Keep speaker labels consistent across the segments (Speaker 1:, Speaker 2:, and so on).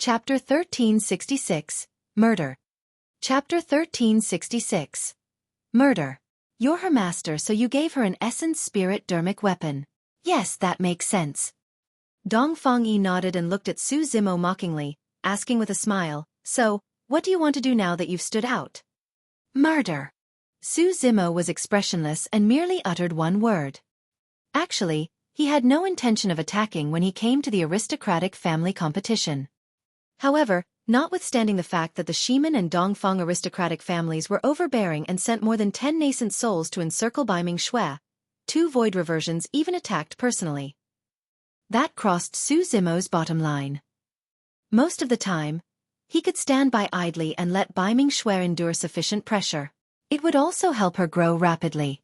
Speaker 1: Chapter 1366, Murder. Chapter 1366. Murder. You're her master, so you gave her an essence spirit dermic weapon. Yes, that makes sense. Dongfang Yi nodded and looked at Su Zimo mockingly, asking with a smile, so, what do you want to do now that you've stood out? Murder. Su Zimo was expressionless and merely uttered one word. Actually, he had no intention of attacking when he came to the aristocratic family competition. However, notwithstanding the fact that the Shiman and Dongfang aristocratic families were overbearing and sent more than 10 nascent souls to encircle Baiming Xue, 2 void reversions even attacked personally. That crossed Su Zimo's bottom line. Most of the time, he could stand by idly and let Baiming Xue endure sufficient pressure. It would also help her grow rapidly.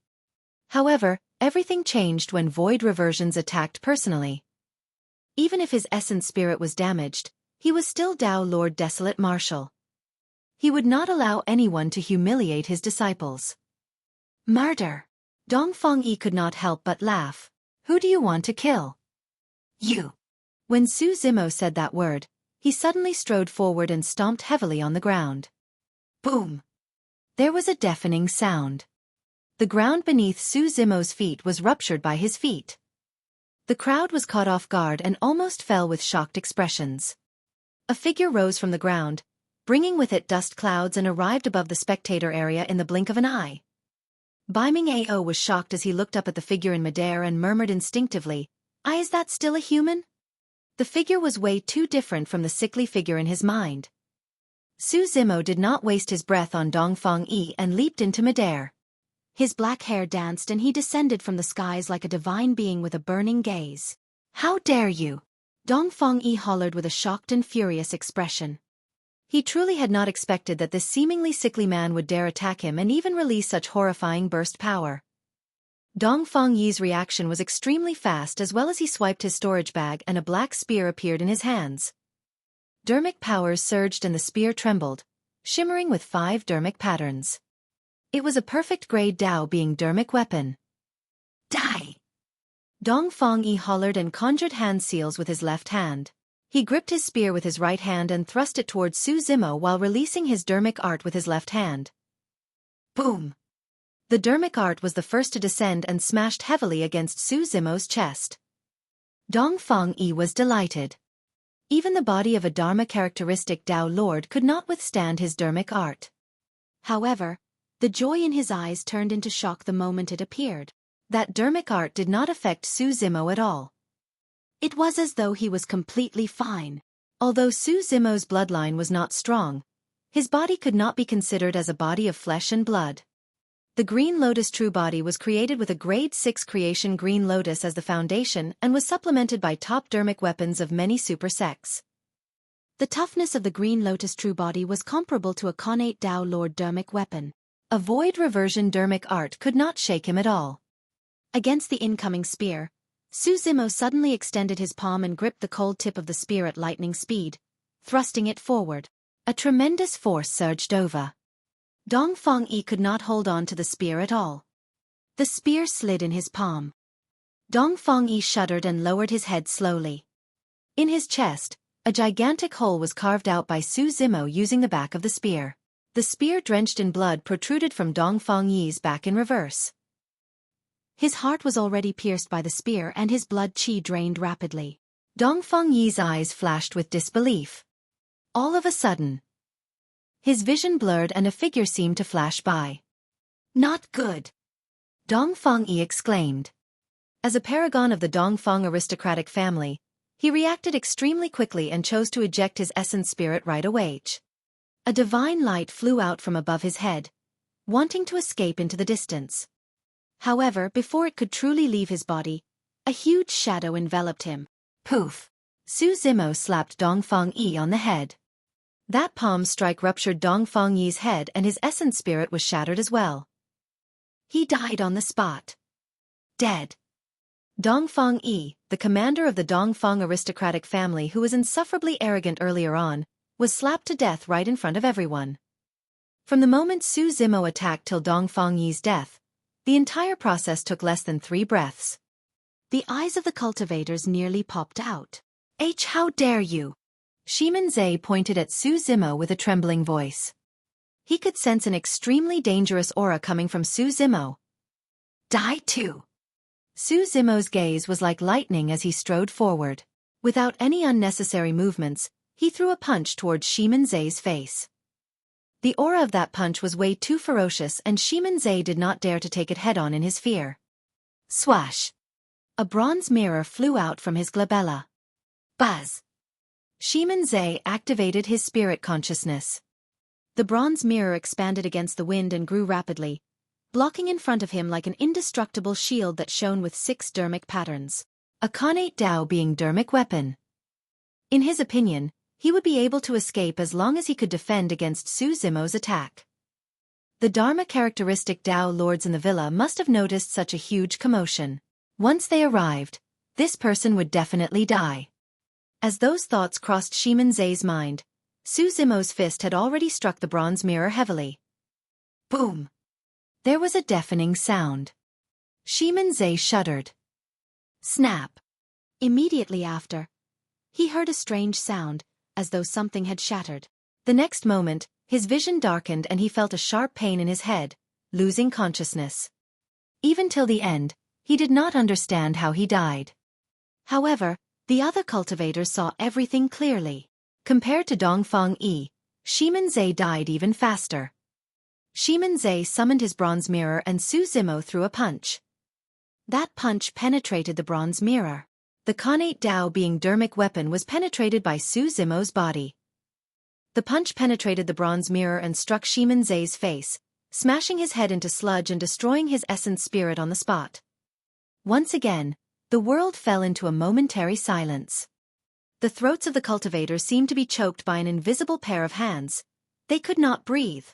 Speaker 1: However, everything changed when void reversions attacked personally. Even if his essence spirit was damaged, he was still Dao Lord Desolate Marshal. He would not allow anyone to humiliate his disciples. Murder. Dongfang Yi could not help but laugh. Who do you want to kill? You. When Su Zimo said that word, he suddenly strode forward and stomped heavily on the ground. Boom. There was a deafening sound. The ground beneath Su Zimo's feet was ruptured by his feet. The crowd was caught off guard and almost fell with shocked expressions. A figure rose from the ground, bringing with it dust clouds, and arrived above the spectator area in the blink of an eye. Baiming Ao was shocked as he looked up at the figure in midair and murmured instinctively, is that still a human? The figure was way too different from the sickly figure in his mind. Su Zimo did not waste his breath on Dongfang Yi and leaped into midair. His black hair danced and he descended from the skies like a divine being with a burning gaze. How dare you? Dongfang Yi hollered with a shocked and furious expression. He truly had not expected that this seemingly sickly man would dare attack him and even release such horrifying burst power. Dongfang Yi's reaction was extremely fast, as well as he swiped his storage bag and a black spear appeared in his hands. Dermic powers surged and the spear trembled, shimmering with 5 dermic patterns. It was a perfect grade Dao being dermic weapon. Die! Dongfang Yi hollered and conjured hand seals with his left hand. He gripped his spear with his right hand and thrust it towards Su Zimo while releasing his dermic art with his left hand. Boom! The dermic art was the first to descend and smashed heavily against Su Zimo's chest. Dongfang Yi was delighted. Even the body of a Dharma characteristic Dao Lord could not withstand his dermic art. However, the joy in his eyes turned into shock the moment it appeared. That dermic art did not affect Su Zimo at all. It was as though he was completely fine. Although Su Zimo's bloodline was not strong, his body could not be considered as a body of flesh and blood. The Green Lotus true body was created with a grade 6 creation Green Lotus as the foundation and was supplemented by top dermic weapons of many super sects. The toughness of the Green Lotus true body was comparable to a connate Dao Lord dermic weapon. A void reversion dermic art could not shake him at all. Against the incoming spear, Su Zimo suddenly extended his palm and gripped the cold tip of the spear at lightning speed, thrusting it forward. A tremendous force surged over. Dongfang Yi could not hold on to the spear at all. The spear slid in his palm. Dongfang Yi shuddered and lowered his head slowly. In his chest, a gigantic hole was carved out by Su Zimo using the back of the spear. The spear drenched in blood protruded from Dongfang Yi's back in reverse. His heart was already pierced by the spear and his blood qi drained rapidly. Dongfang Yi's eyes flashed with disbelief. All of a sudden, his vision blurred and a figure seemed to flash by. Not good! Dongfang Yi exclaimed. As a paragon of the Dongfang aristocratic family, he reacted extremely quickly and chose to eject his essence spirit right away. A divine light flew out from above his head, wanting to escape into the distance. However, before it could truly leave his body, a huge shadow enveloped him. Poof! Su Zimo slapped Dongfang Yi on the head. That palm strike ruptured Dongfang Yi's head and his essence spirit was shattered as well. He died on the spot. Dead. Dongfang Yi, the commander of the Dongfang aristocratic family who was insufferably arrogant earlier on, was slapped to death right in front of everyone. From the moment Su Zimo attacked till Dongfang Yi's death, the entire process took less than 3 breaths. The eyes of the cultivators nearly popped out. How dare you! Zhe pointed at Su Zimo with a trembling voice. He could sense an extremely dangerous aura coming from Su Zimo. Die too. Su Zimo's gaze was like lightning as he strode forward. Without any unnecessary movements, he threw a punch towards Ze's face. The aura of that punch was way too ferocious and Ze did not dare to take it head-on in his fear. Swash! A bronze mirror flew out from his glabella. Buzz! Ze activated his spirit consciousness. The bronze mirror expanded against the wind and grew rapidly, blocking in front of him like an indestructible shield that shone with 6 dermic patterns. A Khanate Dao being dermic weapon. In his opinion, he would be able to escape as long as he could defend against Su Zimo's attack. The Dharma characteristic Dao lords in the villa must have noticed such a huge commotion. Once they arrived, this person would definitely die. As those thoughts crossed Ze's mind, Su Zimo's fist had already struck the bronze mirror heavily. Boom! There was a deafening sound. Ze shuddered. Snap! Immediately after, he heard a strange sound, as though something had shattered. The next moment, his vision darkened and he felt a sharp pain in his head, losing consciousness. Even till the end, he did not understand how he died. However, the other cultivators saw everything clearly. Compared to Dongfang Yi, Ze died even faster. Ze summoned his bronze mirror and Su Zimo threw a punch. That punch penetrated the bronze mirror. The Khanate Dao being dermic weapon was penetrated by Su Zimo's body. The punch penetrated the bronze mirror and struck Ze's face, smashing his head into sludge and destroying his essence spirit on the spot. Once again, the world fell into a momentary silence. The throats of the cultivators seemed to be choked by an invisible pair of hands. They could not breathe.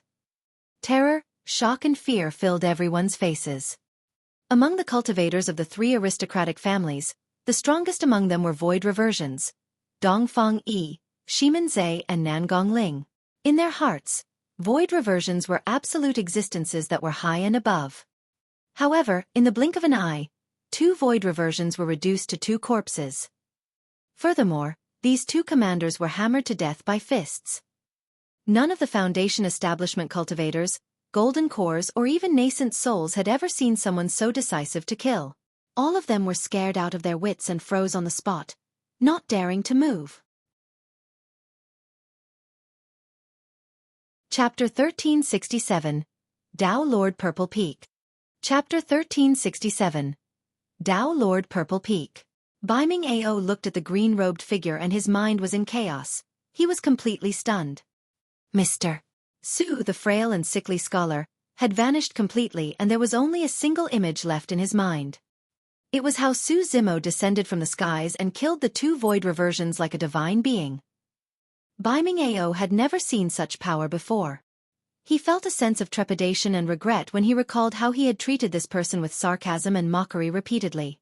Speaker 1: Terror, shock and fear filled everyone's faces. Among the cultivators of the 3 aristocratic families, the strongest among them were void reversions, Dongfang Yi, Ze and Nangong Ling. In their hearts, void reversions were absolute existences that were high and above. However, in the blink of an eye, 2 void reversions were reduced to 2 corpses. Furthermore, these 2 commanders were hammered to death by fists. None of the Foundation establishment cultivators, golden cores or even nascent souls had ever seen someone so decisive to kill. All of them were scared out of their wits and froze on the spot, not daring to move. Chapter 1367, Dao Lord Purple Peak. Chapter 1367, Dao Lord Purple Peak. Baiming Ao looked at the green-robed figure and his mind was in chaos. He was completely stunned. Mr. Su, the frail and sickly scholar, had vanished completely and there was only a single image left in his mind. It was how Su Zimo descended from the skies and killed the 2 void reversions like a divine being. Baiming Ao had never seen such power before. He felt a sense of trepidation and regret when he recalled how he had treated this person with sarcasm and mockery repeatedly.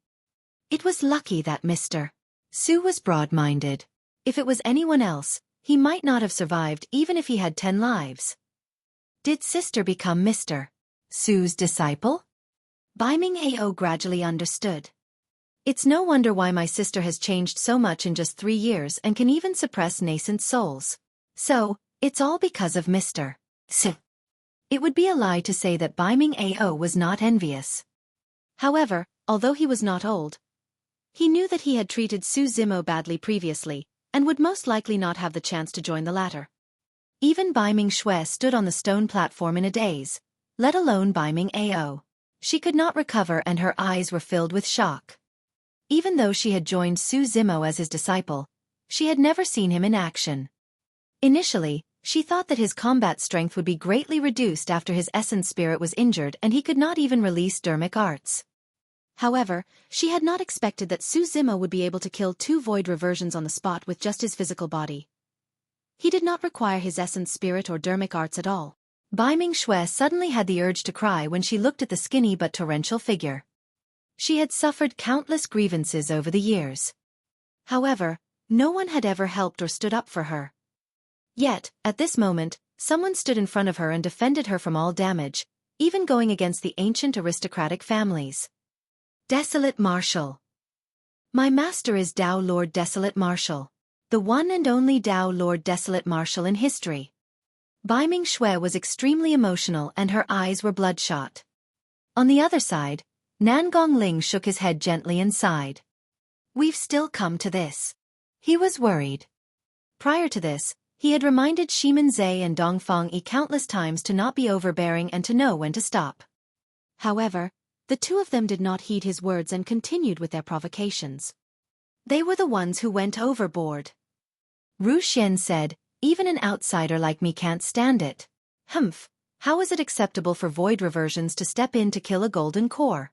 Speaker 1: It was lucky that Mr. Su was broad-minded. If it was anyone else, he might not have survived even if he had 10 lives. Did Sister become Mr. Su's disciple? Baiming Ao gradually understood. It's no wonder why my sister has changed so much in just 3 years and can even suppress nascent souls. So, it's all because of Mr. Su. It would be a lie to say that Baiming Ao was not envious. However, although he was not old, he knew that he had treated Su Zimo badly previously, and would most likely not have the chance to join the latter. Even Baiming Xue stood on the stone platform in a daze, let alone Baiming Ao. She could not recover and her eyes were filled with shock. Even though she had joined Su Zimo as his disciple, she had never seen him in action. Initially, she thought that his combat strength would be greatly reduced after his essence spirit was injured and he could not even release dermic arts. However, she had not expected that Su Zimo would be able to kill 2 void reversions on the spot with just his physical body. He did not require his essence spirit or dermic arts at all. Baiming Xue suddenly had the urge to cry when she looked at the skinny but torrential figure. She had suffered countless grievances over the years. However, no one had ever helped or stood up for her. Yet, at this moment, someone stood in front of her and defended her from all damage, even going against the ancient aristocratic families. Desolate Marshal. My master is Dao Lord Desolate Marshal. The one and only Tao Lord Desolate Marshal in history. Baiming Xue was extremely emotional and her eyes were bloodshot. On the other side, Nan Gongling shook his head gently and sighed. We've still come to this. He was worried. Prior to this, he had reminded Shimin Zhe and Dongfang Yi countless times to not be overbearing and to know when to stop. However, the two of them did not heed his words and continued with their provocations. They were the ones who went overboard. Ru Xian said, even an outsider like me can't stand it. Humph, how is it acceptable for void reversions to step in to kill a golden core?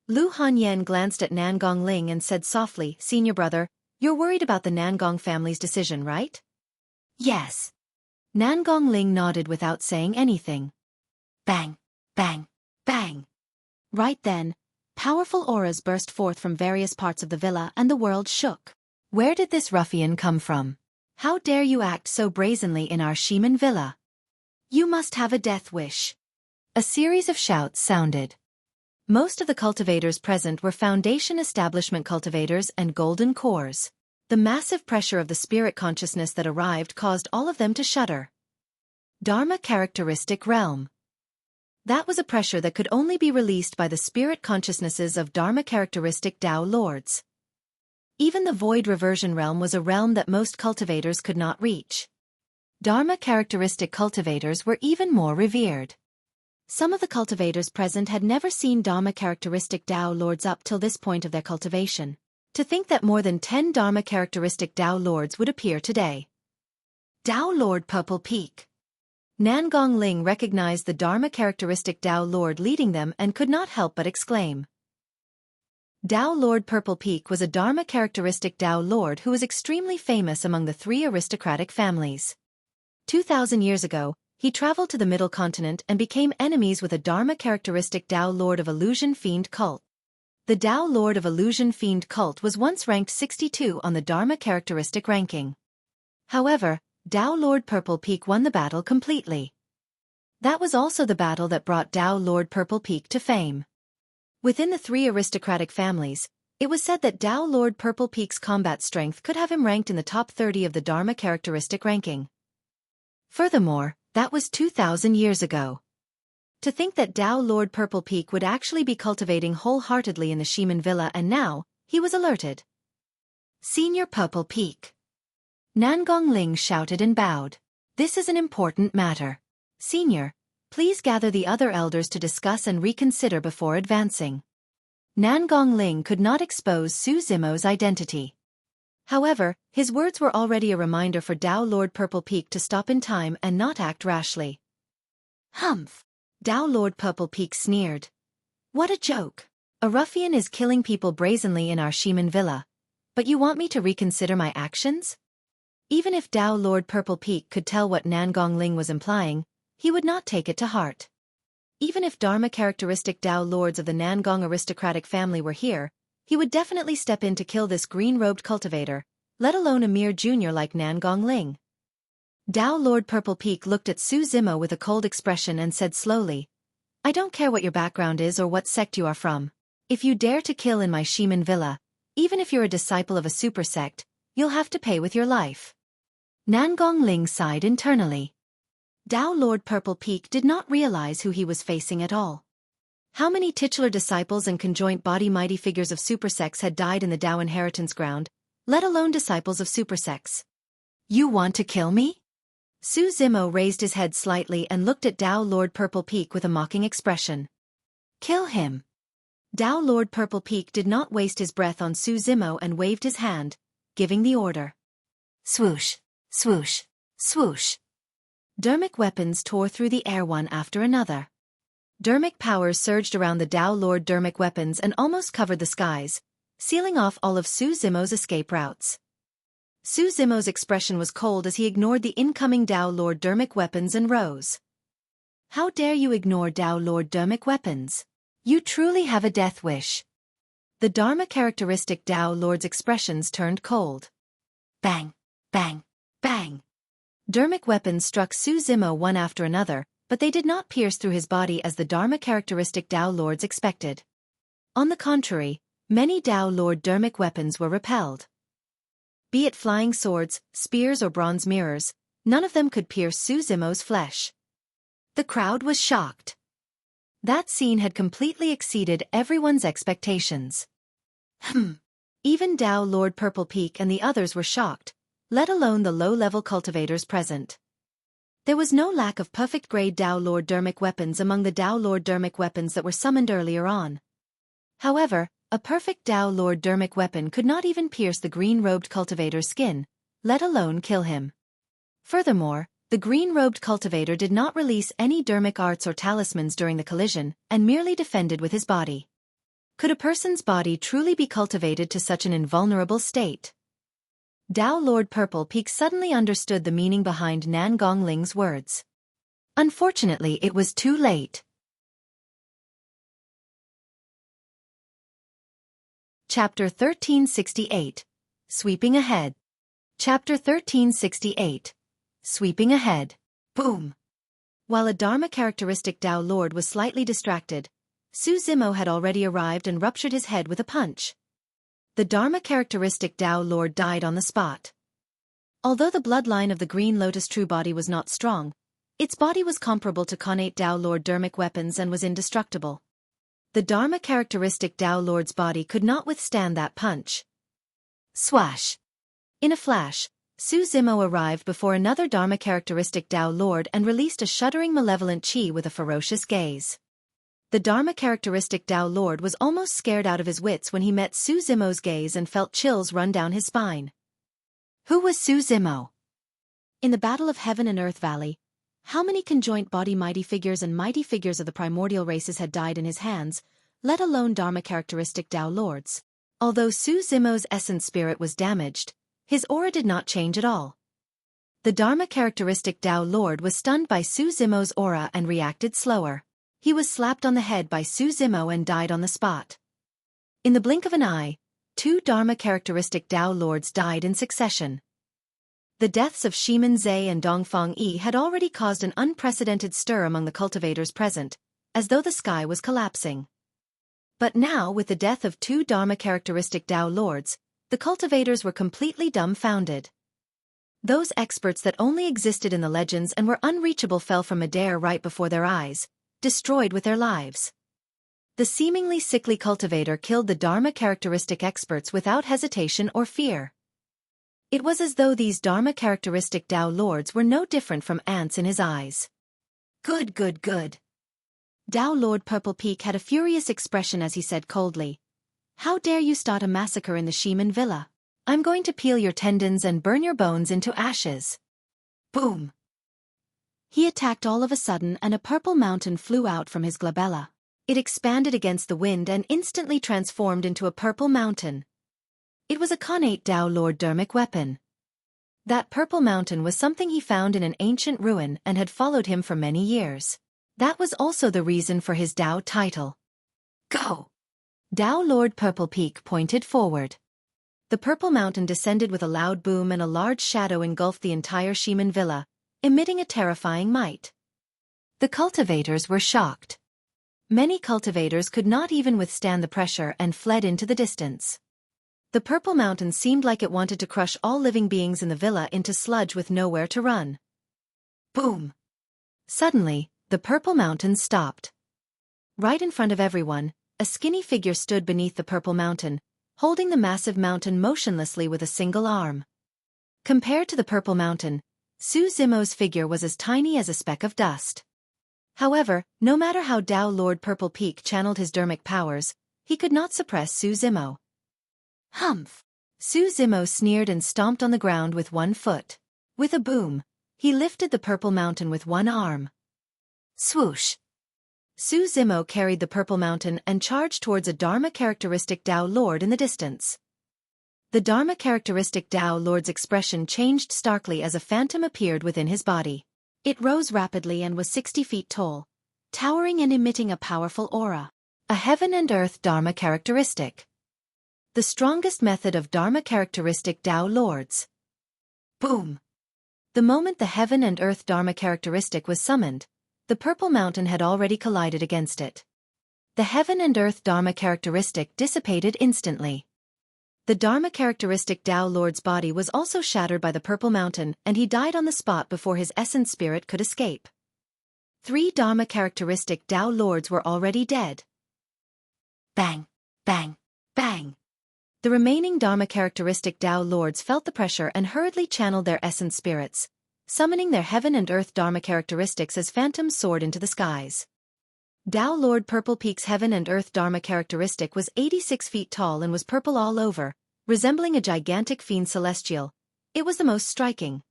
Speaker 1: Lu Hanyan glanced at Nan Gongling and said softly, Senior brother, you're worried about the Nangong family's decision, right? Yes. Nan Gongling nodded without saying anything. Bang, bang, bang. Right then, powerful auras burst forth from various parts of the villa and the world shook. Where did this ruffian come from? How dare you act so brazenly in our Shimin villa? You must have a death wish. A series of shouts sounded. Most of the cultivators present were Foundation Establishment cultivators and golden cores. The massive pressure of the spirit consciousness that arrived caused all of them to shudder. Dharma characteristic realm. That was a pressure that could only be released by the spirit consciousnesses of Dharma characteristic Tao Lords. Even the void reversion realm was a realm that most cultivators could not reach. Dharma characteristic cultivators were even more revered. Some of the cultivators present had never seen Dharma characteristic Tao Lords up till this point of their cultivation. To think that more than 10 Dharma characteristic Tao Lords would appear today. Tao Lord Purple Peak. Nan Gongling recognized the Dharma characteristic Tao Lord leading them and could not help but exclaim. Tao Lord Purple Peak was a Dharma characteristic Tao Lord who was extremely famous among the 3 aristocratic families. 2,000 years ago, he traveled to the Middle Continent and became enemies with a Dharma characteristic Tao Lord of Illusion Fiend cult. The Tao Lord of Illusion Fiend cult was once ranked 62 on the Dharma characteristic ranking. However, Tao Lord Purple Peak won the battle completely. That was also the battle that brought Tao Lord Purple Peak to fame. Within the 3 aristocratic families, it was said that Tao Lord Purple Peak's combat strength could have him ranked in the top 30 of the Dharma characteristic ranking. Furthermore, that was 2,000 years ago. To think that Tao Lord Purple Peak would actually be cultivating wholeheartedly in the Shimin Villa and now, he was alerted. Senior Purple Peak. Nan Gongling shouted and bowed. This is an important matter. Senior, please gather the other elders to discuss and reconsider before advancing. Nan Gongling could not expose Su Zimo's identity. However, his words were already a reminder for Tao Lord Purple Peak to stop in time and not act rashly. Humph! Tao Lord Purple Peak sneered. What a joke! A ruffian is killing people brazenly in our Shimin Villa. But you want me to reconsider my actions? Even if Tao Lord Purple Peak could tell what Nan Gongling was implying, he would not take it to heart. Even if Dharma characteristic Tao Lords of the Nangong aristocratic family were here, he would definitely step in to kill this green-robed cultivator, let alone a mere junior like Nan Gongling. Tao Lord Purple Peak looked at Su Zimo with a cold expression and said slowly, I don't care what your background is or what sect you are from. If you dare to kill in my Shimin Villa, even if you're a disciple of a super sect, you'll have to pay with your life. Nan Gongling sighed internally. Tao Lord Purple Peak did not realize who he was facing at all. How many titular disciples and conjoint body mighty figures of super sects had died in the Tao inheritance ground, let alone disciples of super sects? You want to kill me? Su Zimo raised his head slightly and looked at Tao Lord Purple Peak with a mocking expression. Kill him. Tao Lord Purple Peak did not waste his breath on Su Zimo and waved his hand, giving the order. Swoosh, swoosh, swoosh. Dermic weapons tore through the air one after another. Dermic powers surged around the Tao Lord Dermic weapons and almost covered the skies, sealing off all of Su Zimo's escape routes. Su Zimo's expression was cold as he ignored the incoming Tao Lord Dermic weapons and rose. How dare you ignore Tao Lord Dermic weapons? You truly have a death wish. The Dharma characteristic Tao Lord's expressions turned cold. Bang, bang, bang. Dermic weapons struck Su Zimo one after another, but they did not pierce through his body as the Dharma characteristic Tao Lords expected. On the contrary, many Tao Lord Dermic weapons were repelled. be it flying swords, spears or bronze mirrors, none of them could pierce Xueqi's flesh. The crowd was shocked. That scene had completely exceeded everyone's expectations. Even Tao Lord Purple Peak and the others were shocked, let alone the low-level cultivators present. There was no lack of perfect-grade Tao Lord dermic weapons among the Tao Lord dermic weapons that were summoned earlier on. However, a perfect Tao Lord dermic weapon could not even pierce the green-robed cultivator's skin, let alone kill him. Furthermore, the green-robed cultivator did not release any dermic arts or talismans during the collision, and merely defended with his body. Could a person's body truly be cultivated to such an invulnerable state? Tao Lord Purple Peak suddenly understood the meaning behind Nan Gongling's words. Unfortunately, it was too late. Chapter 1368. Sweeping Ahead. Chapter 1368. Sweeping Ahead. Boom! While a Dharma characteristic Tao Lord was slightly distracted, Xueqi had already arrived and ruptured his head with a punch. The Dharma characteristic Tao Lord died on the spot. Although the bloodline of the Green Lotus true body was not strong, its body was comparable to connate Tao Lord dermic weapons and was indestructible. The Dharma characteristic Tao Lord's body could not withstand that punch. Swash! In a flash, Xueqi arrived before another Dharma characteristic Tao Lord and released a shuddering malevolent chi with a ferocious gaze. The Dharma characteristic Tao Lord was almost scared out of his wits when he met Xueqi's gaze and felt chills run down his spine. Who was Xueqi? In the Battle of Heaven and Earth Valley, how many conjoint body mighty figures and mighty figures of the primordial races had died in his hands, let alone Dharma characteristic Tao Lords? Although Xueqi's essence spirit was damaged, his aura did not change at all. The Dharma characteristic Tao Lord was stunned by Xueqi's aura and reacted slower. He was slapped on the head by Xueqi and died on the spot. In the blink of an eye, two Dharma characteristic Tao Lords died in succession. The deaths of Shimin Zhe and Dongfang Yi had already caused an unprecedented stir among the cultivators present, as though the sky was collapsing. But now, with the death of two Dharma characteristic Tao Lords, the cultivators were completely dumbfounded. Those experts that only existed in the legends and were unreachable fell from midair right before their eyes, destroyed with their lives. The seemingly sickly cultivator killed the Dharma characteristic experts without hesitation or fear. It was as though these Dharma characteristic Tao Lords were no different from ants in his eyes. Good. Tao Lord Purple Peak had a furious expression as he said coldly, "How dare you start a massacre in the Shimin Villa? I'm going to peel your tendons and burn your bones into ashes." Boom! He attacked all of a sudden and a purple mountain flew out from his glabella. It expanded against the wind and instantly transformed into a purple mountain. It was a connate Tao Lord dermic weapon. That purple mountain was something he found in an ancient ruin and had followed him for many years. That was also the reason for his Tao title. Go! Tao Lord Purple Peak pointed forward. The purple mountain descended with a loud boom and a large shadow engulfed the entire Shimin Villa, emitting a terrifying might. The cultivators were shocked. Many cultivators could not even withstand the pressure and fled into the distance. The purple mountain seemed like it wanted to crush all living beings in the villa into sludge with nowhere to run. Boom! Suddenly, the purple mountain stopped. Right in front of everyone, a skinny figure stood beneath the purple mountain, holding the massive mountain motionlessly with a single arm. Compared to the purple mountain, Xueqi's figure was as tiny as a speck of dust. However, no matter how Tao Lord Purple Peak channeled his dermic powers, he could not suppress Xueqi. Humph! Xueqi sneered and stomped on the ground with one foot. With a boom, he lifted the purple mountain with one arm. Swoosh! Xueqi carried the purple mountain and charged towards a Dharma characteristic Tao Lord in the distance. The Dharma characteristic Tao Lord's expression changed starkly as a phantom appeared within his body. It rose rapidly and was 60 feet tall, towering and emitting a powerful aura. A heaven and earth Dharma characteristic. The strongest method of Dharma characteristic Tao Lords. Boom! The moment the heaven and earth Dharma characteristic was summoned, the purple mountain had already collided against it. The heaven and earth Dharma characteristic dissipated instantly. The Dharma characteristic Tao Lord's body was also shattered by the Purple Mountain, and he died on the spot before his essence spirit could escape. 3 Dharma characteristic Tao Lords were already dead. Bang, bang, bang. The remaining Dharma characteristic Tao Lords felt the pressure and hurriedly channeled their essence spirits, summoning their heaven and earth Dharma characteristics as phantoms soared into the skies. Tao Lord Purple Peak's heaven and earth Dharma characteristic was 86 feet tall and was purple all over, resembling a gigantic fiend celestial. It was the most striking.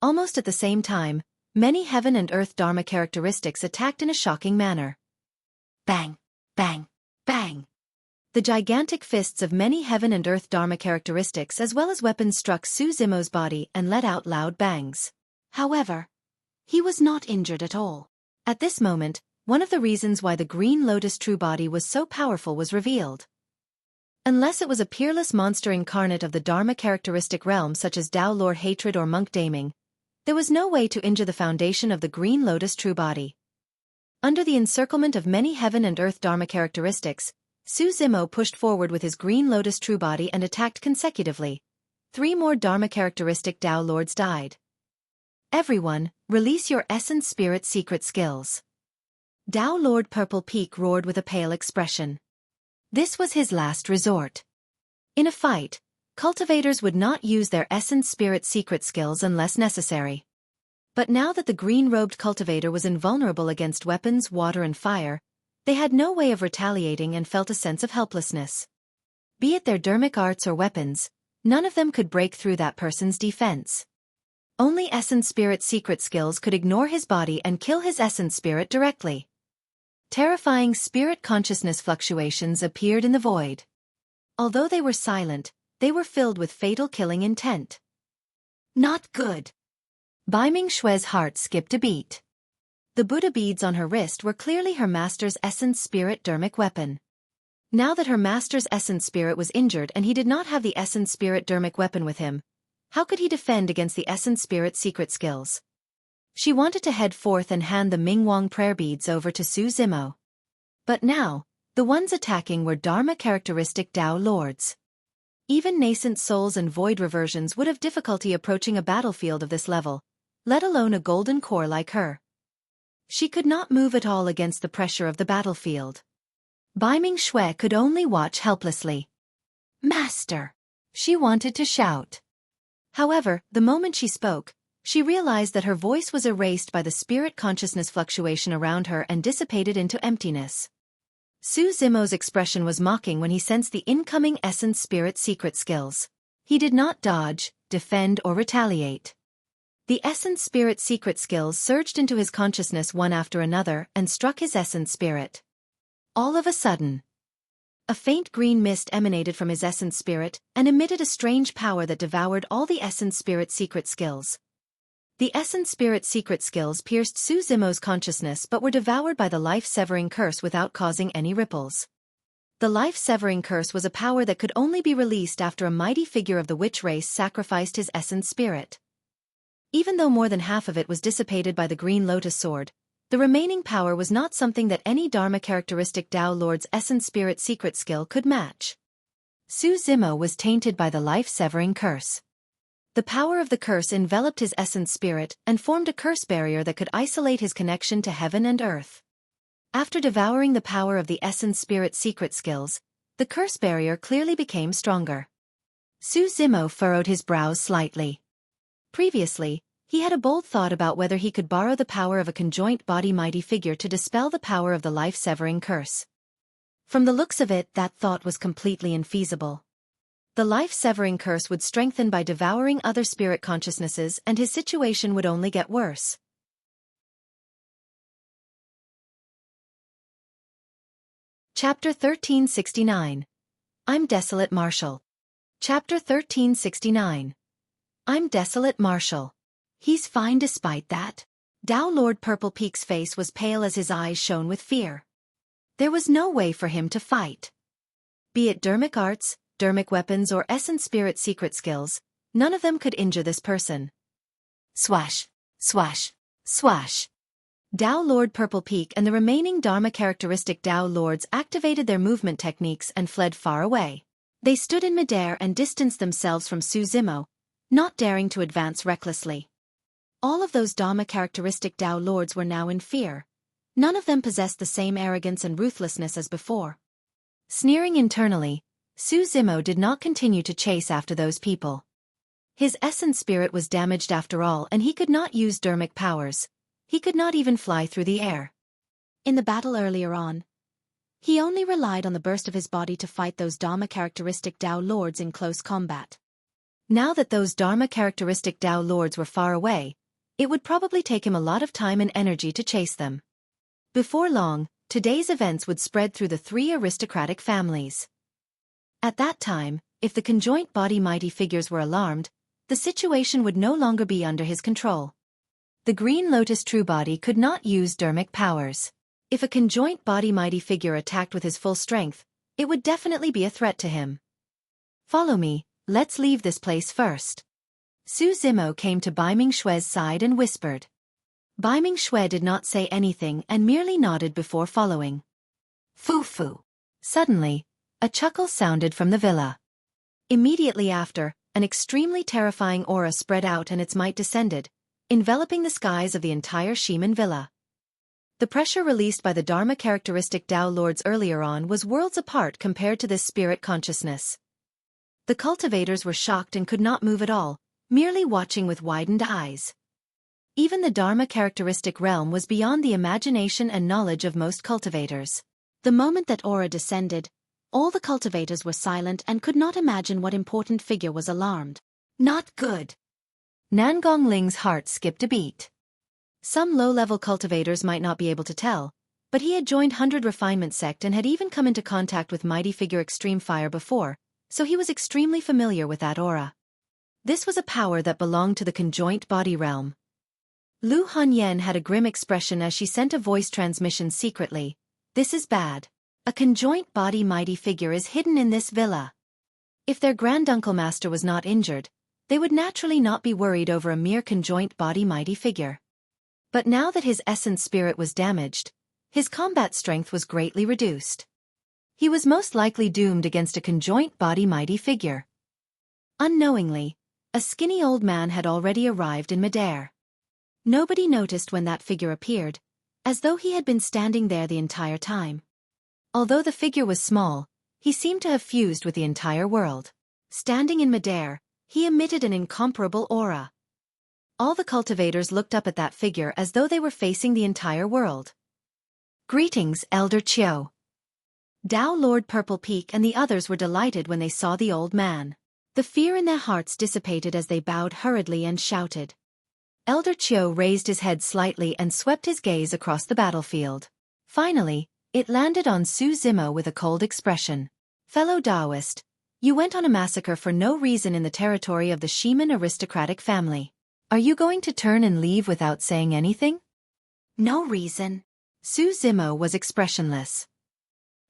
Speaker 1: Almost at the same time, many heaven and earth Dharma characteristics attacked in a shocking manner. Bang, bang, bang. The gigantic fists of many heaven and earth Dharma characteristics as well as weapons struck Su Zimo's body and let out loud bangs. However, he was not injured at all. At this moment, one of the reasons why the Green Lotus true body was so powerful was revealed. Unless it was a peerless monster incarnate of the Dharma characteristic realm such as Tao Lord Hatred or Monk Daming, there was no way to injure the foundation of the Green Lotus true body. Under the encirclement of many heaven and earth Dharma characteristics, Su Zimo pushed forward with his Green Lotus true body and attacked consecutively. 3 more Dharma characteristic Tao Lords died. Everyone, release your essence spirit secret skills. Tao Lord Purple Peak roared with a pale expression. This was his last resort. In a fight, cultivators would not use their essence spirit secret skills unless necessary. But now that the green-robed cultivator was invulnerable against weapons, water and fire, they had no way of retaliating and felt a sense of helplessness. Be it their dermic arts or weapons, none of them could break through that person's defense. Only essence spirit secret skills could ignore his body and kill his essence spirit directly. Terrifying spirit consciousness fluctuations appeared in the void. Although they were silent, they were filled with fatal killing intent. Not good. Bai Ming-Xue's heart skipped a beat. The Buddha beads on her wrist were clearly her master's essence spirit dermic weapon. Now that her master's essence spirit was injured and he did not have the essence spirit dermic weapon with him, how could he defend against the essence spirit secret skills? She wanted to head forth and hand the Mingwang prayer beads over to Su Zimo. But now, the ones attacking were Dharma characteristic Tao Lords. Even nascent souls and void reversions would have difficulty approaching a battlefield of this level, let alone a golden core like her. She could not move at all against the pressure of the battlefield. Bai Ming-Xue could only watch helplessly. Master! She wanted to shout. However, the moment she spoke, she realized that her voice was erased by the spirit consciousness fluctuation around her and dissipated into emptiness. Su Zimo's expression was mocking when he sensed the incoming essence spirit secret skills. He did not dodge, defend or retaliate. The essence spirit secret skills surged into his consciousness one after another and struck his essence spirit. All of a sudden, a faint green mist emanated from his essence spirit and emitted a strange power that devoured all the essence spirit secret skills. The essence spirit secret skills pierced Su Zimo's consciousness but were devoured by the life-severing curse without causing any ripples. The life-severing curse was a power that could only be released after a mighty figure of the witch race sacrificed his essence spirit. Even though more than half of it was dissipated by the Green Lotus sword, the remaining power was not something that any Dharma characteristic Tao Lord's essence spirit secret skill could match. Su Zimo was tainted by the life-severing curse. The power of the curse enveloped his essence spirit and formed a curse barrier that could isolate his connection to heaven and earth. After devouring the power of the essence spirit secret skills, the curse barrier clearly became stronger. Su Zimo furrowed his brows slightly. Previously, he had a bold thought about whether he could borrow the power of a conjoint body mighty figure to dispel the power of the life-severing curse. From the looks of it, that thought was completely infeasible. The life-severing curse would strengthen by devouring other spirit consciousnesses and his situation would only get worse. Chapter 1369. I'm Desolate Marshal. Chapter 1369. I'm Desolate Marshal. He's fine despite that. Tao Lord Purple Peak's face was pale as his eyes shone with fear. There was no way for him to fight. Be it dermic arts, dermic weapons or essence spirit secret skills, none of them could injure this person. Swash, swash, swash. Tao Lord Purple Peak and the remaining Dharma characteristic Tao Lords activated their movement techniques and fled far away. They stood in midair and distanced themselves from Su Zimo, not daring to advance recklessly. All of those Dharma characteristic Tao lords were now in fear. None of them possessed the same arrogance and ruthlessness as before. Sneering internally, Su Zimo did not continue to chase after those people. His essence spirit was damaged after all, and he could not use dermic powers. He could not even fly through the air. In the battle earlier on, he only relied on the burst of his body to fight those Dharma characteristic Tao lords in close combat. Now that those Dharma characteristic Tao lords were far away, it would probably take him a lot of time and energy to chase them. Before long, today's events would spread through the 3 aristocratic families. At that time, if the conjoint body mighty figures were alarmed, the situation would no longer be under his control. The Green Lotus True Body could not use dermic powers. If a conjoint body mighty figure attacked with his full strength, it would definitely be a threat to him. Follow me, let's leave this place first. Su Zimo came to Bai Mingshue's side and whispered. Bai Mingxue did not say anything and merely nodded before following. Foo-foo. Suddenly, a chuckle sounded from the villa. Immediately after, an extremely terrifying aura spread out and its might descended, enveloping the skies of the entire Shiman villa. The pressure released by the Dharma characteristic Tao lords earlier on was worlds apart compared to this spirit consciousness. The cultivators were shocked and could not move at all, merely watching with widened eyes. Even the Dharma characteristic realm was beyond the imagination and knowledge of most cultivators. The moment that aura descended, all the cultivators were silent and could not imagine what important figure was alarmed. Not good. Nangong Ling's heart skipped a beat. Some low-level cultivators might not be able to tell, but he had joined 100 Refinement Sect and had even come into contact with mighty figure Extreme Fire before, so he was extremely familiar with that aura. This was a power that belonged to the conjoint body realm. Lu Hanyen had a grim expression as she sent a voice transmission secretly. This is bad. A conjoint body mighty figure is hidden in this villa. If their granduncle master was not injured, they would naturally not be worried over a mere conjoint body mighty figure. But now that his essence spirit was damaged, his combat strength was greatly reduced. He was most likely doomed against a conjoint body mighty figure. Unknowingly, a skinny old man had already arrived in midair. Nobody noticed when that figure appeared, as though he had been standing there the entire time. Although the figure was small, he seemed to have fused with the entire world. Standing in midair, he emitted an incomparable aura. All the cultivators looked up at that figure as though they were facing the entire world. Greetings, Elder Chiu. Tao Lord Purple Peak and the others were delighted when they saw the old man. The fear in their hearts dissipated as they bowed hurriedly and shouted. Elder Chiu raised his head slightly and swept his gaze across the battlefield. Finally, it landed on Su Zimo with a cold expression. Fellow Taoist, you went on a massacre for no reason in the territory of the Shiman aristocratic family. Are you going to turn and leave without saying anything? No reason. Su Zimo was expressionless.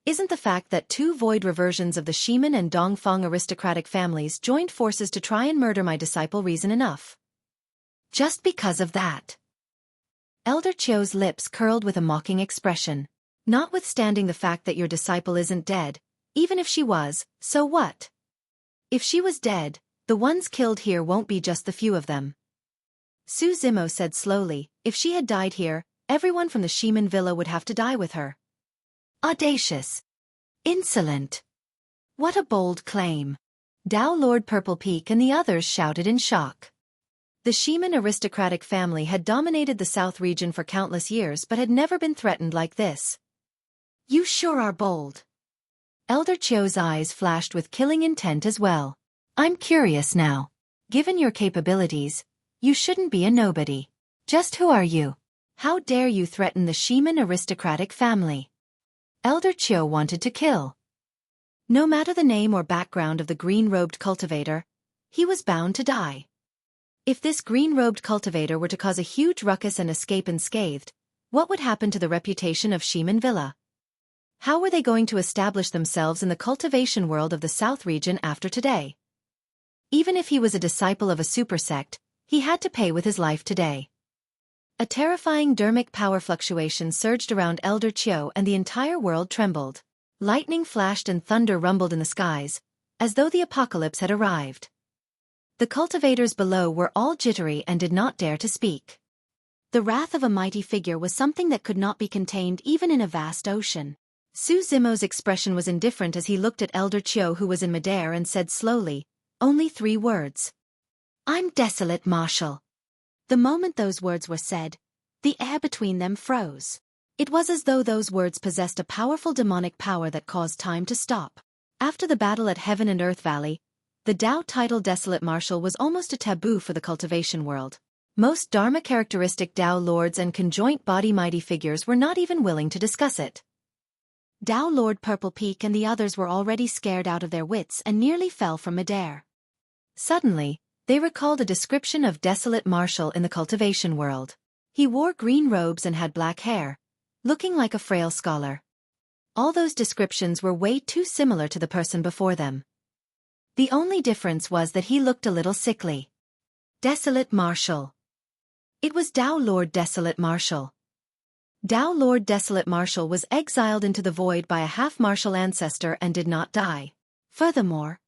Speaker 1: Isn't the fact that 2 void reversions of the Shiman and Dongfang aristocratic families joined forces to try and murder my disciple reason enough? Just because of that. Elder Chiu's lips curled with a mocking expression. Notwithstanding the fact that your disciple isn't dead, even if she was, so what? If she was dead, the ones killed here won't be just the few of them. Su Zimo said slowly, if she had died here, everyone from the Shiman villa would have to die with her. Audacious. Insolent. What a bold claim. Tao Lord Purple Peak and the others shouted in shock. The Shiman aristocratic family had dominated the South region for countless years but had never been threatened like this. You sure are bold. Elder Chiu's eyes flashed with killing intent as well. I'm curious now. Given your capabilities, you shouldn't be a nobody. Just who are you? How dare you threaten the Shiman aristocratic family? Elder Chiu wanted to kill. No matter the name or background of the green-robed cultivator, he was bound to die. If this green-robed cultivator were to cause a huge ruckus and escape unscathed, what would happen to the reputation of Shiman Villa? How were they going to establish themselves in the cultivation world of the South region after today? Even if he was a disciple of a super sect, he had to pay with his life today. A terrifying dermic power fluctuation surged around Elder Chiu and the entire world trembled. Lightning flashed and thunder rumbled in the skies, as though the apocalypse had arrived. The cultivators below were all jittery and did not dare to speak. The wrath of a mighty figure was something that could not be contained even in a vast ocean. Su Zimo's expression was indifferent as he looked at Elder Chio, who was in midair, and said slowly, only 3 words. I'm Desolate Marshal. The moment those words were said, the air between them froze. It was as though those words possessed a powerful demonic power that caused time to stop. After the battle at Heaven and Earth Valley, the Dao title Desolate Marshal was almost a taboo for the cultivation world. Most Dharma-characteristic Dao lords and conjoint body mighty figures were not even willing to discuss it. Dao Lord Purple Peak and the others were already scared out of their wits and nearly fell from midair. Suddenly, they recalled a description of Desolate Marshal in the cultivation world. He wore green robes and had black hair, looking like a frail scholar. All those descriptions were way too similar to the person before them. The only difference was that he looked a little sickly. Desolate Marshal. It was Dao Lord Desolate Marshal. Dao Lord Desolate Marshal was exiled into the void by a half-martial ancestor and did not die. Furthermore,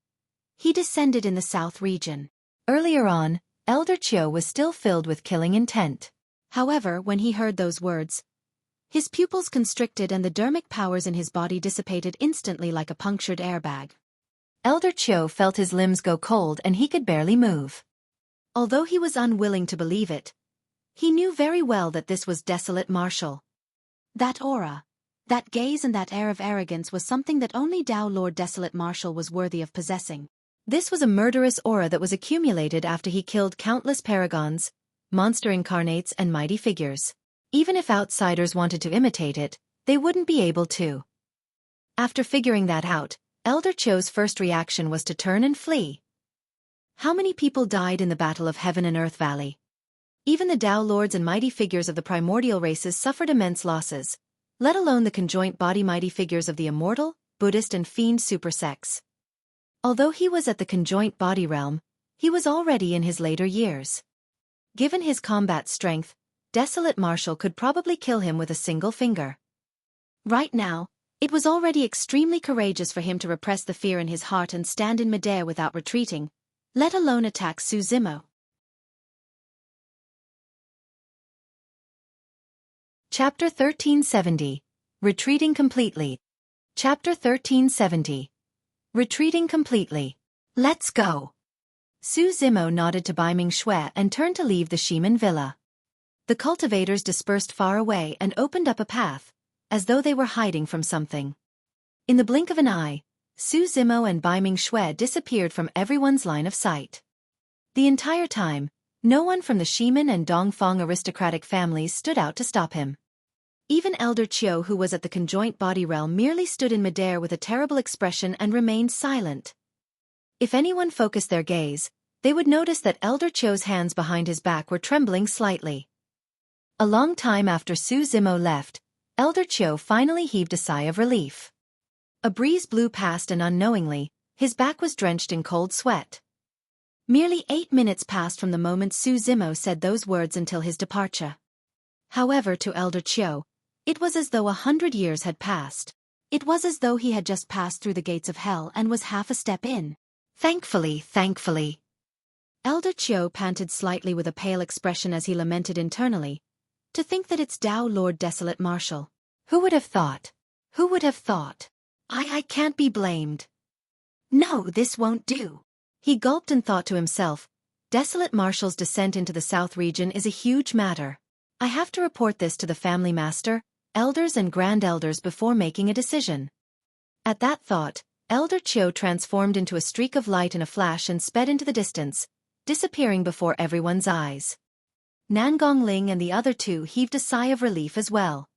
Speaker 1: he descended in the south region. Earlier on, Elder Chio was still filled with killing intent. However, when he heard those words, his pupils constricted and the dermic powers in his body dissipated instantly like a punctured airbag. Elder Chio felt his limbs go cold and he could barely move. Although he was unwilling to believe it, he knew very well that this was Desolate Marshal. That aura, that gaze and that air of arrogance was something that only Dao Lord Desolate Marshal was worthy of possessing. This was a murderous aura that was accumulated after he killed countless paragons, monster incarnates and mighty figures. Even if outsiders wanted to imitate it, they wouldn't be able to. After figuring that out, Elder Chio's first reaction was to turn and flee. How many people died in the Battle of Heaven and Earth Valley? Even the Dao Lords and mighty figures of the primordial races suffered immense losses, let alone the conjoint body mighty figures of the immortal, Buddhist and fiend supersects. Although he was at the conjoint body realm, he was already in his later years. Given his combat strength, Desolate Marshal could probably kill him with a single finger. Right now, it was already extremely courageous for him to repress the fear in his heart and stand in midair without retreating, let alone attack Su Zimo. Chapter 1370. Retreating Completely. Chapter 1370. Retreating Completely. Let's go. Su Zimo nodded to Bai Ming Xue and turned to leave the Shiman villa. The cultivators dispersed far away and opened up a path, as though they were hiding from something. In the blink of an eye, Su Zimo and Bai Ming Xue disappeared from everyone's line of sight. The entire time, no one from the Shiman and Dongfang aristocratic families stood out to stop him. Even Elder Chio, who was at the conjoint body realm, merely stood in midair with a terrible expression and remained silent. If anyone focused their gaze, they would notice that Elder Chio's hands behind his back were trembling slightly. A long time after Su Zimo left, Elder Chio finally heaved a sigh of relief. A breeze blew past and unknowingly, his back was drenched in cold sweat. Merely 8 minutes passed from the moment Su Zimo said those words until his departure. However, to Elder Chio, it was as though 100 years had passed. It was as though he had just passed through the gates of hell and was half a step in. Thankfully. Elder Chio panted slightly with a pale expression as he lamented internally. To think that it's Dao Lord Desolate Marshal. Who would have thought? Who would have thought? I can't be blamed. No, this won't do. He gulped and thought to himself, Desolate Marshal's descent into the South region is a huge matter. I have to report this to the family master, elders and grand elders before making a decision. At that thought, Elder Chio transformed into a streak of light in a flash and sped into the distance, disappearing before everyone's eyes. Nangong Ling and the other two heaved a sigh of relief as well.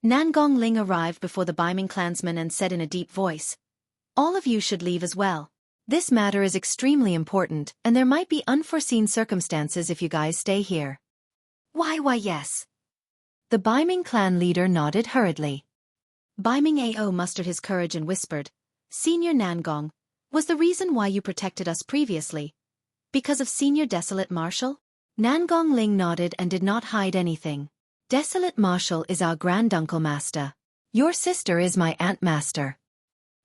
Speaker 1: Nangong Ling arrived before the Baiming clansmen and said in a deep voice, All of you should leave as well. This matter is extremely important, and there might be unforeseen circumstances if you guys stay here. Why yes. The Baiming clan leader nodded hurriedly. Baiming Ao mustered his courage and whispered, Senior Nangong, was the reason why you protected us previously because of Senior Desolate Marshal? Nangong Ling nodded and did not hide anything. Desolate Marshal is our granduncle master. Your sister is my aunt master.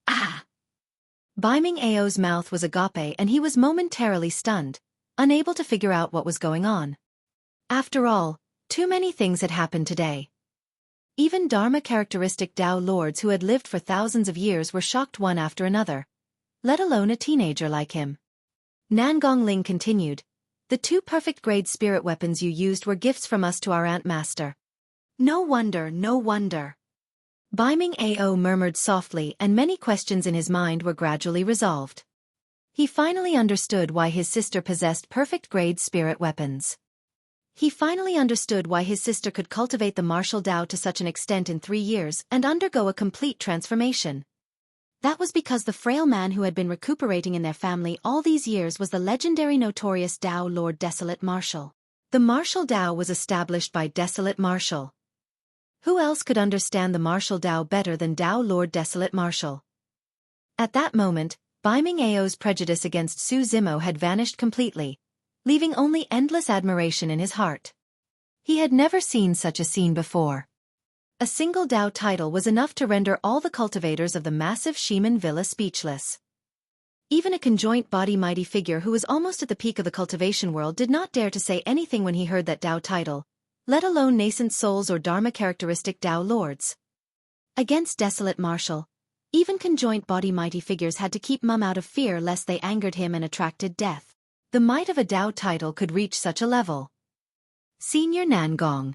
Speaker 1: Ah! Baiming Ao's mouth was agape and he was momentarily stunned, unable to figure out what was going on. After all, too many things had happened today. Even Dharma-characteristic Tao lords who had lived for thousands of years were shocked one after another, let alone a teenager like him. Nangong Ling continued, "The 2 perfect-grade spirit weapons you used were gifts from us to our Ant Master." No wonder, no wonder. Baiming Ao murmured softly, and many questions in his mind were gradually resolved. He finally understood why his sister possessed perfect-grade spirit weapons. He finally understood why his sister could cultivate the martial Tao to such an extent in 3 years and undergo a complete transformation. That was because the frail man who had been recuperating in their family all these years was the legendary notorious Tao Lord Desolate Marshal. The martial Tao was established by Desolate Marshal. Who else could understand the martial Tao better than Tao Lord Desolate Marshal? At that moment, Baiming Ao's prejudice against Su Zimo had vanished completely, leaving only endless admiration in his heart. He had never seen such a scene before. A single Tao title was enough to render all the cultivators of the massive Shiman Villa speechless. Even a conjoint body mighty figure who was almost at the peak of the cultivation world did not dare to say anything when he heard that Tao title, let alone nascent souls or Dharma-characteristic Tao lords. Against Desolate Marshal, even conjoint body mighty figures had to keep mum out of fear lest they angered him and attracted death. The might of a Tao title could reach such a level. Senior Nangong.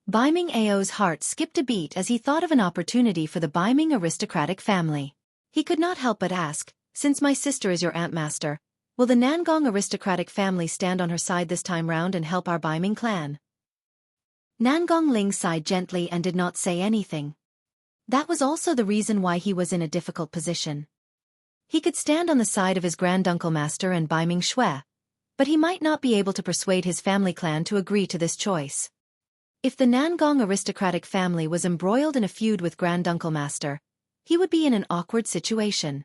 Speaker 1: Baiming Ao's heart skipped a beat as he thought of an opportunity for the Baiming aristocratic family. He could not help but ask, "Since my sister is your Ant Master, will the Nangong aristocratic family stand on her side this time round and help our Baiming clan?" Nangong Ling sighed gently and did not say anything. That was also the reason why he was in a difficult position. He could stand on the side of his granduncle master and Baiming Xue, but he might not be able to persuade his family clan to agree to this choice. If the Nangong aristocratic family was embroiled in a feud with granduncle master, he would be in an awkward situation.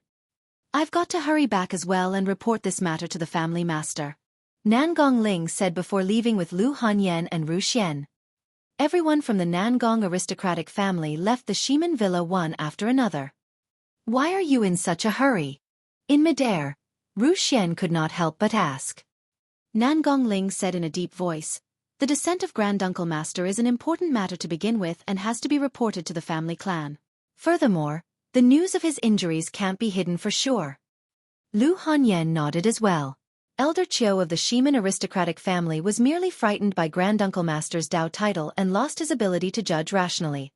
Speaker 1: "I've got to hurry back as well and report this matter to the family master," Nangong Ling said before leaving with Lu Hanyan and Ru Xian. Everyone from the Nangong aristocratic family left the Shiman Villa one after another. "Why are you in such a hurry?" In midair, Ru Xian could not help but ask. Nangong Ling said in a deep voice, "The descent of Granduncle Master is an important matter to begin with and has to be reported to the family clan. Furthermore, the news of his injuries can't be hidden for sure." Lu Hanyan nodded as well. Elder Chiu of the Shiman aristocratic family was merely frightened by Granduncle Master's Tao title and lost his ability to judge rationally.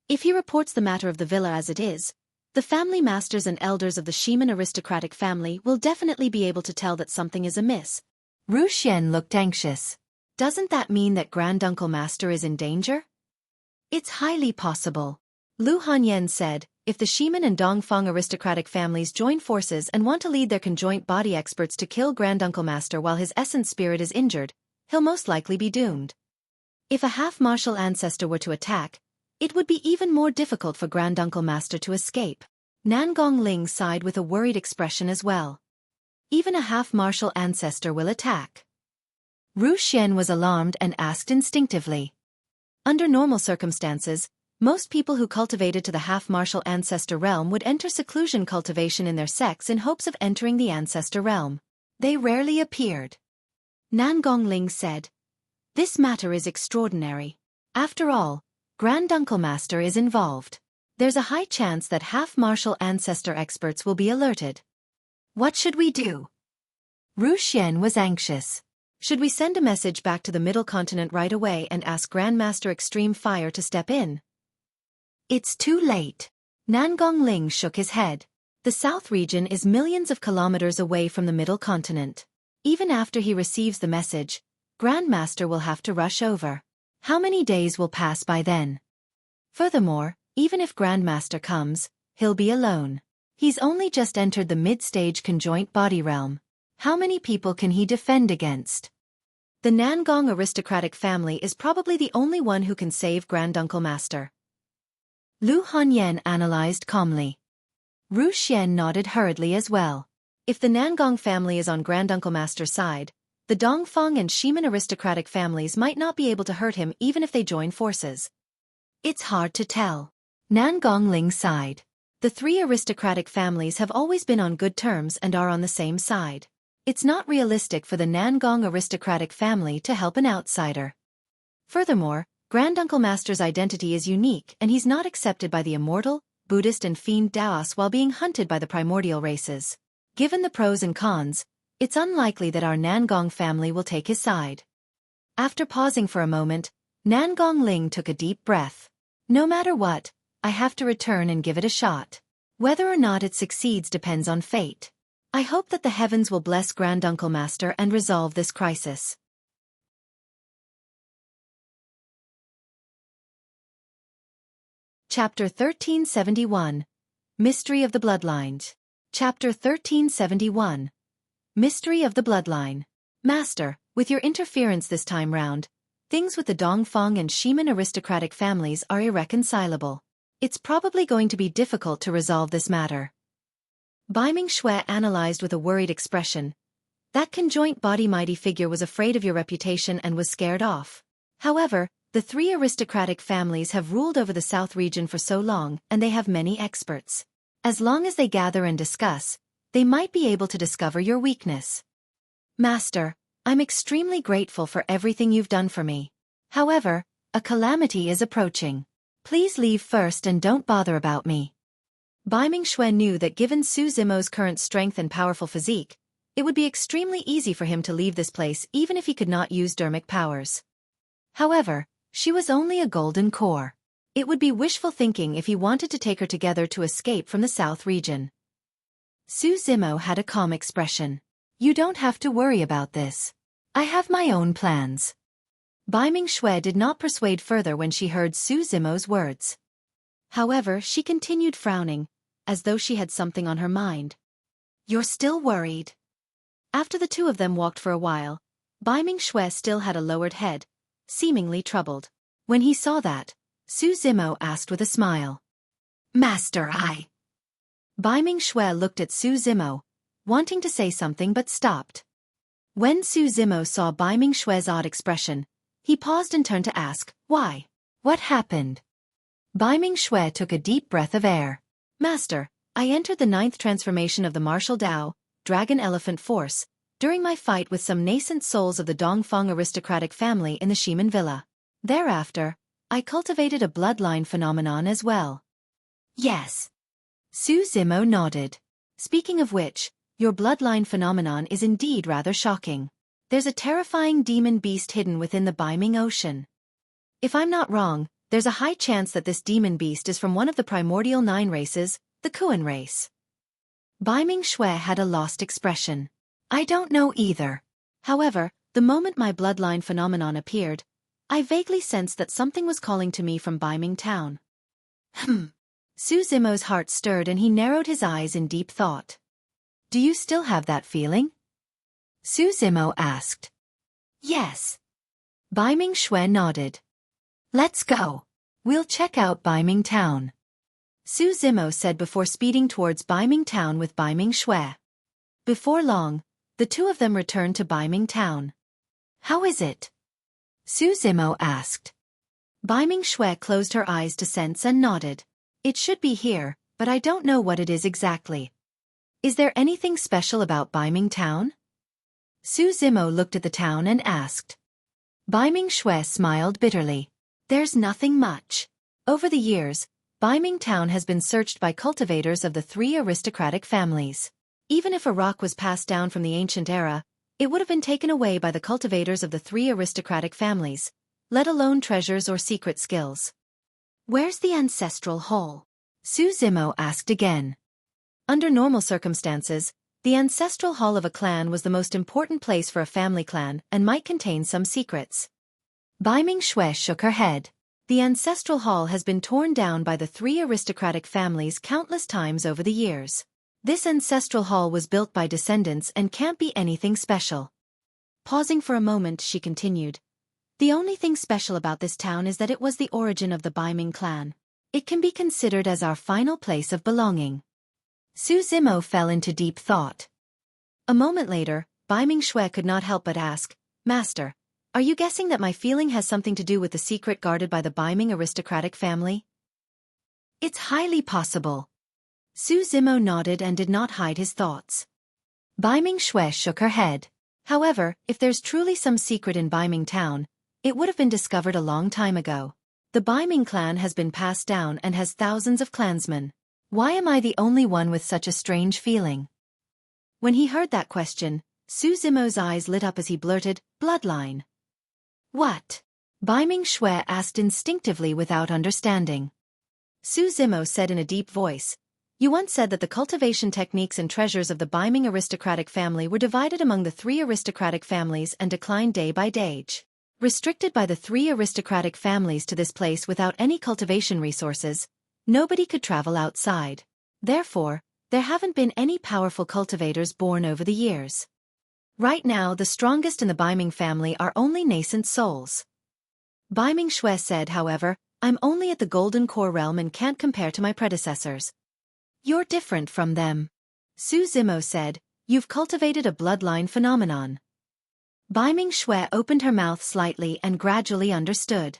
Speaker 1: If he reports the matter of the villa as it is, the family masters and elders of the Shiman aristocratic family will definitely be able to tell that something is amiss. Ru Xian looked anxious. "Doesn't that mean that Granduncle Master is in danger?" "It's highly possible," Lu Hanyan said. "If the Shiman and Dongfang aristocratic families join forces and want to lead their conjoint body experts to kill Granduncle Master while his essence spirit is injured, he'll most likely be doomed. If a half-martial ancestor were to attack, it would be even more difficult for Granduncle Master to escape." Nangong Ling sighed with a worried expression as well. "Even a half-martial ancestor will attack." Ru Xian was alarmed and asked instinctively. Under normal circumstances, most people who cultivated to the half-martial ancestor realm would enter seclusion cultivation in their sects in hopes of entering the ancestor realm. They rarely appeared. Nangong Ling said, "This matter is extraordinary. After all, Granduncle Master is involved. There's a high chance that half-martial ancestor experts will be alerted. What should we do?" Ru Xian was anxious. "Should we send a message back to the Middle Continent right away and ask Grandmaster Extreme Fire to step in?" "It's too late." Nangong Ling shook his head. "The South region is millions of kilometers away from the Middle Continent. Even after he receives the message, Grandmaster will have to rush over. How many days will pass by then? Furthermore, even if Grandmaster comes, he'll be alone. He's only just entered the mid-stage conjoint body realm. How many people can he defend against? The Nangong aristocratic family is probably the only one who can save Granduncle Master." Lu Hanyan analyzed calmly. Ru Xian nodded hurriedly as well. If the Nangong family is on Granduncle Master's side, the Dongfang and Shiman aristocratic families might not be able to hurt him even if they join forces. "It's hard to tell." Nangong Ling sighed. The three aristocratic families have always been on good terms and are on the same side. It's not realistic for the Nangong aristocratic family to help an outsider. Furthermore, Granduncle Master's identity is unique and he's not accepted by the immortal, Buddhist and fiend Daos while being hunted by the primordial races. Given the pros and cons, it's unlikely that our Nangong family will take his side. After pausing for a moment, Nangong Ling took a deep breath. No matter what, I have to return and give it a shot. Whether or not it succeeds depends on fate. I hope that the heavens will bless Granduncle Master and resolve this crisis. Chapter 1371. Mystery of the Bloodline. Chapter 1371. Mystery of the Bloodline. Master, with your interference this time round, things with the Dongfang and Shiman aristocratic families are irreconcilable. It's probably going to be difficult to resolve this matter. Baiming Xue analyzed with a worried expression. That conjoint body mighty figure was afraid of your reputation and was scared off. However, the three aristocratic families have ruled over the South region for so long and they have many experts. As long as they gather and discuss, they might be able to discover your weakness. Master, I'm extremely grateful for everything you've done for me. However, a calamity is approaching. Please leave first and don't bother about me. Baiming Xue knew that given Su Zimo's current strength and powerful physique, it would be extremely easy for him to leave this place even if he could not use dermic powers. However, she was only a golden core. It would be wishful thinking if he wanted to take her together to escape from the South region. Su Zimo had a calm expression. You don't have to worry about this. I have my own plans. Baiming Xue did not persuade further when she heard Su Zimo's words. However, she continued frowning, as though she had something on her mind. You're still worried. After the two of them walked for a while, Baiming Xue still had a lowered head, seemingly troubled. When he saw that, Su Zimo asked with a smile. Master, Baiming Xue looked at Su Zimo, wanting to say something but stopped. When Su Zimo saw Baiming Xue's odd expression, he paused and turned to ask, why? What happened? Baiming Xue took a deep breath of air. Master, I entered the 9th transformation of the martial Dao, Dragon Elephant Force, during my fight with some nascent souls of the Dongfang aristocratic family in the Shiman Villa. Thereafter, I cultivated a bloodline phenomenon as well. Yes. Su Zimo nodded. Speaking of which, your bloodline phenomenon is indeed rather shocking. There's a terrifying demon beast hidden within the Baiming Ocean. If I'm not wrong, there's a high chance that this demon beast is from one of the primordial 9 races, the Kuan race. Baiming Xue had a lost expression. I don't know either. However, the moment my bloodline phenomenon appeared, I vaguely sensed that something was calling to me from Baiming Town. Su Zimo's heart stirred and he narrowed his eyes in deep thought. Do you still have that feeling? Su Zimo asked. Yes. Baiming Xue nodded. Let's go. We'll check out Baiming Town. Su Zimo said before speeding towards Baiming Town with Baiming Xue. Before long, the two of them returned to Baiming Town. How is it? Su Zimo asked. Baiming Xue closed her eyes to sense and nodded. It should be here, but I don't know what it is exactly. Is there anything special about Baiming Town? Su Zimo looked at the town and asked. Baiming Xue smiled bitterly. There's nothing much. Over the years, Baiming Town has been searched by cultivators of the 3 aristocratic families. Even if a rock was passed down from the ancient era, it would have been taken away by the cultivators of the 3 aristocratic families, let alone treasures or secret skills. Where's the ancestral hall? Su Zimo asked again. Under normal circumstances, the ancestral hall of a clan was the most important place for a family clan and might contain some secrets. Baiming Xue shook her head. The ancestral hall has been torn down by the 3 aristocratic families countless times over the years. This ancestral hall was built by descendants and can't be anything special. Pausing for a moment, she continued. The only thing special about this town is that it was the origin of the Baiming clan. It can be considered as our final place of belonging. Su Zimo fell into deep thought. A moment later, Baiming Xue could not help but ask, Master, are you guessing that my feeling has something to do with the secret guarded by the Baiming aristocratic family? It's highly possible. Su Zimo nodded and did not hide his thoughts. Baiming Xue shook her head. However, if there's truly some secret in Baiming Town, it would have been discovered a long time ago. The Baiming clan has been passed down and has thousands of clansmen. Why am I the only one with such a strange feeling? When he heard that question, Su Zimo's eyes lit up as he blurted, "Bloodline." What? Baiming Xue asked instinctively without understanding. Su Zimo said in a deep voice, "You once said that the cultivation techniques and treasures of the Baiming aristocratic family were divided among the 3 aristocratic families and declined day by day. Restricted by the 3 aristocratic families to this place without any cultivation resources, nobody could travel outside. Therefore, there haven't been any powerful cultivators born over the years. Right now the strongest in the Baiming family are only nascent souls." Baiming Xue said, "However, I'm only at the Golden Core realm and can't compare to my predecessors." "You're different from them," Su Zimo said. "You've cultivated a bloodline phenomenon." Baiming Xue opened her mouth slightly and gradually understood.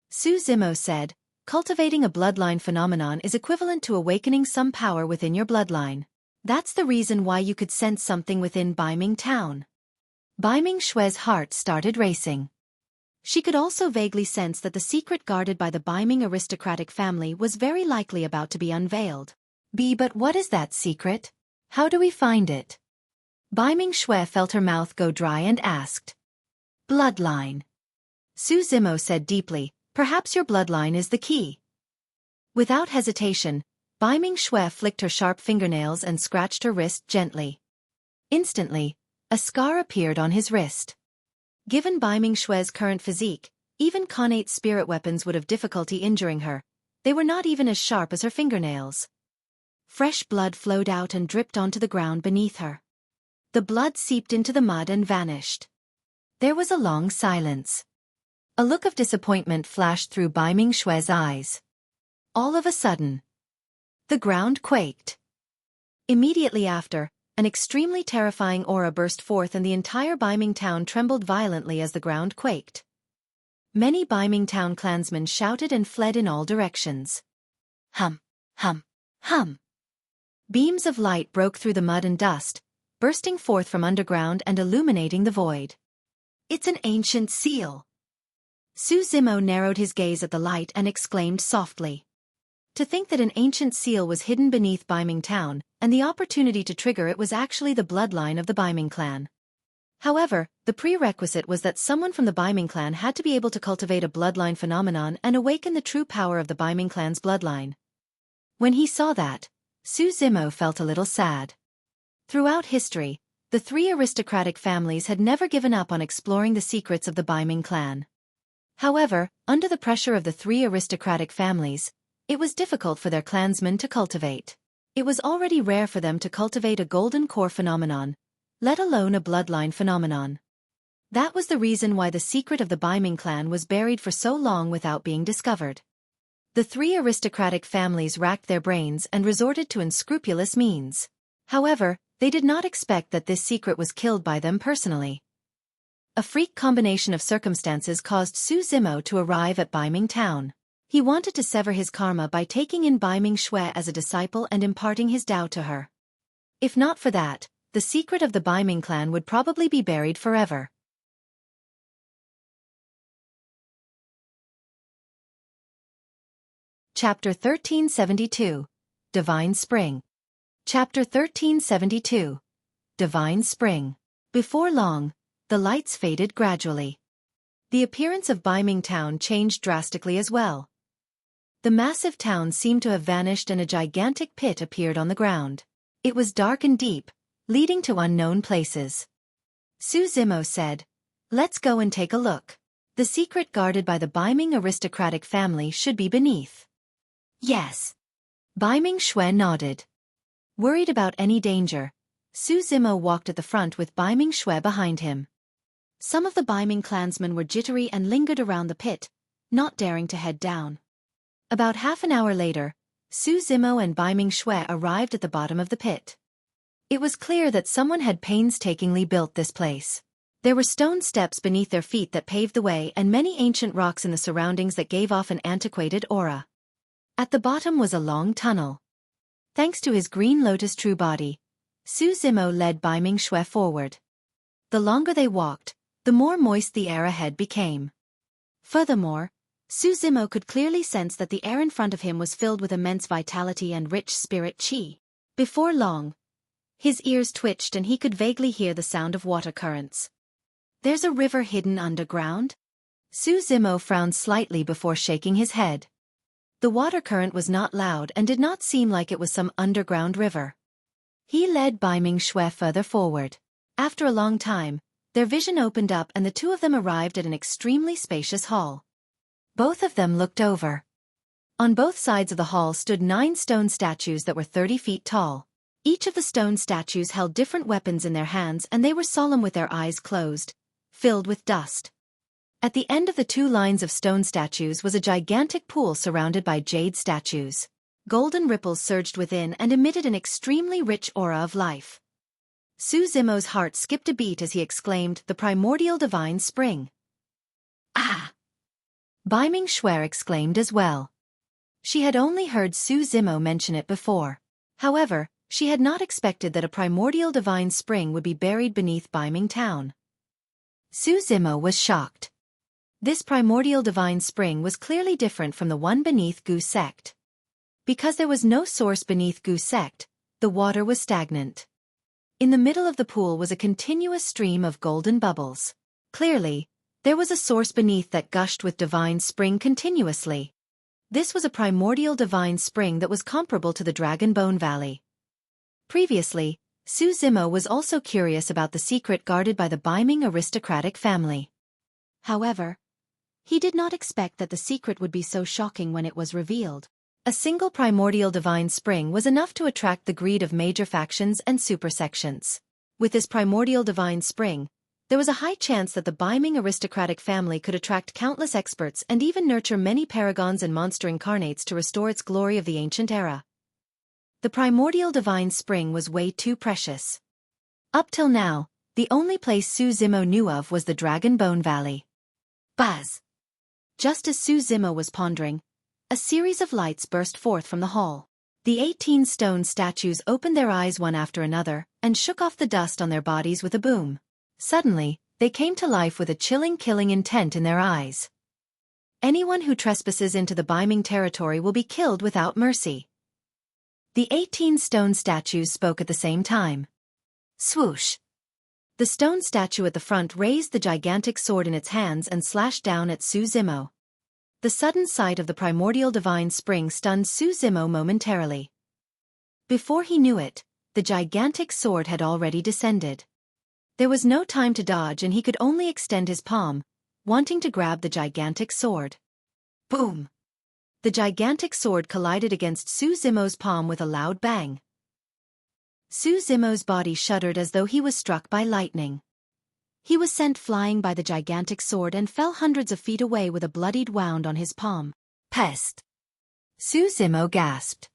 Speaker 1: Su Zimo said, "Cultivating a bloodline phenomenon is equivalent to awakening some power within your bloodline. That's the reason why you could sense something within Baiming Town." Baiming Xue's heart started racing. She could also vaguely sense that the secret guarded by the Baiming aristocratic family was very likely about to be unveiled. But what is that secret? How do we find it?" Baiming Xue felt her mouth go dry and asked. "Bloodline." Su Zimo said deeply, "Perhaps your bloodline is the key." Without hesitation, Baiming Xue flicked her sharp fingernails and scratched her wrist gently. Instantly, a scar appeared on his wrist. Given Baiming Xue's current physique, even connate spirit weapons would have difficulty injuring her. They were not even as sharp as her fingernails. Fresh blood flowed out and dripped onto the ground beneath her. The blood seeped into the mud and vanished. There was a long silence. A look of disappointment flashed through Baiming Xue's eyes. All of a sudden, the ground quaked. Immediately after, an extremely terrifying aura burst forth and the entire Baiming town trembled violently as the ground quaked. Many Baiming town clansmen shouted and fled in all directions. Hum, hum, hum. Beams of light broke through the mud and dust, bursting forth from underground and illuminating the void. "It's an ancient seal." Su Zimo narrowed his gaze at the light and exclaimed softly. To think that an ancient seal was hidden beneath Baiming Town, and the opportunity to trigger it was actually the bloodline of the Baiming clan. However, the prerequisite was that someone from the Baiming clan had to be able to cultivate a bloodline phenomenon and awaken the true power of the Baiming clan's bloodline. When he saw that, Su Zimo felt a little sad. Throughout history, the 3 aristocratic families had never given up on exploring the secrets of the Baiming clan. However, under the pressure of the 3 aristocratic families, it was difficult for their clansmen to cultivate. It was already rare for them to cultivate a golden core phenomenon, let alone a bloodline phenomenon. That was the reason why the secret of the Baiming clan was buried for so long without being discovered. The 3 aristocratic families racked their brains and resorted to unscrupulous means. However, they did not expect that this secret was killed by them personally. A freak combination of circumstances caused Su Zimo to arrive at Baiming Town. He wanted to sever his karma by taking in Baiming Xue as a disciple and imparting his Tao to her. If not for that, the secret of the Baiming clan would probably be buried forever. Chapter 1372. Divine Spring. Chapter 1372. Divine Spring. Before long, the lights faded gradually. The appearance of Baiming Town changed drastically as well. The massive town seemed to have vanished and a gigantic pit appeared on the ground. It was dark and deep, leading to unknown places. Su Zimo said, "Let's go and take a look. The secret guarded by the Baiming aristocratic family should be beneath." "Yes." Baiming Xue nodded. Worried about any danger, Su Zimo walked at the front with Baiming Xue behind him. Some of the Baiming clansmen were jittery and lingered around the pit, not daring to head down. About half an hour later, Su Zimo and Baiming Xue arrived at the bottom of the pit. It was clear that someone had painstakingly built this place. There were stone steps beneath their feet that paved the way and many ancient rocks in the surroundings that gave off an antiquated aura. At the bottom was a long tunnel. Thanks to his green lotus true body, Xueqi led Bai Mingxue forward. The longer they walked, the more moist the air ahead became. Furthermore, Xueqi could clearly sense that the air in front of him was filled with immense vitality and rich spirit qi. Before long, his ears twitched and he could vaguely hear the sound of water currents. There's a river hidden underground? Xueqi frowned slightly before shaking his head. The water current was not loud and did not seem like it was some underground river. He led Bai Mingxue further forward. After a long time, their vision opened up and the two of them arrived at an extremely spacious hall. Both of them looked over. On both sides of the hall stood 9 stone statues that were 30 feet tall. Each of the stone statues held different weapons in their hands and they were solemn with their eyes closed, filled with dust. At the end of the 2 lines of stone statues was a gigantic pool surrounded by jade statues. Golden ripples surged within and emitted an extremely rich aura of life. Xueqi's heart skipped a beat as he exclaimed, "The primordial divine spring." Ah! Bai Mingxue exclaimed as well. She had only heard Xueqi mention it before. However, she had not expected that a primordial divine spring would be buried beneath Baiming Town. Xueqi was shocked. This primordial divine spring was clearly different from the one beneath Gu Sect. Because there was no source beneath Gu Sect, the water was stagnant. In the middle of the pool was a continuous stream of golden bubbles. Clearly, there was a source beneath that gushed with divine spring continuously. This was a primordial divine spring that was comparable to the Dragon Bone Valley. Previously, Xueqi was also curious about the secret guarded by the Baiming aristocratic family. However, he did not expect that the secret would be so shocking when it was revealed. A single primordial divine spring was enough to attract the greed of major factions and supersections. With this primordial divine spring, there was a high chance that the Baiming aristocratic family could attract countless experts and even nurture many paragons and monster incarnates to restore its glory of the ancient era. The primordial divine spring was way too precious. Up till now, the only place Xueqi knew of was the Dragon Bone Valley. Buzz! Just as Xueqi was pondering, a series of lights burst forth from the hall. The 18 stone statues opened their eyes one after another and shook off the dust on their bodies with a boom. Suddenly, they came to life with a chilling killing intent in their eyes. Anyone who trespasses into the Baiming territory will be killed without mercy. The 18 stone statues spoke at the same time. Swoosh! The stone statue at the front raised the gigantic sword in its hands and slashed down at Xueqi. The sudden sight of the primordial divine spring stunned Xueqi momentarily. Before he knew it, the gigantic sword had already descended. There was no time to dodge and he could only extend his palm, wanting to grab the gigantic sword. Boom! The gigantic sword collided against Xueqi's palm with a loud bang. Xueqi's body shuddered as though he was struck by lightning. He was sent flying by the gigantic sword and fell hundreds of feet away with a bloodied wound on his palm. Pest! Xueqi gasped.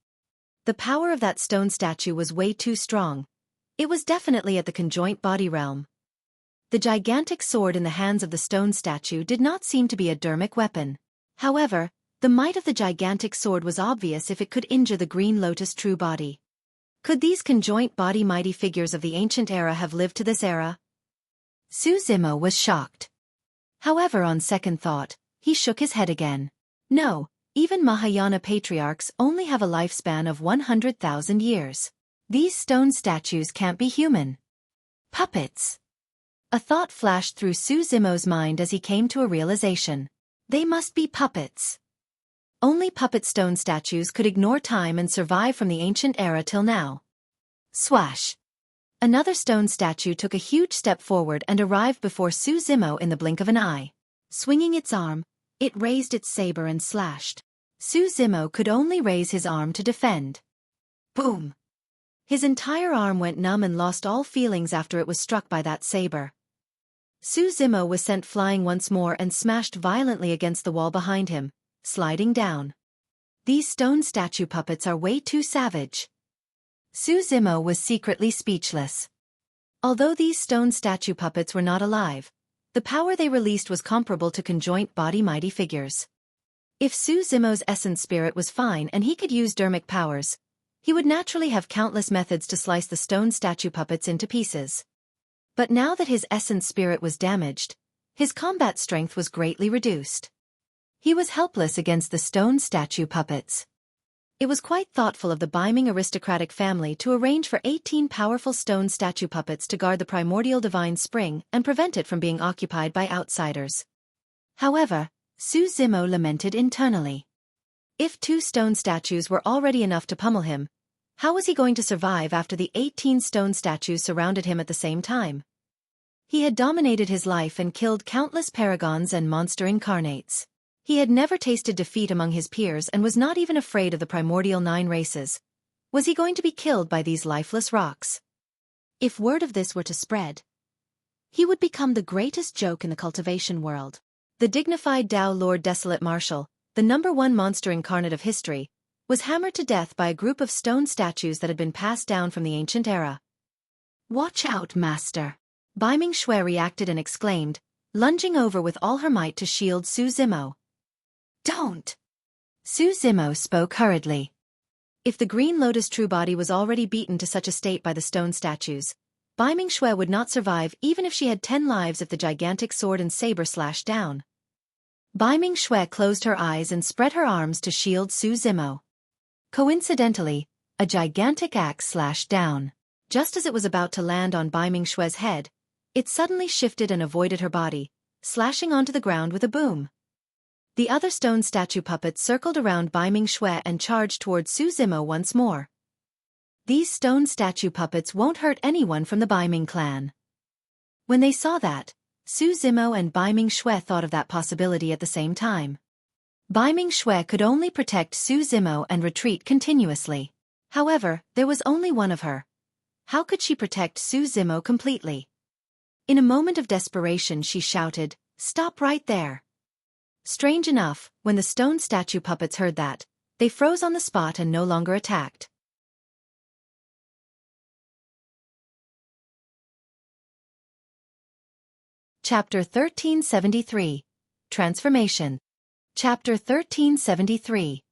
Speaker 1: The power of that stone statue was way too strong. It was definitely at the conjoint body realm. The gigantic sword in the hands of the stone statue did not seem to be a dermic weapon. However, the might of the gigantic sword was obvious if it could injure the green lotus true body. Could these conjoint body mighty figures of the ancient era have lived to this era? Xueqi was shocked. However, on second thought, he shook his head again. No, even Mahayana patriarchs only have a lifespan of 100,000 years. These stone statues can't be human. Puppets. A thought flashed through Xueqi's mind as he came to a realization. They must be puppets. Only puppet stone statues could ignore time and survive from the ancient era till now. Swash! Another stone statue took a huge step forward and arrived before Xueqi in the blink of an eye. Swinging its arm, it raised its saber and slashed. Xueqi could only raise his arm to defend. Boom! His entire arm went numb and lost all feelings after it was struck by that saber. Xueqi was sent flying once more and smashed violently against the wall behind him, sliding down. These stone statue puppets are way too savage. Xueqi was secretly speechless. Although these stone statue puppets were not alive, the power they released was comparable to conjoint body mighty figures. If Xueqi's essence spirit was fine and he could use dermic powers, He would naturally have countless methods to slice the stone statue puppets into pieces. But now that his essence spirit was damaged, his combat strength was greatly reduced. He was helpless against the stone statue puppets. It was quite thoughtful of the Biming aristocratic family to arrange for 18 powerful stone statue puppets to guard the primordial divine spring and prevent it from being occupied by outsiders. However, Su Zimo lamented internally. If 2 stone statues were already enough to pummel him, how was he going to survive after the 18 stone statues surrounded him at the same time? He had dominated his life and killed countless paragons and monster incarnates. He had never tasted defeat among his peers and was not even afraid of the primordial 9 races. Was he going to be killed by these lifeless rocks? If word of this were to spread, he would become the greatest joke in the cultivation world. The dignified Dao Lord Desolate Marshal, the #1 monster incarnate of history, was hammered to death by a group of stone statues that had been passed down from the ancient era. "Watch out, Master!" Biming Xue reacted and exclaimed, lunging over with all her might to shield Su Zimo. "Don't!" Su Zimo spoke hurriedly. If the green Lotus true body was already beaten to such a state by the stone statues, Biming Xue would not survive even if she had 10 lives if the gigantic sword and saber slashed down. Biming Xue closed her eyes and spread her arms to shield Su Zimo. Coincidentally, a gigantic axe slashed down. Just as it was about to land on Biming Xue's head, it suddenly shifted and avoided her body, slashing onto the ground with a boom. The other stone statue puppets circled around Biming Xue and charged towards Su Zimo once more. These stone statue puppets won't hurt anyone from the Biming clan. When they saw that, Su Zimo and Biming Xue thought of that possibility at the same time. Biming Xue could only protect Su Zimo and retreat continuously. However, there was only one of her. How could she protect Su Zimo completely? In a moment of desperation she shouted, "Stop right there!" Strange enough, when the stone statue puppets heard that, they froze on the spot and no longer attacked. Chapter 1373. Transformation. Chapter 1373.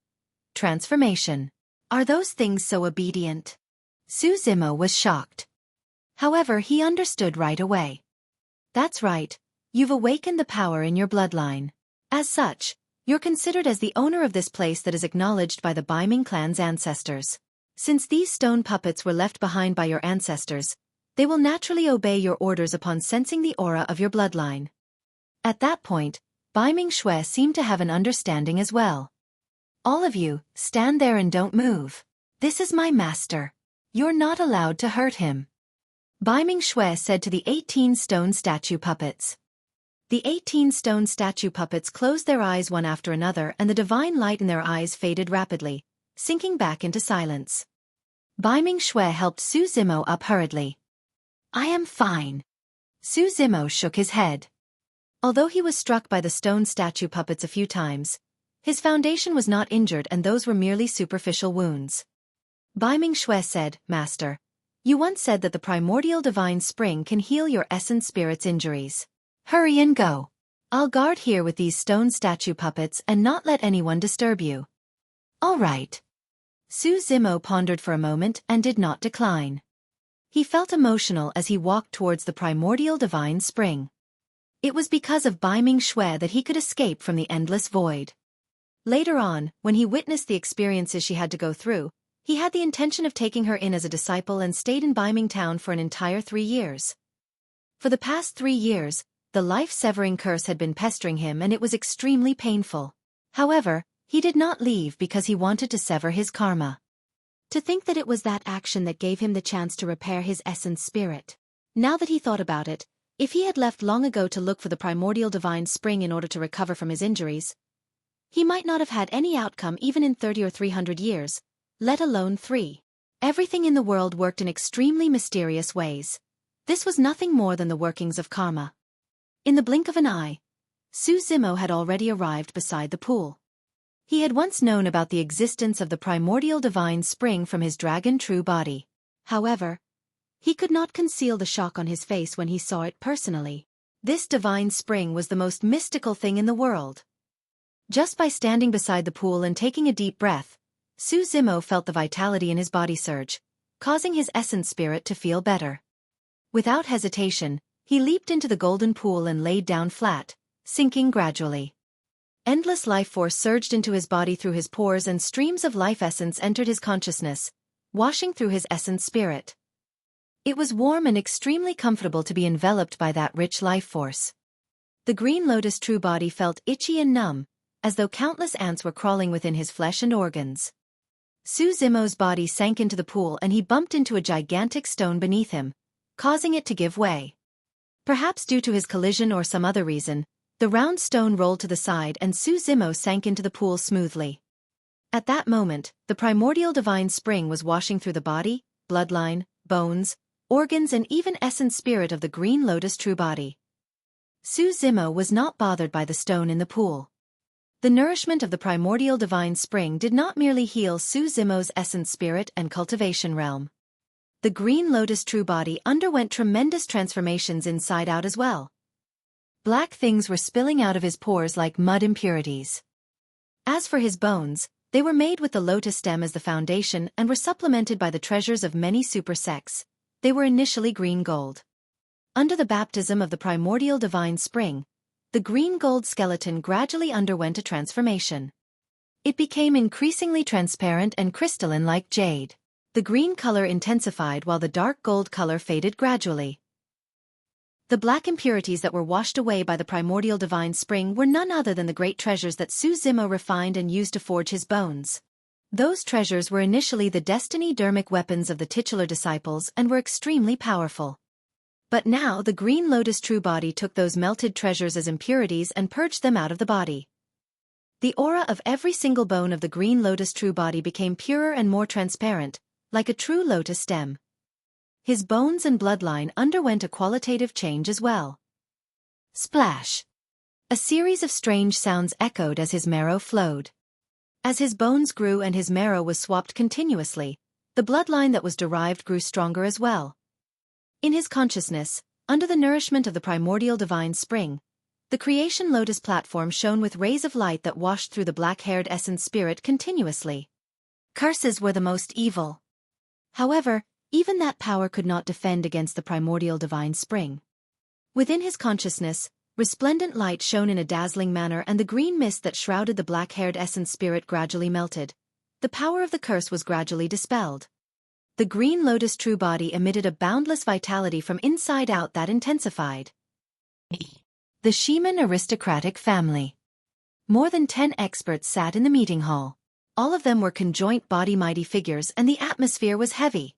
Speaker 1: Transformation. Are those things so obedient? Su Zimo was shocked. However, he understood right away. That's right, you've awakened the power in your bloodline. As such, you're considered as the owner of this place that is acknowledged by the Biming clan's ancestors. Since these stone puppets were left behind by your ancestors, they will naturally obey your orders upon sensing the aura of your bloodline. At that point, Biming Xue seemed to have an understanding as well. All of you, stand there and don't move. This is my master. You're not allowed to hurt him. Biming Xue said to the 18 stone statue puppets. The 18 stone statue puppets closed their eyes one after another and the divine light in their eyes faded rapidly, sinking back into silence. Biming Xue helped Su Zimo up hurriedly. "I am fine." Su Zimo shook his head. Although he was struck by the stone statue puppets a few times, his foundation was not injured and those were merely superficial wounds. Biming Xue said, "Master, you once said that the primordial divine spring can heal your essence spirit's injuries. Hurry and go. I'll guard here with these stone statue puppets and not let anyone disturb you." "All right." Su Zimo pondered for a moment and did not decline. He felt emotional as he walked towards the primordial divine spring. It was because of Biming Xue that he could escape from the endless void. Later on, when he witnessed the experiences she had to go through, he had the intention of taking her in as a disciple and stayed in Biming Town for an entire 3 years. For the past 3 years, the life-severing curse had been pestering him and it was extremely painful. However, he did not leave because he wanted to sever his karma. To think that it was that action that gave him the chance to repair his essence spirit. Now that he thought about it, if he had left long ago to look for the primordial divine spring in order to recover from his injuries, he might not have had any outcome even in 30 or 300 years, let alone 3. Everything in the world worked in extremely mysterious ways. This was nothing more than the workings of karma. In the blink of an eye, Su Zimo had already arrived beside the pool. He had once known about the existence of the primordial divine spring from his dragon true body. However, he could not conceal the shock on his face when he saw it personally. This divine spring was the most mystical thing in the world. Just by standing beside the pool and taking a deep breath, Su Zimo felt the vitality in his body surge, causing his essence spirit to feel better. Without hesitation, he leaped into the golden pool and laid down flat, sinking gradually. Endless life force surged into his body through his pores and streams of life essence entered his consciousness, washing through his essence spirit. It was warm and extremely comfortable to be enveloped by that rich life force. The green lotus true body felt itchy and numb, as though countless ants were crawling within his flesh and organs. Su Zimo's body sank into the pool and he bumped into a gigantic stone beneath him, causing it to give way. Perhaps due to his collision or some other reason, the round stone rolled to the side and Su Zimo sank into the pool smoothly. At that moment, the primordial divine spring was washing through the body, bloodline, bones, organs and even essence spirit of the green lotus true body. Su Zimo was not bothered by the stone in the pool. The nourishment of the primordial divine spring did not merely heal Su Zimo's essence spirit and cultivation realm. The green lotus true body underwent tremendous transformations inside out as well. Black things were spilling out of his pores like mud impurities. As for his bones, they were made with the lotus stem as the foundation and were supplemented by the treasures of many super sects. They were initially green gold. Under the baptism of the primordial divine spring, the green gold skeleton gradually underwent a transformation. It became increasingly transparent and crystalline like jade. The green color intensified while the dark gold color faded gradually. The black impurities that were washed away by the primordial divine spring were none other than the great treasures that Su Zimo refined and used to forge his bones. Those treasures were initially the destiny dermic weapons of the titular disciples and were extremely powerful. But now the green lotus true body took those melted treasures as impurities and purged them out of the body. The aura of every single bone of the green lotus true body became purer and more transparent, like a true lotus stem. His bones and bloodline underwent a qualitative change as well. Splash! A series of strange sounds echoed as his marrow flowed. As his bones grew and his marrow was swapped continuously, the bloodline that was derived grew stronger as well. In his consciousness, under the nourishment of the primordial divine spring, the creation lotus platform shone with rays of light that washed through the black-haired essence spirit continuously. Curses were the most evil. However, even that power could not defend against the primordial divine spring. Within his consciousness, resplendent light shone in a dazzling manner and the green mist that shrouded the black-haired essence spirit gradually melted. The power of the curse was gradually dispelled. The green lotus true body emitted a boundless vitality from inside out that intensified. The Shaman aristocratic family. More than 10 experts sat in the meeting hall. All of them were conjoint body mighty figures and the atmosphere was heavy.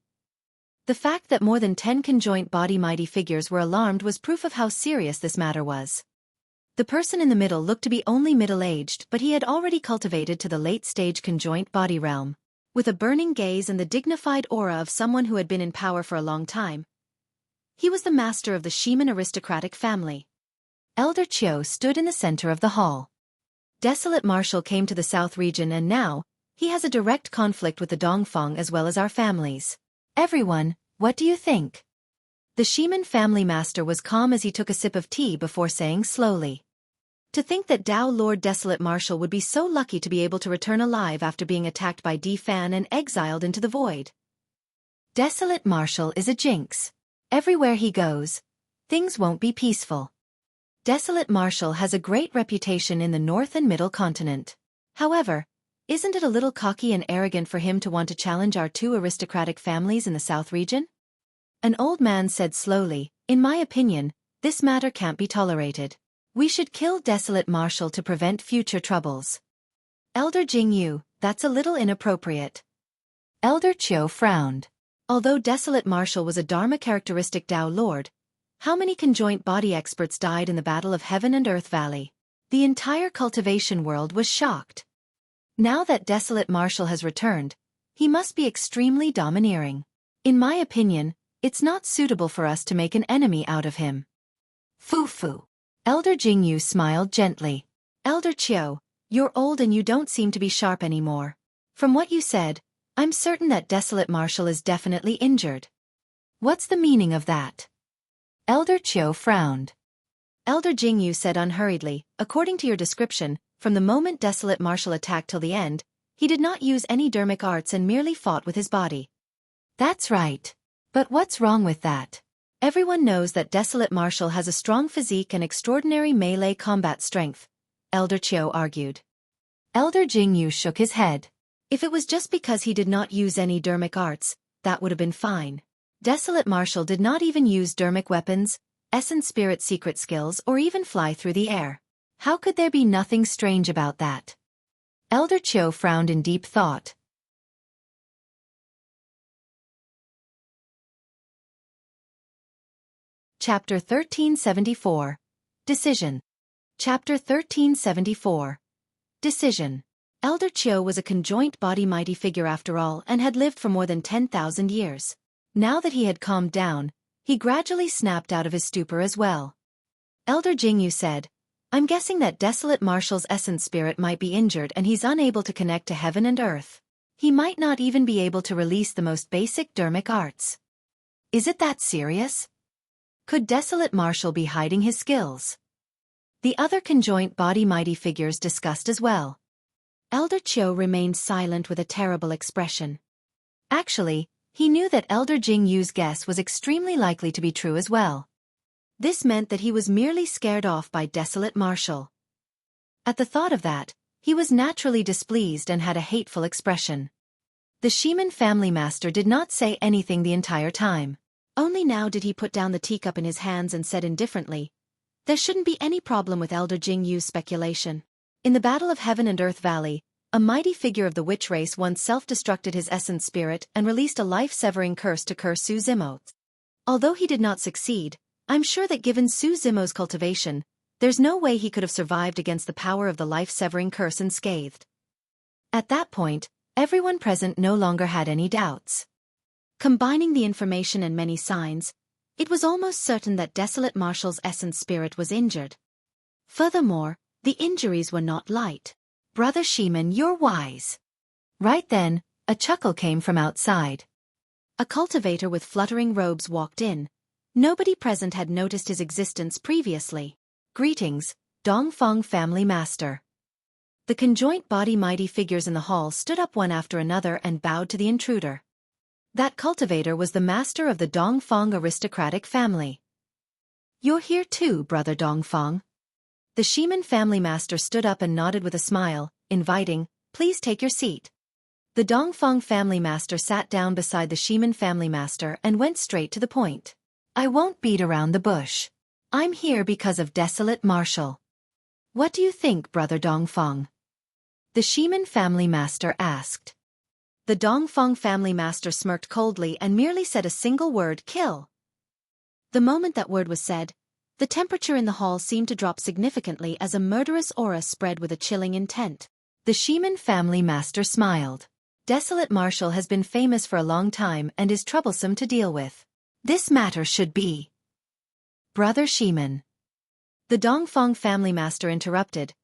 Speaker 1: The fact that more than 10 conjoint body mighty figures were alarmed was proof of how serious this matter was. The person in the middle looked to be only middle-aged, but he had already cultivated to the late-stage conjoint body realm. With a burning gaze and the dignified aura of someone who had been in power for a long time. He was the master of the Shaman aristocratic family. Elder Qiu stood in the center of the hall. Desolate Marshal came to the south region and now, he has a direct conflict with the Dongfang as well as our families. Everyone, what do you think? The Shaman family master was calm as he took a sip of tea before saying slowly. To think that Dao Lord Desolate Marshal would be so lucky to be able to return alive after being attacked by D Fan and exiled into the void. Desolate Marshal is a jinx. Everywhere he goes, things won't be peaceful. Desolate Marshal has a great reputation in the North and Middle Continent. However, isn't it a little cocky and arrogant for him to want to challenge our two aristocratic families in the South region? An old man said slowly, in my opinion, this matter can't be tolerated. We should kill Desolate Marshal to prevent future troubles. Elder Jingyu, that's a little inappropriate. Elder Qiu frowned. Although Desolate Marshal was a Dharma characteristic Dao Lord, how many conjoint body experts died in the Battle of Heaven and Earth Valley? The entire cultivation world was shocked. Now that Desolate Marshal has returned, he must be extremely domineering. In my opinion, it's not suitable for us to make an enemy out of him. Foo-foo. Elder Jingyu smiled gently. Elder Qiu, you're old and you don't seem to be sharp anymore. From what you said, I'm certain that Desolate Marshal is definitely injured. What's the meaning of that? Elder Qiu frowned. Elder Jingyu said unhurriedly, according to your description, from the moment Desolate Marshal attacked till the end, He did not use any dermic arts and merely fought with his body. That's right. But what's wrong with that? Everyone knows that Desolate Marshal has a strong physique and extraordinary melee combat strength, Elder Qiu argued. Elder Jingyu shook his head. If it was just because he did not use any dermic arts, that would have been fine. Desolate Marshal did not even use dermic weapons, essence spirit secret skills, or even fly through the air. How could there be nothing strange about that? Elder Qiu frowned in deep thought. Chapter 1374. Decision. Chapter 1374. Decision. Elder Qiu was a conjoint body mighty figure after all and had lived for more than 10,000 years. Now that he had calmed down, he gradually snapped out of his stupor as well. Elder Jingyu said, I'm guessing that Desolate Marshal's essence spirit might be injured and he's unable to connect to heaven and earth. He might not even be able to release the most basic dermic arts. Is it that serious? Could Desolate Marshal be hiding his skills? The other conjoint body mighty figures discussed as well. Elder Qiu remained silent with a terrible expression. Actually, he knew that Elder Jingyu's guess was extremely likely to be true as well. This meant that he was merely scared off by Desolate Marshal. At the thought of that, he was naturally displeased and had a hateful expression. The Shiman family master did not say anything the entire time. Only now did he put down the teacup in his hands and said indifferently, there shouldn't be any problem with Elder Jingyu's speculation. In the Battle of Heaven and Earth Valley, a mighty figure of the witch race once self-destructed his essence spirit and released a life-severing curse to curse Su Zimo. Although he did not succeed, I'm sure that given Su Zimo's cultivation, there's no way he could have survived against the power of the life-severing curse unscathed. At that point, everyone present no longer had any doubts. Combining the information and many signs, it was almost certain that Desolate Marshal's essence spirit was injured. Furthermore, the injuries were not light. Brother Shiman, you're wise. Right then, a chuckle came from outside. A cultivator with fluttering robes walked in. Nobody present had noticed his existence previously. Greetings, Dongfeng family master. The conjoint body mighty figures in the hall stood up one after another and bowed to the intruder. That cultivator was the master of the Dongfeng aristocratic family. You're here too, brother Dongfeng. The Shiman family master stood up and nodded with a smile, inviting, please take your seat. The Dongfeng family master sat down beside the Shiman family master and went straight to the point. I won't beat around the bush. I'm here because of Desolate Marshal. What do you think, brother Dongfeng? The Shiman family master asked. The Dongfeng family master smirked coldly and merely said a single word, kill. The moment that word was said, the temperature in the hall seemed to drop significantly as a murderous aura spread with a chilling intent. The Shiman family master smiled. Desolate Marshal has been famous for a long time and is troublesome to deal with. This matter should be. Brother Shiman. The Dongfeng family master interrupted.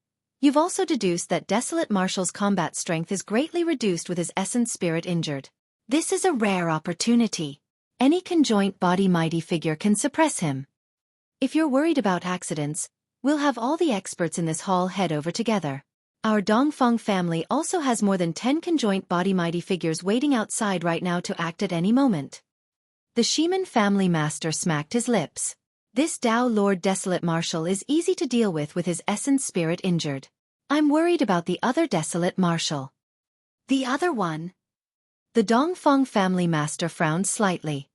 Speaker 1: You've also deduced that Desolate Marshal's combat strength is greatly reduced with his essence spirit injured. This is a rare opportunity. Any conjoint body mighty figure can suppress him. If you're worried about accidents, we'll have all the experts in this hall head over together. Our Dongfeng family also has more than 10 conjoint body mighty figures waiting outside right now to act at any moment. The Shiman family master smacked his lips. This Dao Lord Desolate Marshal is easy to deal with his essence spirit injured. I'm worried about the other Desolate Marshal. The other one? The Dongfeng family master frowned slightly.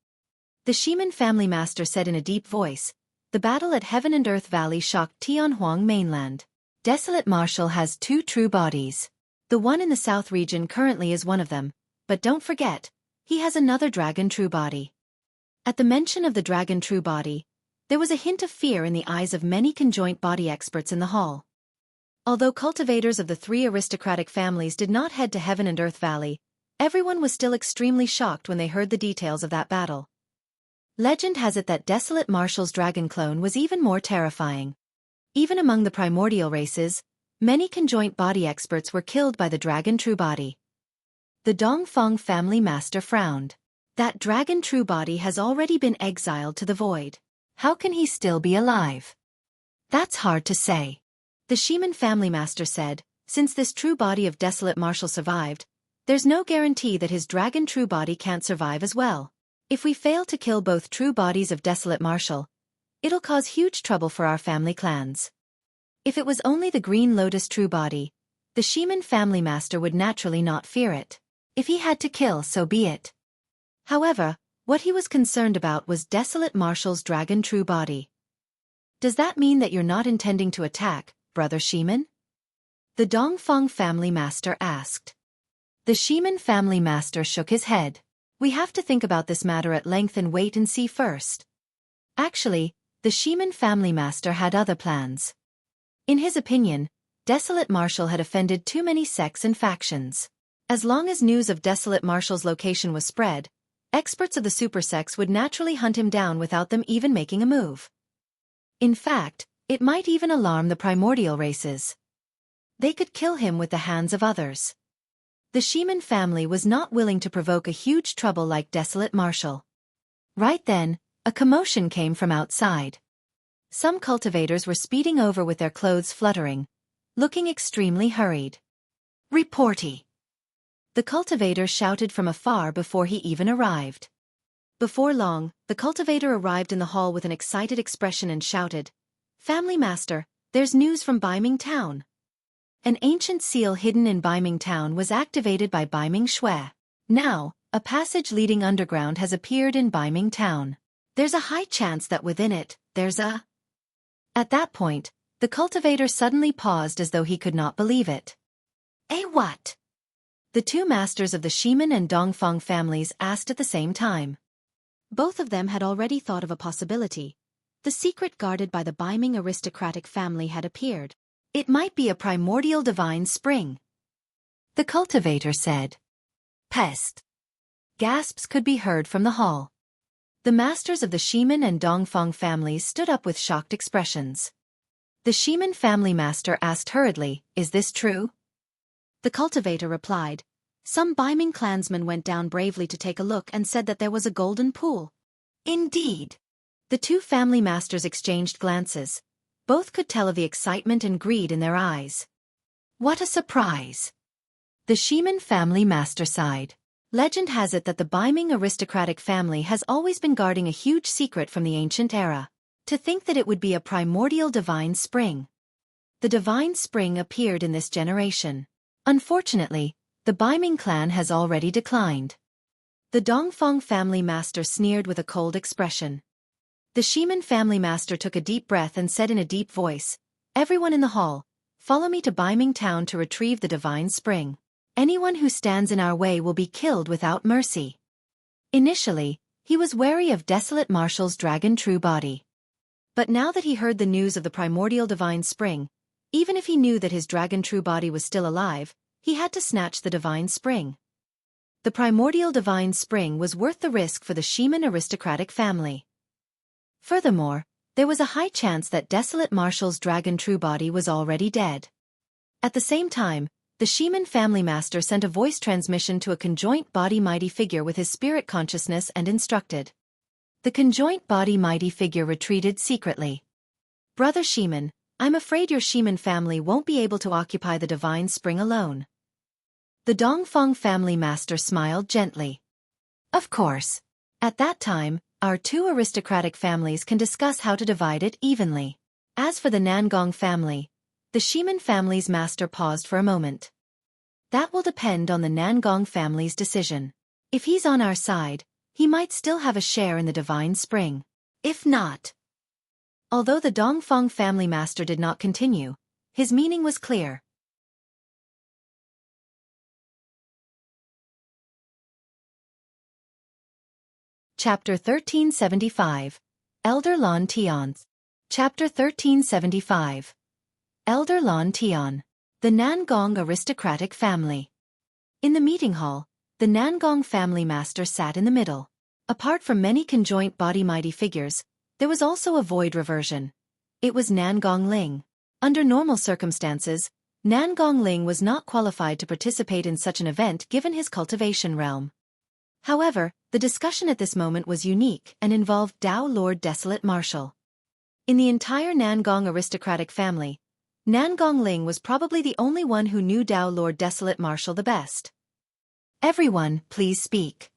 Speaker 1: The Shiman family master said in a deep voice, the battle at Heaven and Earth Valley shocked Tianhuang mainland. Desolate Marshal has 2 true bodies. The one in the south region currently is one of them, but don't forget, he has another dragon true body. At the mention of the dragon true body, there was a hint of fear in the eyes of many conjoint body experts in the hall. Although cultivators of the 3 aristocratic families did not head to Heaven and Earth Valley, everyone was still extremely shocked when they heard the details of that battle. Legend has it that Desolate Marshal's dragon clone was even more terrifying. Even among the primordial races, many conjoint body experts were killed by the dragon true body. The Dongfeng family master frowned. That dragon true body has already been exiled to the void. How can he still be alive? That's hard to say. The Shiman family master said, Since this true body of Desolate Marshal survived, there's no guarantee that his dragon true body can't survive as well. If we fail to kill both true bodies of Desolate Marshal, it'll cause huge trouble for our family clans. If it was only the Green Lotus true body, the Shaman family master would naturally not fear it. If he had to kill, so be it. However, what he was concerned about was Desolate Marshal's dragon true body. Does that mean that you're not intending to attack, Brother Shaman? The Dongfeng family master asked. The Shaman family master shook his head. We have to think about this matter at length and wait and see first. Actually, the Shaman family master had other plans. In his opinion, Desolate Marshal had offended too many sects and factions. As long as news of Desolate Marshal's location was spread, experts of the super sects would naturally hunt him down without them even making a move. In fact, it might even alarm the primordial races. They could kill him with the hands of others. The Shaman family was not willing to provoke a huge trouble like Desolate Marshal. Right then, a commotion came from outside. Some cultivators were speeding over with their clothes fluttering, looking extremely hurried. Reporty! The cultivator shouted from afar before he even arrived. Before long, the cultivator arrived in the hall with an excited expression and shouted, "Family Master, there's news from Baiming Town." An ancient seal hidden in Baiming Town was activated by Baiming Xue. Now, a passage leading underground has appeared in Baiming Town. There's a high chance that within it, there's a... At that point, the cultivator suddenly paused as though he could not believe it. What? The two masters of the Shaman and Dongfeng families asked at the same time. Both of them had already thought of a possibility. The secret guarded by the Baiming aristocratic family had appeared. It might be a primordial divine spring. The cultivator said. Pest. Gasps could be heard from the hall. The masters of the Shaman and Dongfeng families stood up with shocked expressions. The Shaman family master asked hurriedly, "Is this true?" The cultivator replied, "Some Baiming clansmen went down bravely to take a look and said that there was a golden pool." Indeed. The two family masters exchanged glances. Both could tell of the excitement and greed in their eyes. What a surprise! The Shaman family master sighed. Legend has it that the Baiming aristocratic family has always been guarding a huge secret from the ancient era. To think that it would be a primordial divine spring. The divine spring appeared in this generation. Unfortunately, the Baiming clan has already declined. The Dongfeng family master sneered with a cold expression. The Shaman family master took a deep breath and said in a deep voice, "Everyone in the hall, follow me to Baiming Town to retrieve the divine spring. Anyone who stands in our way will be killed without mercy." Initially, he was wary of Desolate Marshal's dragon true body. But now that he heard the news of the primordial divine spring, even if he knew that his dragon true body was still alive, he had to snatch the divine spring. The primordial divine spring was worth the risk for the Shaman aristocratic family. Furthermore, there was a high chance that Desolate Marshal's dragon true body was already dead. At the same time, the Shaman family master sent a voice transmission to a conjoint body mighty figure with his spirit consciousness and instructed. The conjoint body mighty figure retreated secretly. "Brother Shaman, I'm afraid your Shaman family won't be able to occupy the divine spring alone." The Dongfeng family master smiled gently. "Of course. At that time, our two aristocratic families can discuss how to divide it evenly. As for the Nangong family," the Shaman family's master paused for a moment. "That will depend on the Nangong family's decision. If he's on our side, he might still have a share in the divine spring. If not..." Although the Dongfeng family master did not continue, his meaning was clear. Chapter 1375. Elder Lon Tian. Chapter 1375. Elder Lon Tian. The Nangong aristocratic family. In the meeting hall, the Nangong family master sat in the middle. Apart from many conjoint body mighty figures, there was also a void reversion. It was Nangong Ling. Under normal circumstances, Nangong Ling was not qualified to participate in such an event given his cultivation realm. However, the discussion at this moment was unique and involved Dao Lord Desolate Marshal. In the entire Nangong aristocratic family, Nangong Ling was probably the only one who knew Dao Lord Desolate Marshal the best. Everyone, please speak.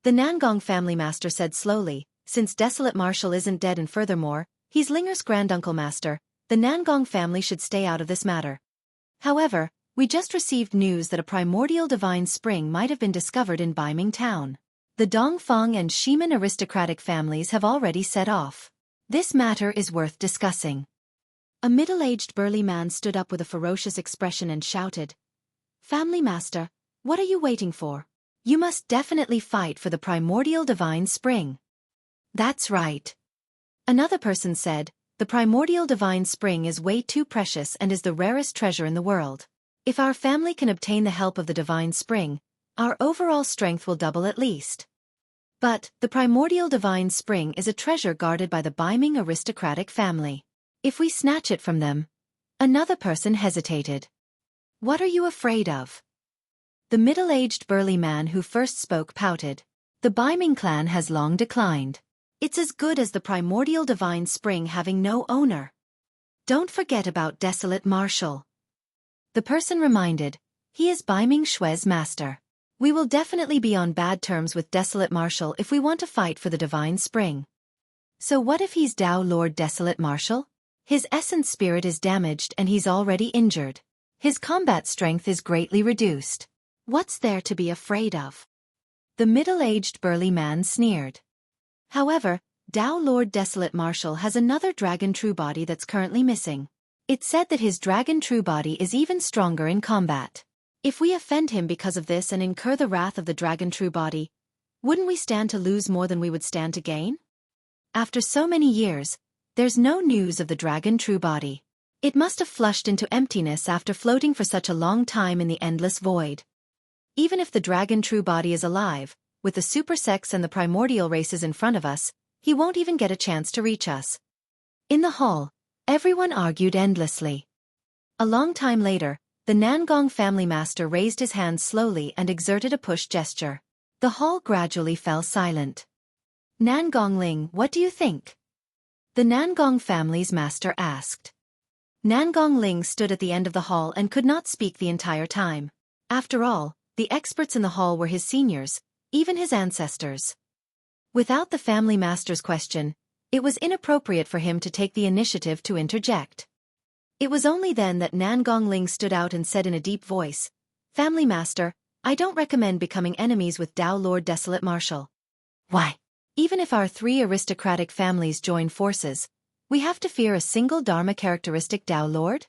Speaker 1: The Nangong family master said slowly, since Desolate Marshal isn't dead and furthermore, he's Linger's granduncle master, the Nangong family should stay out of this matter. However, we just received news that a primordial divine spring might have been discovered in Baiming town. The Dongfang and Shiman aristocratic families have already set off. This matter is worth discussing. A middle-aged burly man stood up with a ferocious expression and shouted, "Family master, what are you waiting for? You must definitely fight for the primordial divine spring." That's right. Another person said, "The primordial divine spring is way too precious and is the rarest treasure in the world. If our family can obtain the help of the divine spring, our overall strength will double at least." But, the primordial divine spring is a treasure guarded by the Baiming aristocratic family. If we snatch it from them... Another person hesitated. "What are you afraid of?" The middle-aged burly man who first spoke pouted. "The Baiming clan has long declined. It's as good as the primordial divine spring having no owner. Don't forget about Desolate Marshal." The person reminded, "He is Baiming Xue's master. We will definitely be on bad terms with Desolate Marshal if we want to fight for the divine spring." "So what if he's Dao Lord Desolate Marshal? His essence spirit is damaged and he's already injured. His combat strength is greatly reduced. What's there to be afraid of?" The middle-aged burly man sneered. However, Dao Lord Desolate Marshal has another dragon true body that's currently missing. It's said that his dragon true body is even stronger in combat. If we offend him because of this and incur the wrath of the dragon true body, wouldn't we stand to lose more than we would stand to gain? After so many years, there's no news of the dragon true body. It must have flushed into emptiness after floating for such a long time in the endless void. Even if the dragon true body is alive, with the super sex and the primordial races in front of us, he won't even get a chance to reach us. In the hall, everyone argued endlessly. A long time later, the Nangong family master raised his hand slowly and exerted a push gesture. The hall gradually fell silent. "Nangong Ling, what do you think?" the Nangong family's master asked. Nangong Ling stood at the end of the hall and could not speak the entire time. After all, the experts in the hall were his seniors, even his ancestors. Without the family master's question, it was inappropriate for him to take the initiative to interject. It was only then that Nangong Ling stood out and said in a deep voice, "Family master, I don't recommend becoming enemies with Dao Lord Desolate Marshal. Why? Even if our three aristocratic families join forces, we have to fear a single Dharma characteristic Dao Lord?"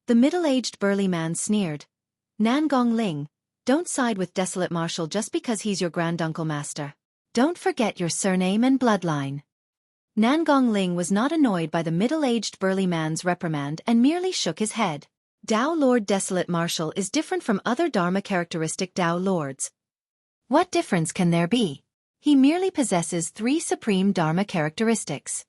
Speaker 1: The middle-aged burly man sneered. "Nangong Ling, don't side with Desolate Marshal just because he's your granduncle master. Don't forget your surname and bloodline." Nangong Ling was not annoyed by the middle-aged burly man's reprimand and merely shook his head. Dao Lord Desolate Marshal is different from other Dharma characteristic Dao Lords. What difference can there be? He merely possesses 3 supreme Dharma characteristics.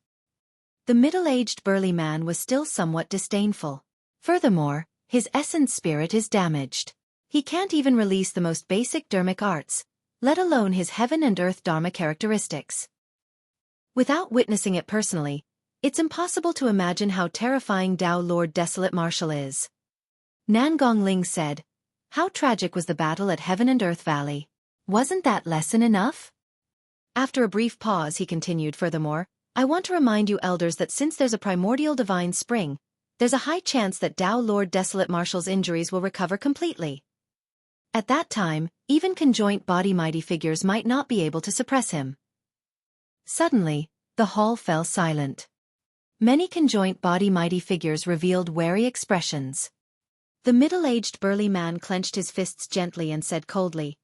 Speaker 1: The middle-aged burly man was still somewhat disdainful. Furthermore, his essence spirit is damaged. He can't even release the most basic dharmic arts, let alone his heaven and earth Dharma characteristics. Without witnessing it personally, it's impossible to imagine how terrifying Dao Lord Desolate Marshal is. Nangong Ling said, "How tragic was the battle at Heaven and Earth Valley? Wasn't that lesson enough?" After a brief pause he continued, "Furthermore, I want to remind you elders that since there's a primordial divine spring, there's a high chance that Dao Lord Desolate Marshal's injuries will recover completely. At that time, even conjoint body mighty figures might not be able to suppress him." Suddenly, the hall fell silent. Many conjoint body mighty figures revealed wary expressions. The middle-aged burly man clenched his fists gently and said coldly,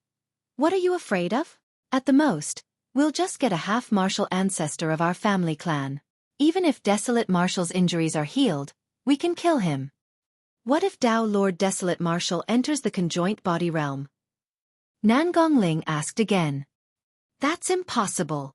Speaker 1: "What are you afraid of? At the most, we'll just get a half-martial ancestor of our family clan. Even if Desolate Marshal's injuries are healed, we can kill him. What if Dao Lord Desolate Marshal enters the conjoint body realm?" Nangong Ling asked again. "That's impossible."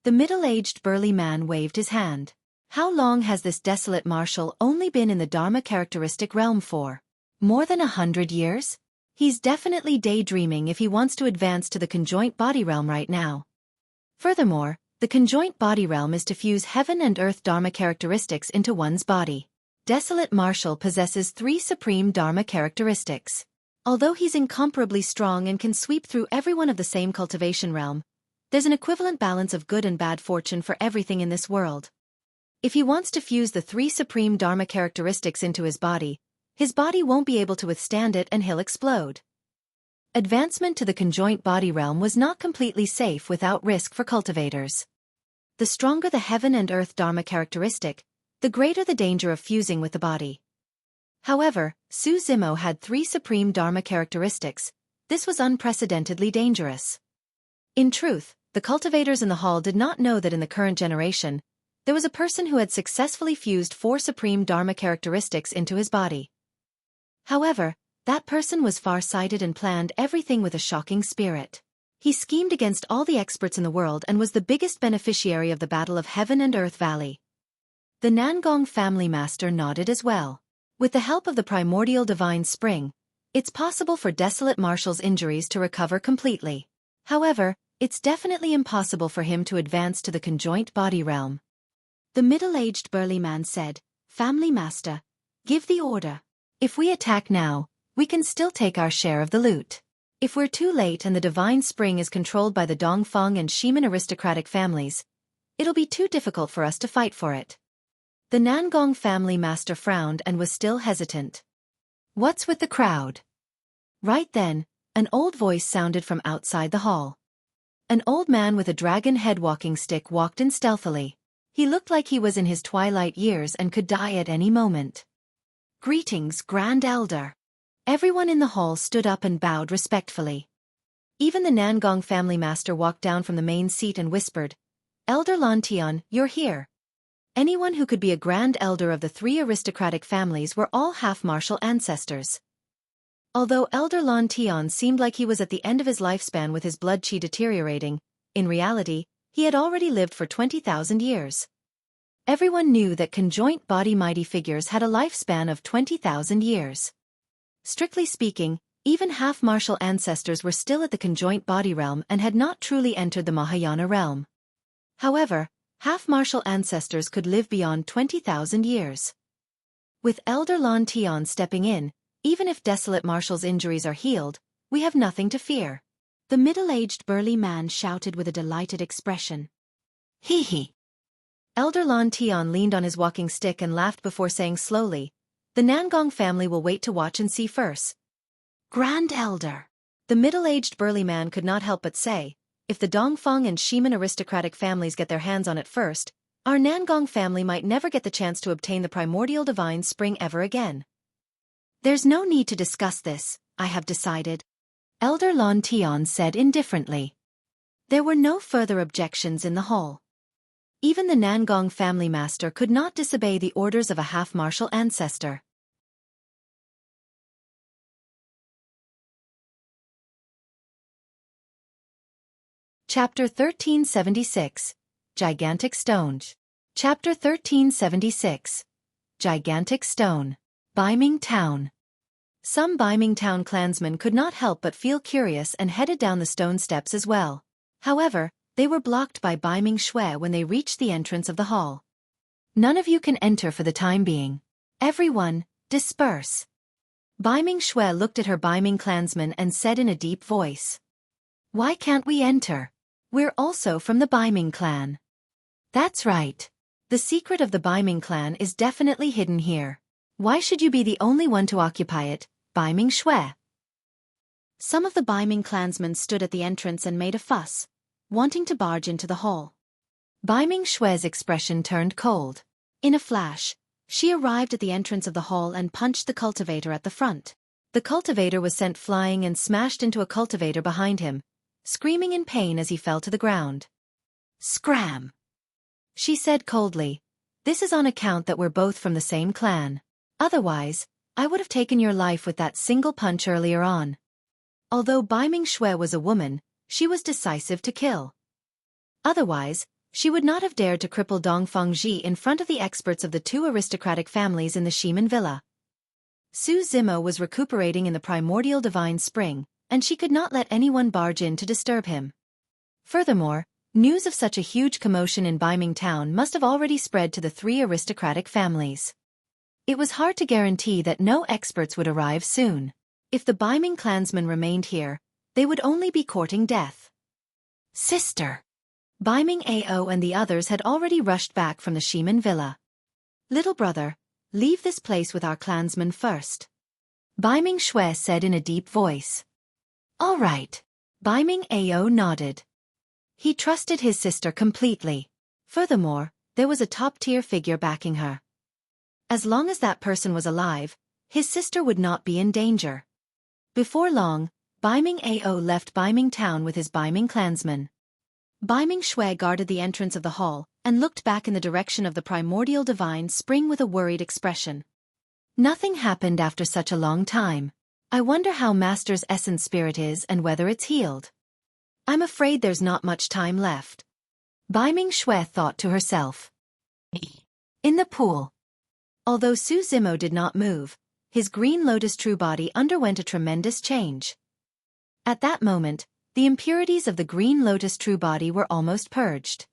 Speaker 1: The middle-aged burly man waved his hand. "How long has this Desolate Marshal only been in the Dharma characteristic realm for? More than 100 years? He's definitely daydreaming if he wants to advance to the conjoint body realm right now. Furthermore, the conjoint body realm is to fuse heaven and earth Dharma characteristics into one's body. Desolate Marshal possesses 3 supreme Dharma characteristics. Although he's incomparably strong and can sweep through everyone of the same cultivation realm, there's an equivalent balance of good and bad fortune for everything in this world. If he wants to fuse the 3 supreme Dharma characteristics into his body won't be able to withstand it and he'll explode. Advancement to the conjoint body realm was not completely safe without risk for cultivators. The stronger the heaven and earth Dharma characteristic, the greater the danger of fusing with the body. However, Su Zimo had 3 supreme Dharma characteristics. This was unprecedentedly dangerous. In truth, the cultivators in the hall did not know that in the current generation, there was a person who had successfully fused 4 supreme Dharma characteristics into his body. However, that person was far-sighted and planned everything with a shocking spirit. He schemed against all the experts in the world and was the biggest beneficiary of the Battle of Heaven and Earth Valley. The Nangong family master nodded as well. With the help of the primordial divine spring, it's possible for Desolate Marshal's injuries to recover completely. However, it's definitely impossible for him to advance to the conjoint body realm. The middle-aged burly man said, "Family master, give the order. If we attack now, we can still take our share of the loot. If we're too late and the divine spring is controlled by the Dongfang and Shiman aristocratic families, it'll be too difficult for us to fight for it." The Nangong family master frowned and was still hesitant. "What's with the crowd?" Right then, an old voice sounded from outside the hall. An old man with a dragon head walking stick walked in stealthily. He looked like he was in his twilight years and could die at any moment. "Greetings, Grand Elder." Everyone in the hall stood up and bowed respectfully. Even the Nangong family master walked down from the main seat and whispered, "Elder Lon Tian, you're here." Anyone who could be a grand elder of the 3 aristocratic families were all half-martial ancestors. Although Elder Lon Tian seemed like he was at the end of his lifespan with his blood qi deteriorating, in reality, he had already lived for 20,000 years. Everyone knew that conjoint body mighty figures had a lifespan of 20,000 years. Strictly speaking, even half-martial ancestors were still at the conjoint body realm and had not truly entered the Mahayana realm. However, half-martial ancestors could live beyond 20,000 years. With Elder Lon Tian stepping in, even if Desolate Marshal's injuries are healed, we have nothing to fear. The middle-aged burly man shouted with a delighted expression. "Hee hee." Elder Lon Tian leaned on his walking stick and laughed before saying slowly, "The Nangong family will wait to watch and see first." "Grand Elder." The middle-aged burly man could not help but say, "If the Dongfang and Shiman aristocratic families get their hands on it first, our Nangong family might never get the chance to obtain the primordial divine spring ever again." "There's no need to discuss this, I have decided," Elder Lon Tian said indifferently. There were no further objections in the hall. Even the Nangong family master could not disobey the orders of a half-martial ancestor. Chapter 1376, Gigantic Stone. Chapter 1376, Gigantic Stone. Baiming Town. Some Baiming Town clansmen could not help but feel curious and headed down the stone steps as well. However, they were blocked by Baiming Xue when they reached the entrance of the hall. "None of you can enter for the time being. Everyone, disperse." Baiming Xue looked at her Baiming clansmen and said in a deep voice, "Why can't we enter? We're also from the Baiming clan." "That's right. The secret of the Baiming clan is definitely hidden here. Why should you be the only one to occupy it, Baiming Xue?" Some of the Baiming clansmen stood at the entrance and made a fuss, wanting to barge into the hall. Baiming Xue's expression turned cold. In a flash, she arrived at the entrance of the hall and punched the cultivator at the front. The cultivator was sent flying and smashed into a cultivator behind him, screaming in pain as he fell to the ground. "Scram!" she said coldly. "This is on account that we're both from the same clan. Otherwise, I would have taken your life with that single punch earlier on." Although Baiming Xue was a woman, she was decisive to kill. Otherwise, she would not have dared to cripple Dongfang Ji in front of the experts of the 2 aristocratic families in the Shiman villa. Su Zimo was recuperating in the primordial divine spring, and she could not let anyone barge in to disturb him. Furthermore, news of such a huge commotion in Baiming Town must have already spread to the 3 aristocratic families. It was hard to guarantee that no experts would arrive soon. If the Biming clansmen remained here, they would only be courting death. Sister! Biming Ao and the others had already rushed back from the Shiman villa. Little brother, leave this place with our clansmen first. Biming Xue said in a deep voice. All right. Biming Ao nodded. He trusted his sister completely. Furthermore, there was a top-tier figure backing her. As long as that person was alive, his sister would not be in danger. Before long, Biming Ao left Biming town with his Biming clansmen. Biming Xue guarded the entrance of the hall and looked back in the direction of the primordial divine spring with a worried expression. Nothing happened after such a long time. I wonder how Master's essence spirit is and whether it's healed. I'm afraid there's not much time left. Biming Xue thought to herself. In the pool. Although Su Zimo did not move, his green lotus true body underwent a tremendous change. At that moment, the impurities of the green lotus true body were almost purged.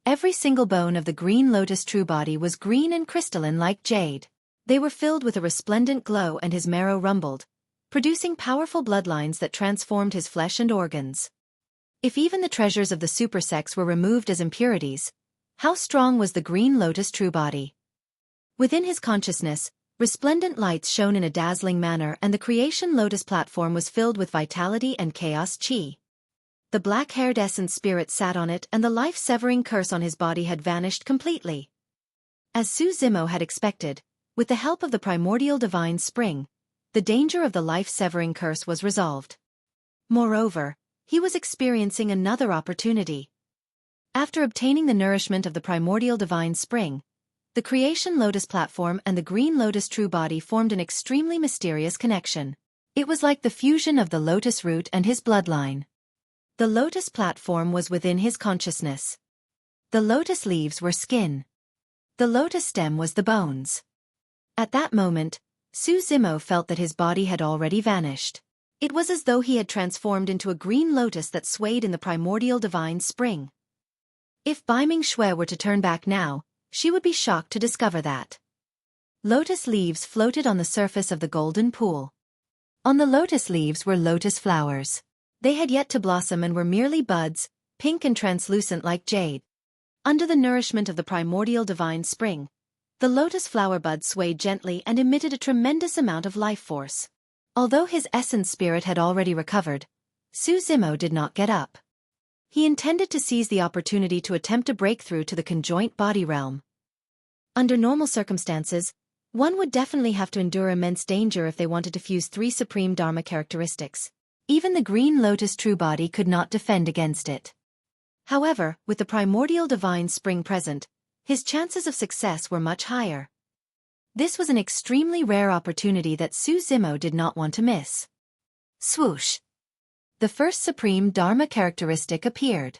Speaker 1: Every single bone of the green lotus true body was green and crystalline like jade. They were filled with a resplendent glow and his marrow rumbled, producing powerful bloodlines that transformed his flesh and organs. If even the treasures of the supersex were removed as impurities, how strong was the green lotus true body? Within his consciousness, resplendent lights shone in a dazzling manner and the creation lotus platform was filled with vitality and chaos chi. The black-haired essence spirit sat on it and the life-severing curse on his body had vanished completely. As Su Zimo had expected, with the help of the primordial divine spring, the danger of the life-severing curse was resolved. Moreover, he was experiencing another opportunity. After obtaining the nourishment of the primordial divine spring, the creation lotus platform and the green lotus true body formed an extremely mysterious connection. It was like the fusion of the lotus root and his bloodline. The lotus platform was within his consciousness. The lotus leaves were skin. The lotus stem was the bones. At that moment, Su Zimo felt that his body had already vanished. It was as though he had transformed into a green lotus that swayed in the primordial divine spring. If Biming Xue were to turn back now, she would be shocked to discover that lotus leaves floated on the surface of the golden pool. On the lotus leaves were lotus flowers. They had yet to blossom and were merely buds, pink and translucent like jade. Under the nourishment of the primordial divine spring, the lotus flower buds swayed gently and emitted a tremendous amount of life force. Although his essence spirit had already recovered, Su Zimo did not get up. He intended to seize the opportunity to attempt a breakthrough to the conjoint body realm. Under normal circumstances, one would definitely have to endure immense danger if they wanted to fuse 3 supreme Dharma characteristics. Even the green lotus true body could not defend against it. However, with the primordial divine spring present, his chances of success were much higher. This was an extremely rare opportunity that Su Zimo did not want to miss. Swoosh! The first supreme Dharma characteristic appeared.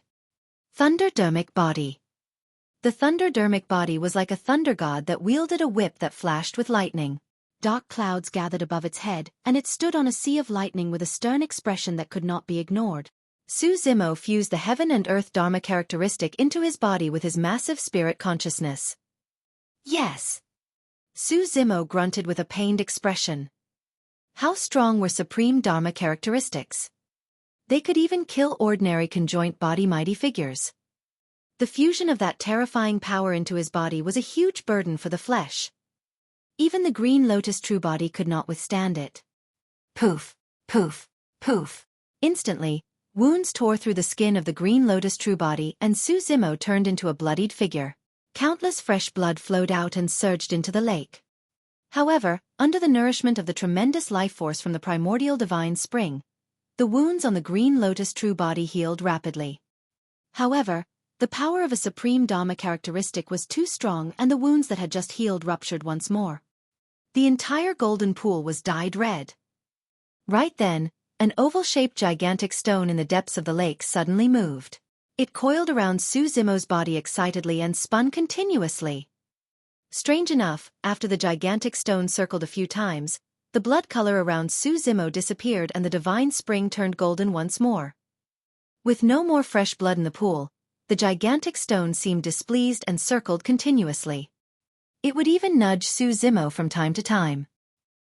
Speaker 1: Thunderdermic body. The thunderdermic body was like a thunder god that wielded a whip that flashed with lightning. Dark clouds gathered above its head, and it stood on a sea of lightning with a stern expression that could not be ignored. Su Zimo fused the heaven and earth Dharma characteristic into his body with his massive spirit consciousness. Yes! Su Zimo grunted with a pained expression. How strong were supreme Dharma characteristics? They could even kill ordinary conjoint body mighty figures. The fusion of that terrifying power into his body was a huge burden for the flesh. Even the green lotus true body could not withstand it. Poof, poof, poof. Instantly, wounds tore through the skin of the green lotus true body and Su Zimo turned into a bloodied figure. Countless fresh blood flowed out and surged into the lake. However, under the nourishment of the tremendous life force from the primordial divine spring, the wounds on the green lotus true body healed rapidly. However, the power of a supreme Dharma characteristic was too strong and the wounds that had just healed ruptured once more. The entire golden pool was dyed red. Right then, an oval-shaped gigantic stone in the depths of the lake suddenly moved. It coiled around Su Zimo's body excitedly and spun continuously. Strange enough, after the gigantic stone circled a few times, the blood color around Su Zimo disappeared and the divine spring turned golden once more. With no more fresh blood in the pool, the gigantic stone seemed displeased and circled continuously. It would even nudge Su Zimo from time to time.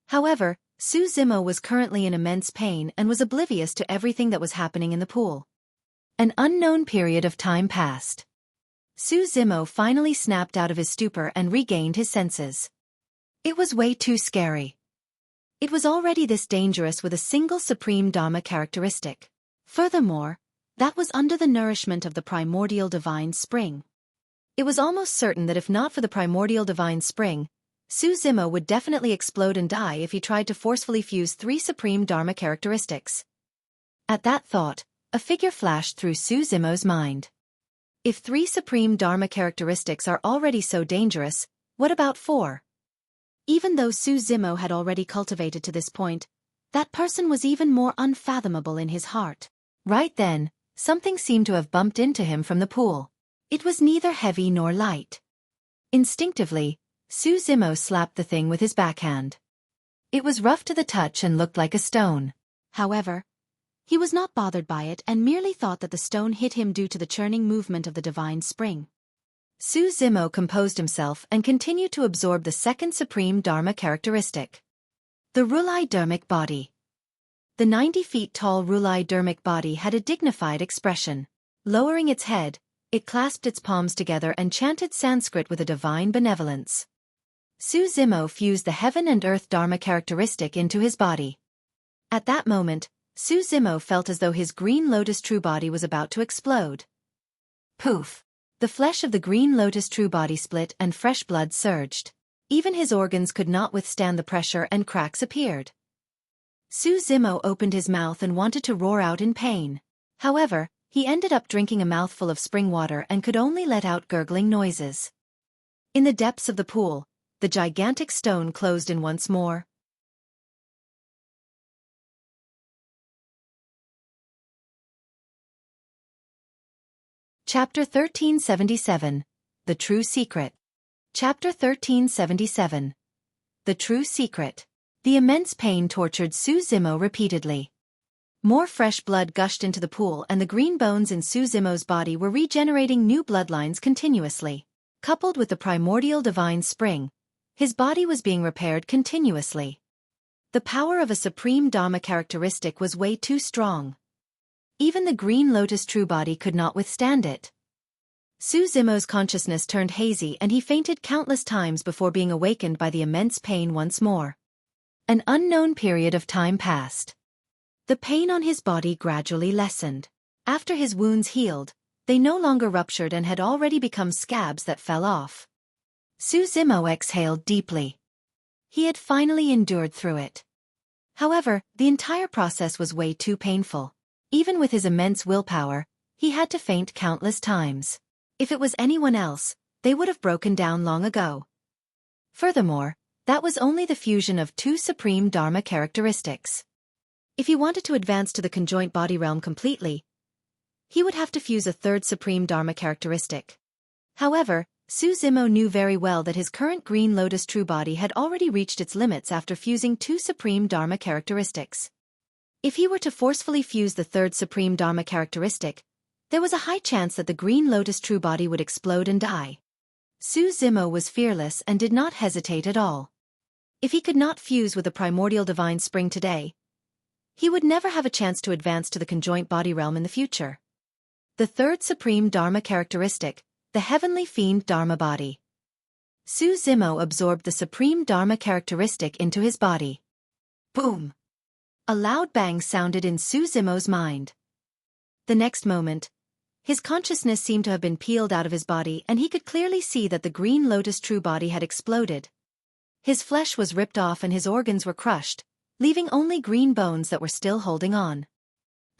Speaker 1: However, Su Zimo was currently in immense pain and was oblivious to everything that was happening in the pool. An unknown period of time passed. Su Zimo finally snapped out of his stupor and regained his senses. It was way too scary. It was already this dangerous with a single supreme Dharma characteristic. Furthermore, that was under the nourishment of the primordial divine spring. It was almost certain that if not for the primordial divine spring, Su Zimo would definitely explode and die if he tried to forcefully fuse 3 supreme Dharma characteristics. At that thought, a figure flashed through Su Zimo's mind. If 3 supreme Dharma characteristics are already so dangerous, what about 4? Even though Su Zimo had already cultivated to this point, that person was even more unfathomable in his heart. Right then, something seemed to have bumped into him from the pool. It was neither heavy nor light. Instinctively, Su Zimo slapped the thing with his backhand. It was rough to the touch and looked like a stone. However, he was not bothered by it and merely thought that the stone hit him due to the churning movement of the divine spring. Su Zimo composed himself and continued to absorb the second supreme Dharma characteristic. The Rulai Dharmic body. The 90 feet tall Rulai Dharmic body had a dignified expression. Lowering its head, it clasped its palms together and chanted Sanskrit with a divine benevolence. Su Zimo fused the heaven and earth Dharma characteristic into his body. At that moment, Su Zimo felt as though his green lotus true body was about to explode. Poof! The flesh of the green lotus true body split and fresh blood surged. Even his organs could not withstand the pressure and cracks appeared. Su Zimo opened his mouth and wanted to roar out in pain. However, he ended up drinking a mouthful of spring water and could only let out gurgling noises. In the depths of the pool, the gigantic stone closed in once more. Chapter 1377. The True Secret. Chapter 1377. The True Secret. The immense pain tortured Su Zimo repeatedly. More fresh blood gushed into the pool and the green bones in Su Zimo's body were regenerating new bloodlines continuously. Coupled with the primordial divine spring, his body was being repaired continuously. The power of a supreme Dharma characteristic was way too strong. Even the green lotus true body could not withstand it. Su Zimo's consciousness turned hazy and he fainted countless times before being awakened by the immense pain once more. An unknown period of time passed. The pain on his body gradually lessened. After his wounds healed, they no longer ruptured and had already become scabs that fell off. Su Zimo exhaled deeply. He had finally endured through it. However, the entire process was way too painful. Even with his immense willpower, he had to faint countless times. If it was anyone else, they would have broken down long ago. Furthermore, that was only the fusion of 2 supreme Dharma characteristics. If he wanted to advance to the conjoint body realm completely, he would have to fuse a 3rd supreme Dharma characteristic. However, Su Zimo knew very well that his current green lotus true body had already reached its limits after fusing 2 supreme Dharma characteristics. If he were to forcefully fuse the 3rd supreme Dharma characteristic, there was a high chance that the green lotus true body would explode and die. Su Zimo was fearless and did not hesitate at all. If he could not fuse with the primordial divine spring today, he would never have a chance to advance to the conjoint body realm in the future. The 3rd supreme Dharma characteristic, the heavenly fiend Dharma body. Su Zimo absorbed the supreme Dharma characteristic into his body. Boom! A loud bang sounded in Su Zimo's mind. The next moment, his consciousness seemed to have been peeled out of his body and he could clearly see that the green lotus true body had exploded. His flesh was ripped off and his organs were crushed, leaving only green bones that were still holding on.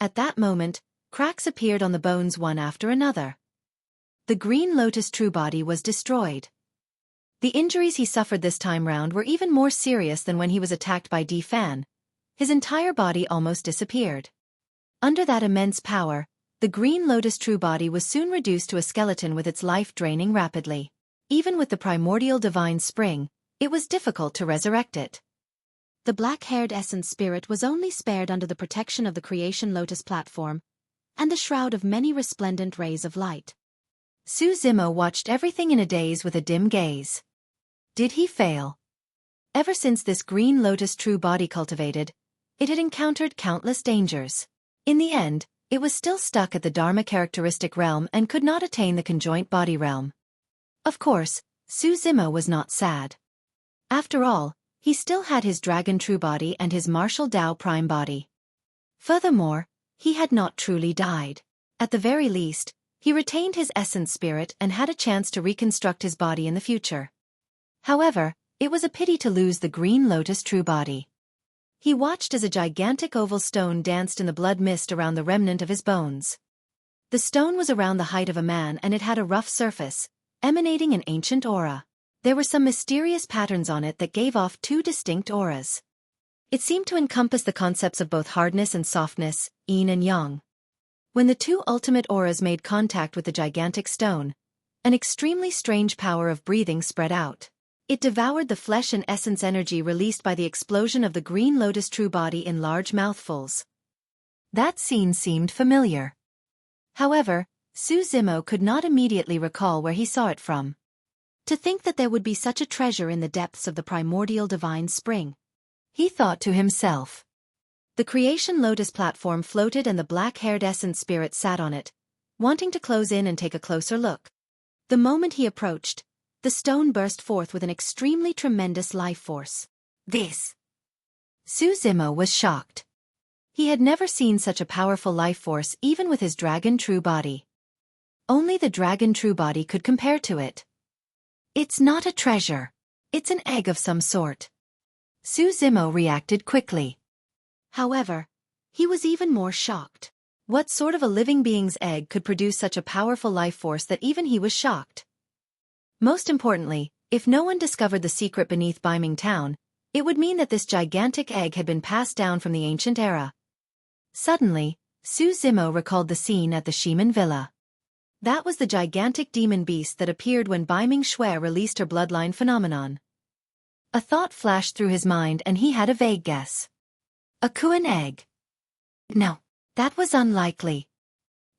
Speaker 1: At that moment, cracks appeared on the bones one after another. The green lotus true body was destroyed. The injuries he suffered this time round were even more serious than when he was attacked by D Fan. His entire body almost disappeared. Under that immense power, the green lotus true body was soon reduced to a skeleton with its life draining rapidly. Even with the primordial divine spring, it was difficult to resurrect it. The black-haired essence spirit was only spared under the protection of the creation lotus platform and the shroud of many resplendent rays of light. Su Zimo watched everything in a daze with a dim gaze. Did he fail? Ever since this green lotus true body cultivated, it had encountered countless dangers. In the end, it was still stuck at the Dharma characteristic realm and could not attain the conjoint body realm. Of course, Su Zimo was not sad. After all, he still had his dragon true body and his martial Tao prime body. Furthermore, he had not truly died. At the very least, he retained his essence spirit and had a chance to reconstruct his body in the future. However, it was a pity to lose the green lotus true body. He watched as a gigantic oval stone danced in the blood mist around the remnant of his bones. The stone was around the height of a man and it had a rough surface, emanating an ancient aura. There were some mysterious patterns on it that gave off two distinct auras. It seemed to encompass the concepts of both hardness and softness, yin and yang. When the two ultimate auras made contact with the gigantic stone, an extremely strange power of breathing spread out. It devoured the flesh and essence energy released by the explosion of the green lotus true body in large mouthfuls. That scene seemed familiar. However, Su Zimo could not immediately recall where he saw it from. To think that there would be such a treasure in the depths of the primordial divine spring. He thought to himself. The creation lotus platform floated and the black-haired essence spirit sat on it, wanting to close in and take a closer look. The moment he approached, the stone burst forth with an extremely tremendous life force. This! Su Zimo was shocked. He had never seen such a powerful life force even with his dragon true body. Only the dragon true body could compare to it. It's not a treasure. It's an egg of some sort. Su Zimo reacted quickly. However, he was even more shocked. What sort of a living being's egg could produce such a powerful life force that even he was shocked? Most importantly, if no one discovered the secret beneath Biming Town, it would mean that this gigantic egg had been passed down from the ancient era. Suddenly, Su Zimo recalled the scene at the Shiman Villa. That was the gigantic demon beast that appeared when Biming Xue released her bloodline phenomenon. A thought flashed through his mind and he had a vague guess. A Kuan egg. No, that was unlikely.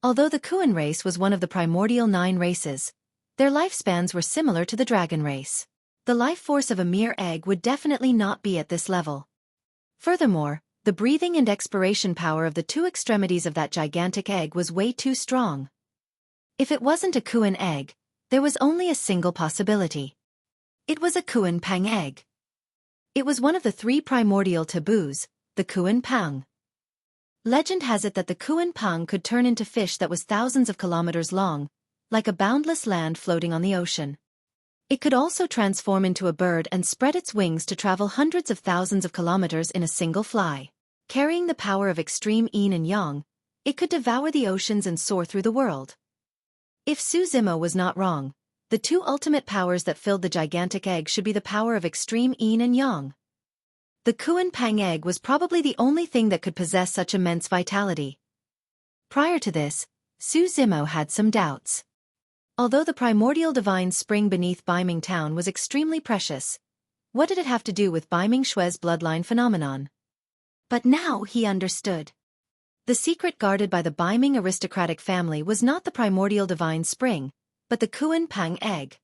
Speaker 1: Although the Kuan race was one of the primordial 9 races, their lifespans were similar to the dragon race. The life force of a mere egg would definitely not be at this level. Furthermore, the breathing and expiration power of the two extremities of that gigantic egg was way too strong. If it wasn't a Kuan egg, there was only a single possibility. It was a Kuan Pang egg. It was one of the 3 primordial taboos, the Kuan Pang. Legend has it that the Kuan Pang could turn into fish that was thousands of kilometers long, like a boundless land floating on the ocean. It could also transform into a bird and spread its wings to travel hundreds of thousands of kilometers in a single fly. Carrying the power of extreme yin and yang, it could devour the oceans and soar through the world. If Su Zimo was not wrong, the 2 ultimate powers that filled the gigantic egg should be the power of extreme yin and yang. The Kuan Pang egg was probably the only thing that could possess such immense vitality. Prior to this, Su Zimo had some doubts. Although the primordial divine spring beneath Biming Town was extremely precious, what did it have to do with Biming Xue's bloodline phenomenon? But now he understood. The secret guarded by the Biming aristocratic family was not the primordial divine spring, but the Kuan Pang egg.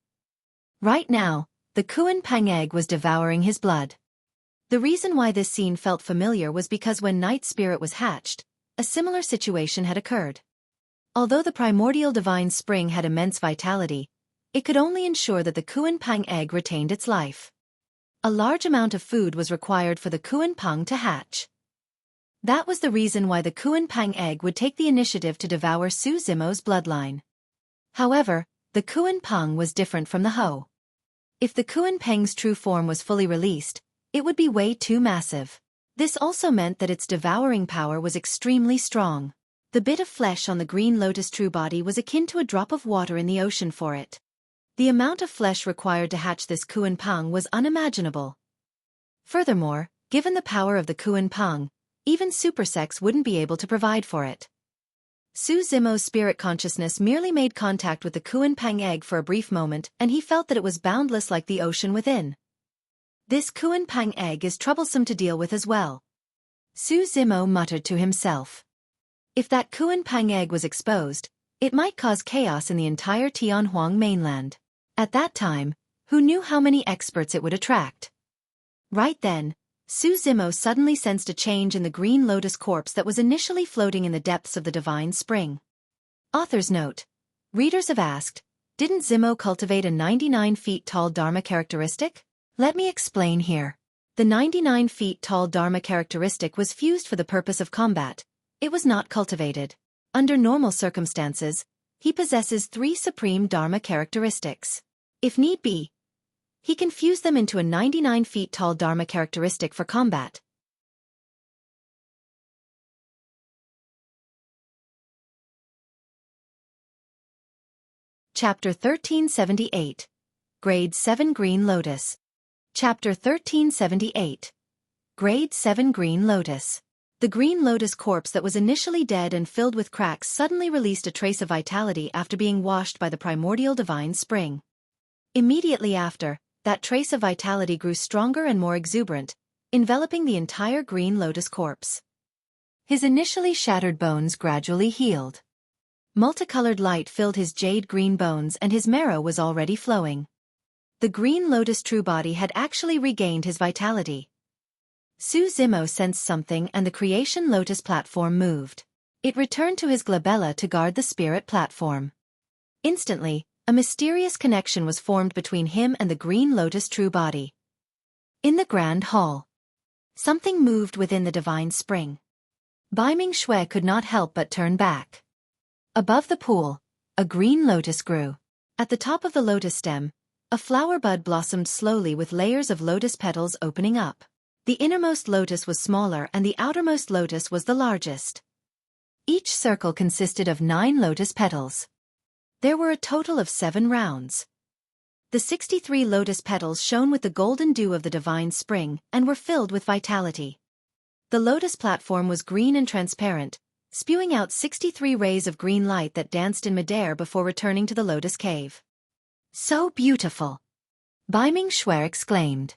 Speaker 1: Right now, the Kuan Pang egg was devouring his blood. The reason why this scene felt familiar was because when Night Spirit was hatched, a similar situation had occurred. Although the primordial divine spring had immense vitality, it could only ensure that the Kuan Pang egg retained its life. A large amount of food was required for the Kuan Pang to hatch. That was the reason why the Kuan Pang egg would take the initiative to devour Su Zimo's bloodline. However, the Kuan Pang was different from the Ho. If the Kuan Pang's true form was fully released, it would be way too massive. This also meant that its devouring power was extremely strong. The bit of flesh on the green lotus true body was akin to a drop of water in the ocean for it. The amount of flesh required to hatch this Kuan Pang was unimaginable. Furthermore, given the power of the Kuan Pang, even supersex wouldn't be able to provide for it. Su Zimo's spirit consciousness merely made contact with the Kuan Pang egg for a brief moment and he felt that it was boundless like the ocean within. This Kuan Pang egg is troublesome to deal with as well. Su Zimo muttered to himself. If that Kuan Pang egg was exposed, it might cause chaos in the entire Tianhuang mainland. At that time, Who knew how many experts it would attract? Right then, Su Zimo suddenly sensed a change in the green lotus corpse that was initially floating in the depths of the divine spring. Author's note. Readers have asked, didn't Zimo cultivate a 99 feet tall Dharma characteristic? Let me explain here. The 99 feet tall Dharma characteristic was fused for the purpose of combat. It was not cultivated. Under normal circumstances, he possesses 3 supreme Dharma characteristics. If need be, he can fuse them into a 99 feet tall Dharma characteristic for combat. Chapter 1378. Grade 7 Green Lotus. Chapter 1378. Grade 7 Green Lotus. The green lotus corpse that was initially dead and filled with cracks suddenly released a trace of vitality after being washed by the primordial divine spring. Immediately after, that trace of vitality grew stronger and more exuberant, enveloping the entire green lotus corpse. His initially shattered bones gradually healed. Multicolored light filled his jade-green bones and his marrow was already flowing. The green lotus true body had actually regained his vitality. Su Zimo sensed something and the creation lotus platform moved. It returned to his glabella to guard the spirit platform. Instantly, a mysterious connection was formed between him and the green lotus true body. In the grand hall, something moved within the divine spring. Baiming Xue could not help but turn back. Above the pool, a green lotus grew. At the top of the lotus stem, a flower bud blossomed slowly with layers of lotus petals opening up. The innermost lotus was smaller and the outermost lotus was the largest. Each circle consisted of 9 lotus petals. There were a total of 7 rounds. The 63 lotus petals shone with the golden dew of the divine spring and were filled with vitality. The lotus platform was green and transparent, spewing out 63 rays of green light that danced in midair before returning to the lotus cave. So beautiful! Baiming Xue exclaimed.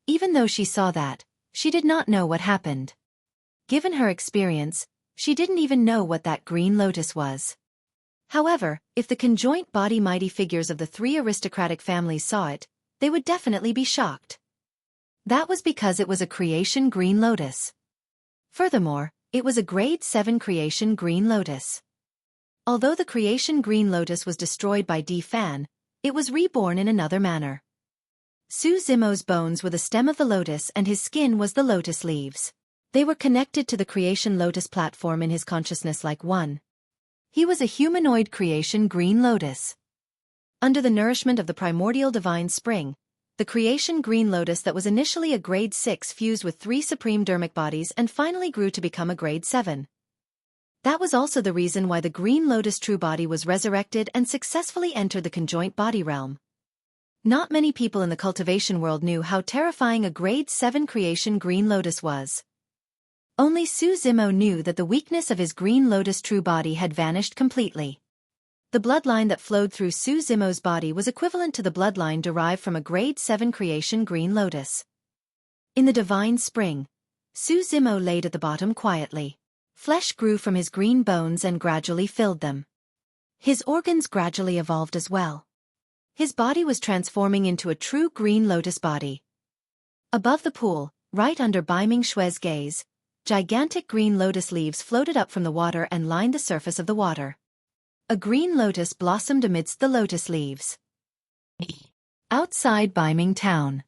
Speaker 1: Even though she saw that, she did not know what happened. Given her experience, she didn't even know what that green lotus was. However, if the conjoint body mighty figures of the 3 aristocratic families saw it, they would definitely be shocked. That was because it was a creation green lotus. Furthermore, it was a grade 7 creation green lotus. Although the creation green lotus was destroyed by Di Fan, it was reborn in another manner. Su Zimo's bones were the stem of the lotus and his skin was the lotus leaves. They were connected to the creation lotus platform in his consciousness like one. He was a humanoid creation green lotus. Under the nourishment of the primordial divine spring, the creation green lotus that was initially a grade 6 fused with 3 supreme dermic bodies and finally grew to become a grade 7. That was also the reason why the green lotus true body was resurrected and successfully entered the conjoint body realm. Not many people in the cultivation world knew how terrifying a grade 7 creation green lotus was. Only Su Zimo knew that the weakness of his green lotus true body had vanished completely. The bloodline that flowed through Su Zimo's body was equivalent to the bloodline derived from a grade 7 creation green lotus. In the divine spring, Su Zimo laid at the bottom quietly. Flesh grew from his green bones and gradually filled them. His organs gradually evolved as well. His body was transforming into a true green lotus body. Above the pool, right under Baiming Xue's gaze, gigantic green lotus leaves floated up from the water and lined the surface of the water. A green lotus blossomed amidst the lotus leaves. Outside Baiming town,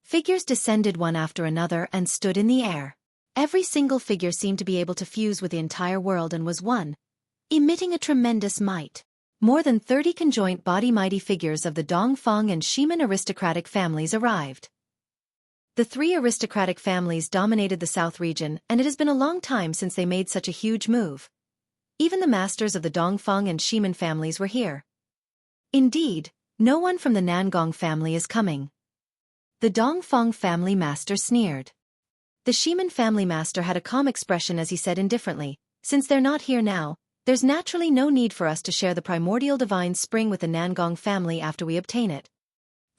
Speaker 1: figures descended one after another and stood in the air. Every single figure seemed to be able to fuse with the entire world and was one, emitting a tremendous might. More than 30 conjoint body mighty figures of the Dongfang and Shiman aristocratic families arrived. The 3 aristocratic families dominated the south region and it has been a long time since they made such a huge move. Even the masters of the Dongfang and Shiman families were here. Indeed, no one from the Nangong family is coming. The Dongfang family master sneered. The Shiman family master had a calm expression as he said indifferently, since they're not here now, there's naturally no need for us to share the primordial divine spring with the Nangong family after we obtain it.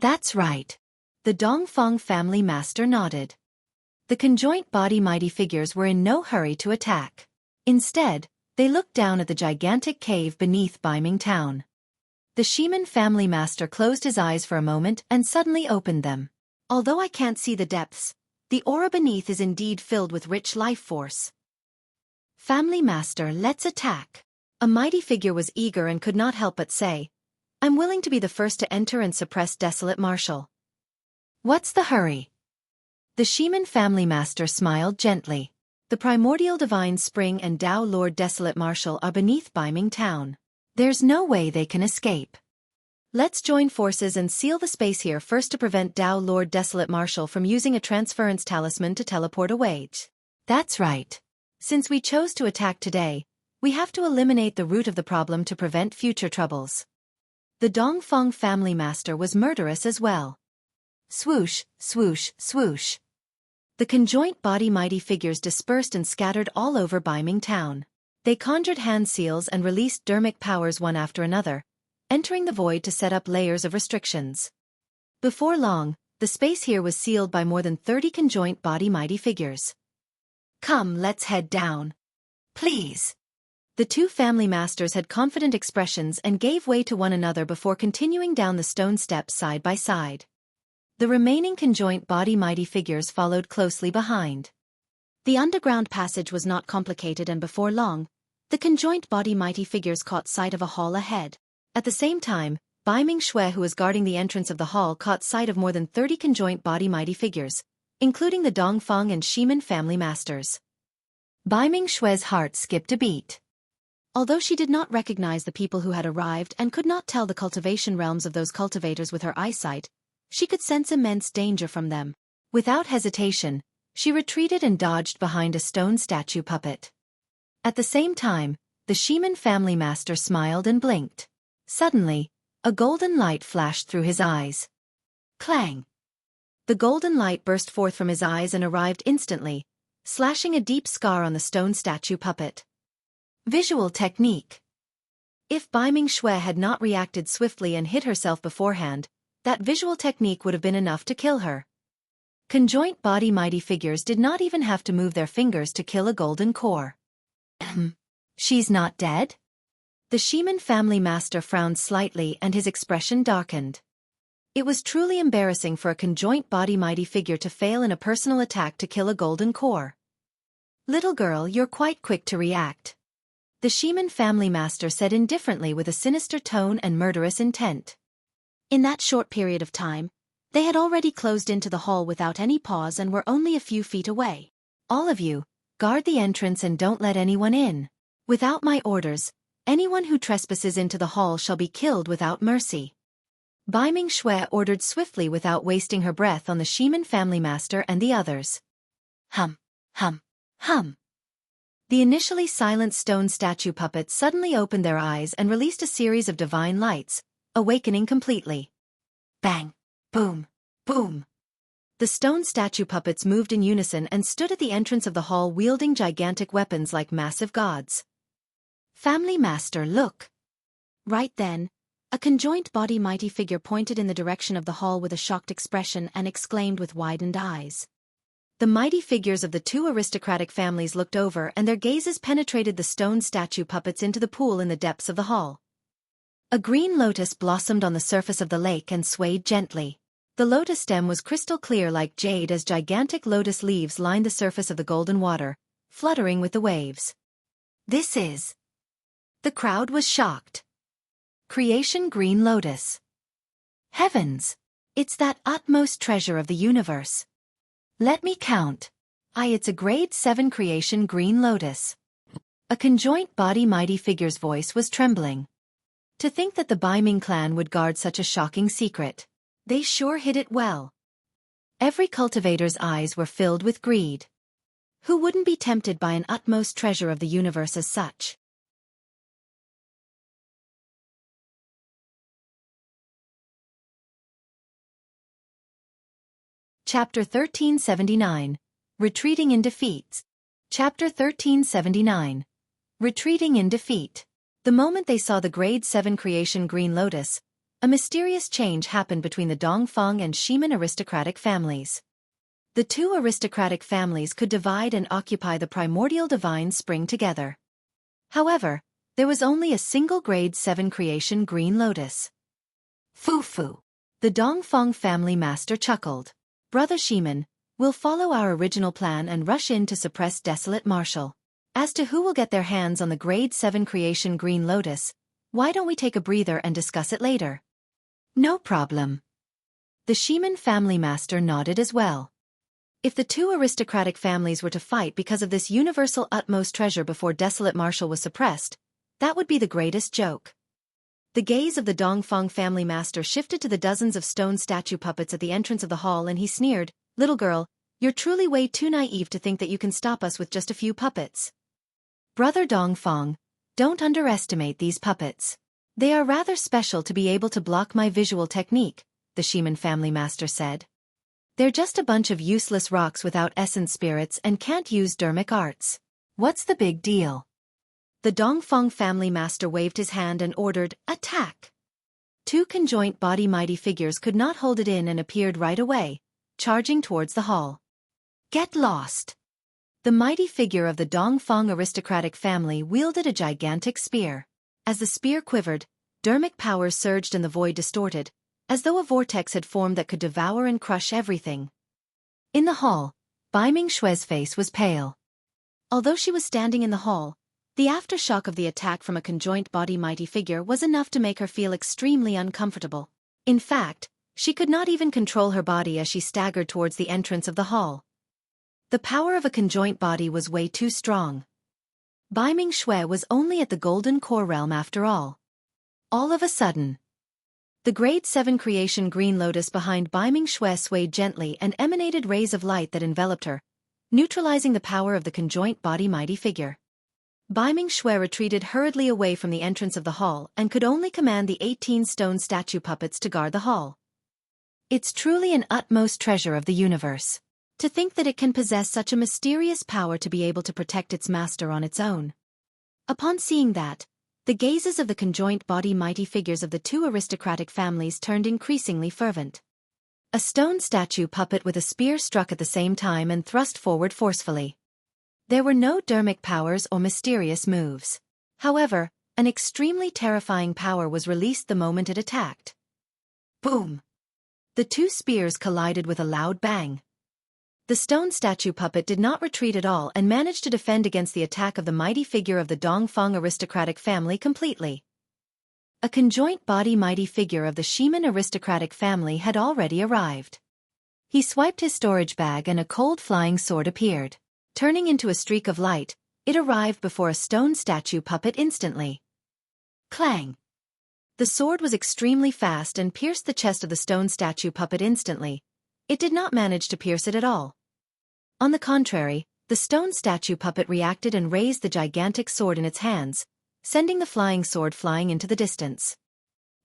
Speaker 1: That's right. The Dongfang family master nodded. The conjoint body mighty figures were in no hurry to attack. Instead, they looked down at the gigantic cave beneath Baiming town. The Shemin family master closed his eyes for a moment and suddenly opened them. Although I can't see the depths, the aura beneath is indeed filled with rich life force. Family master, let's attack. A mighty figure was eager and could not help but say, I'm willing to be the first to enter and suppress Desolate Marshal. What's the hurry? The Shemin family master smiled gently. The primordial divine spring and Tao Lord Desolate Marshal are beneath Biming Town. There's no way they can escape. Let's join forces and seal the space here first to prevent Tao Lord Desolate Marshal from using a transference talisman to teleport away. That's right. Since we chose to attack today, we have to eliminate the root of the problem to prevent future troubles. The Dongfeng family master was murderous as well. Swoosh, swoosh, swoosh. The conjoint body mighty figures dispersed and scattered all over Biming Town. They conjured hand seals and released dermic powers one after another, entering the void to set up layers of restrictions. Before long, the space here was sealed by more than 30 conjoint body mighty figures. Come, let's head down. Please. The two family masters had confident expressions and gave way to one another before continuing down the stone steps side by side. The remaining conjoint body mighty figures followed closely behind. The underground passage was not complicated, and before long, the conjoint body mighty figures caught sight of a hall ahead. At the same time, Biming Xue, who was guarding the entrance of the hall, caught sight of more than 30 conjoint body mighty figures, including the Dongfeng and Shemin family masters. Biming Xue's heart skipped a beat. Although she did not recognize the people who had arrived and could not tell the cultivation realms of those cultivators with her eyesight, she could sense immense danger from them. Without hesitation, she retreated and dodged behind a stone statue puppet. At the same time, the Shemin family master smiled and blinked. Suddenly, a golden light flashed through his eyes. Clang! The golden light burst forth from his eyes and arrived instantly, slashing a deep scar on the stone statue puppet. Visual technique. If Biming Xue had not reacted swiftly and hid herself beforehand, that visual technique would have been enough to kill her. Conjoint body mighty figures did not even have to move their fingers to kill a golden core. She's not dead? The Shemin family master frowned slightly and his expression darkened. It was truly embarrassing for a conjoint body mighty figure to fail in a personal attack to kill a golden core. Little girl, you're quite quick to react. The Shemin family master said indifferently with a sinister tone and murderous intent. In that short period of time, they had already closed into the hall without any pause and were only a few feet away. All of you, guard the entrance and don't let anyone in. Without my orders, anyone who trespasses into the hall shall be killed without mercy. Biming Xue ordered swiftly without wasting her breath on the Shemin family master and the others. Hum, hum, hum. The initially silent stone statue puppets suddenly opened their eyes and released a series of divine lights, awakening completely. Bang! Boom! Boom! The stone statue puppets moved in unison and stood at the entrance of the hall wielding gigantic weapons like massive gods. Family master, look! Right then, a conjoint body mighty figure pointed in the direction of the hall with a shocked expression and exclaimed with widened eyes. The mighty figures of the two aristocratic families looked over and their gazes penetrated the stone statue puppets into the pool in the depths of the hall. A green lotus blossomed on the surface of the lake and swayed gently. The lotus stem was crystal clear like jade as gigantic lotus leaves lined the surface of the golden water, fluttering with the waves. This is... The crowd was shocked. Creation green lotus. Heavens! It's that utmost treasure of the universe. Let me count. It's a grade 7 creation green lotus. A conjoint body mighty figure's voice was trembling. To think that the Biming clan would guard such a shocking secret. They sure hid it well. Every cultivator's eyes were filled with greed. Who wouldn't be tempted by an utmost treasure of the universe as such? Chapter 1379. Retreating in Defeat. Chapter 1379. Retreating in Defeat. The moment they saw the grade 7 creation green lotus, a mysterious change happened between the Dongfeng and Shemin aristocratic families. The two aristocratic families could divide and occupy the primordial divine spring together. However, there was only a single grade 7 creation green lotus. Foo-foo. The Dongfeng family master chuckled. Brother Shiman, we'll follow our original plan and rush in to suppress Desolate Marshal. As to who will get their hands on the grade 7 creation green lotus, why don't we take a breather and discuss it later? No problem. The Shiman family master nodded as well. If the two aristocratic families were to fight because of this universal utmost treasure before Desolate Marshal was suppressed, that would be the greatest joke. The gaze of the Dongfeng family master shifted to the dozens of stone statue puppets at the entrance of the hall and he sneered, "Little girl, you're truly way too naive to think that you can stop us with just a few puppets." Brother Dongfeng, don't underestimate these puppets. They are rather special to be able to block my visual technique, the Shiman family master said. They're just a bunch of useless rocks without essence spirits and can't use dermic arts. What's the big deal? The Dongfeng family master waved his hand and ordered, "Attack!" Two conjoint body mighty figures could not hold it in and appeared right away, charging towards the hall. Get lost! The mighty figure of the Dongfeng aristocratic family wielded a gigantic spear. As the spear quivered, dermic powers surged and the void distorted, as though a vortex had formed that could devour and crush everything. In the hall, Baiming Xue's face was pale. Although she was standing in the hall, the aftershock of the attack from a conjoint body mighty figure was enough to make her feel extremely uncomfortable. In fact, she could not even control her body as she staggered towards the entrance of the hall. The power of a conjoint body was way too strong. Baiming Xue was only at the Golden Core realm after all. All of a sudden, the grade 7 creation green lotus behind Baiming Xue swayed gently and emanated rays of light that enveloped her, neutralizing the power of the conjoint body mighty figure. Baiming Xue retreated hurriedly away from the entrance of the hall and could only command the 18 stone statue puppets to guard the hall. It's truly an utmost treasure of the universe. To think that it can possess such a mysterious power to be able to protect its master on its own. Upon seeing that, the gazes of the conjoint body mighty figures of the two aristocratic families turned increasingly fervent. A stone statue puppet with a spear struck at the same time and thrust forward forcefully. There were no dermic powers or mysterious moves. However, an extremely terrifying power was released the moment it attacked. Boom! The two spears collided with a loud bang. The stone statue puppet did not retreat at all and managed to defend against the attack of the mighty figure of the Dongfeng aristocratic family completely. A conjoint body mighty figure of the Shiman aristocratic family had already arrived. He swiped his storage bag and a cold flying sword appeared. Turning into a streak of light, it arrived before a stone statue puppet instantly. Clang! The sword was extremely fast and pierced the chest of the stone statue puppet instantly. It did not manage to pierce it at all. On the contrary, the stone statue puppet reacted and raised the gigantic sword in its hands, sending the flying sword flying into the distance.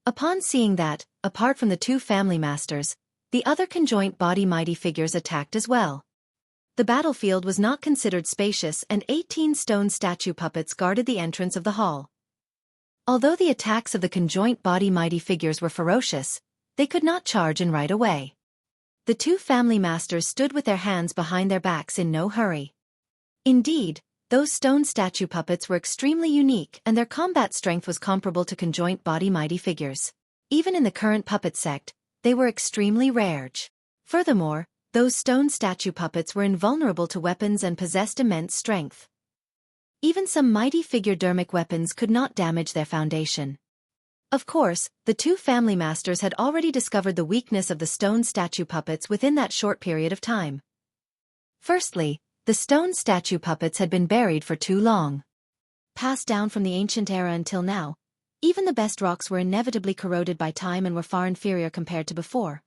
Speaker 1: Upon seeing that, apart from the two family masters, the other conjoint body mighty figures attacked as well. The battlefield was not considered spacious and 18 stone statue puppets guarded the entrance of the hall. Although the attacks of the conjoint body mighty figures were ferocious, they could not charge in right away. The two family masters stood with their hands behind their backs in no hurry. Indeed, those stone statue puppets were extremely unique and their combat strength was comparable to conjoint body mighty figures. Even in the current puppet sect, they were extremely rare. Furthermore, those stone statue puppets were invulnerable to weapons and possessed immense strength. Even some mighty figure dermic weapons could not damage their foundation. Of course, the two family masters had already discovered the weakness of the stone statue puppets within that short period of time. Firstly, the stone statue puppets had been buried for too long. Passed down from the ancient era until now, even the best rocks were inevitably corroded by time and were far inferior compared to before.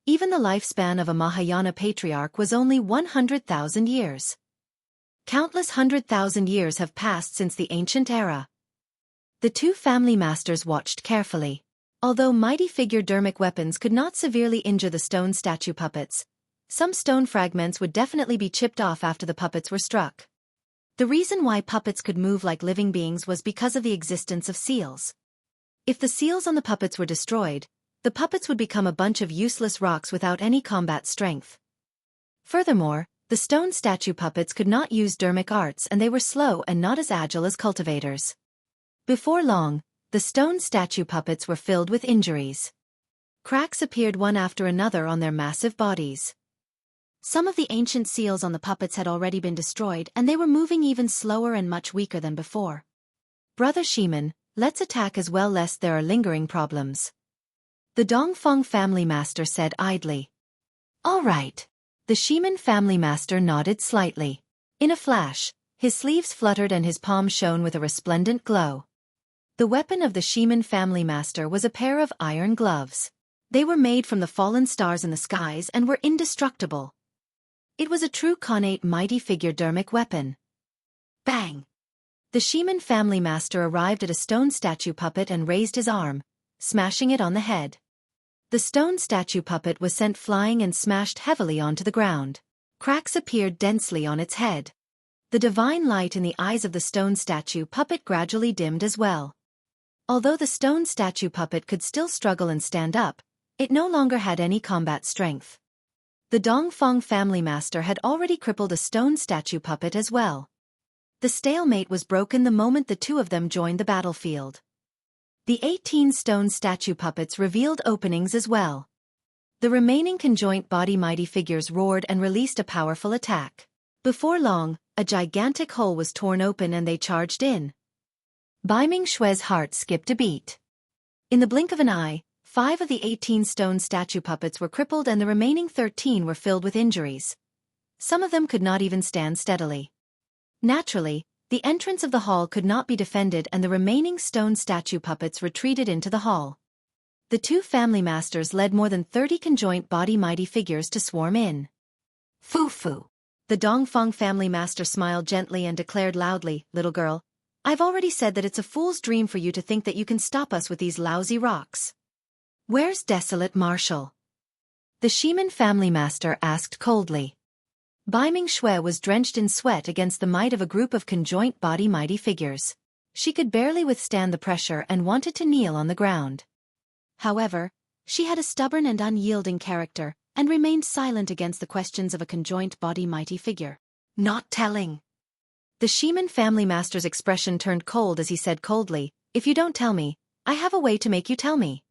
Speaker 1: Even the lifespan of a Mahayana patriarch was only 100,000 years. Countless 100,000 years have passed since the ancient era. The two family masters watched carefully. Although mighty figure dermic weapons could not severely injure the stone statue puppets, some stone fragments would definitely be chipped off after the puppets were struck. The reason why puppets could move like living beings was because of the existence of seals. If the seals on the puppets were destroyed, the puppets would become a bunch of useless rocks without any combat strength. Furthermore, the stone statue puppets could not use dermic arts and they were slow and not as agile as cultivators. Before long, the stone statue puppets were filled with injuries. Cracks appeared one after another on their massive bodies. Some of the ancient seals on the puppets had already been destroyed, and they were moving even slower and much weaker than before. Brother Shiman, let's attack as well lest there are lingering problems. The Dongfeng family master said idly. All right. The Shiman family master nodded slightly. In a flash, his sleeves fluttered and his palm shone with a resplendent glow. The weapon of the Shiman family master was a pair of iron gloves. They were made from the fallen stars in the skies and were indestructible. It was a true Khanate mighty figure dermic weapon. Bang! The Shiman family master arrived at a stone statue puppet and raised his arm, smashing it on the head. The stone statue puppet was sent flying and smashed heavily onto the ground. Cracks appeared densely on its head. The divine light in the eyes of the stone statue puppet gradually dimmed as well. Although the stone statue puppet could still struggle and stand up, it no longer had any combat strength. The Dongfeng family master had already crippled a stone statue puppet as well. The stalemate was broken the moment the two of them joined the battlefield. The 18 stone statue puppets revealed openings as well. The remaining conjoint body mighty figures roared and released a powerful attack. Before long, a gigantic hole was torn open and they charged in. Baiming Xue's heart skipped a beat. In the blink of an eye, 5 of the 18 stone statue puppets were crippled and the remaining 13 were filled with injuries. Some of them could not even stand steadily. Naturally, the entrance of the hall could not be defended and the remaining stone statue puppets retreated into the hall. The two family masters led more than 30 conjoint body mighty figures to swarm in. Foo-foo. The Dongfeng family master smiled gently and declared loudly, "Little girl, I've already said that it's a fool's dream for you to think that you can stop us with these lousy rocks." Where's Desolate Marshal? The Shiman family master asked coldly. Baiming Xue was drenched in sweat against the might of a group of conjoint body mighty figures. She could barely withstand the pressure and wanted to kneel on the ground. However, she had a stubborn and unyielding character, and remained silent against the questions of a conjoint body mighty figure. Not telling. The Shiman family master's expression turned cold as he said coldly, "If you don't tell me, I have a way to make you tell me."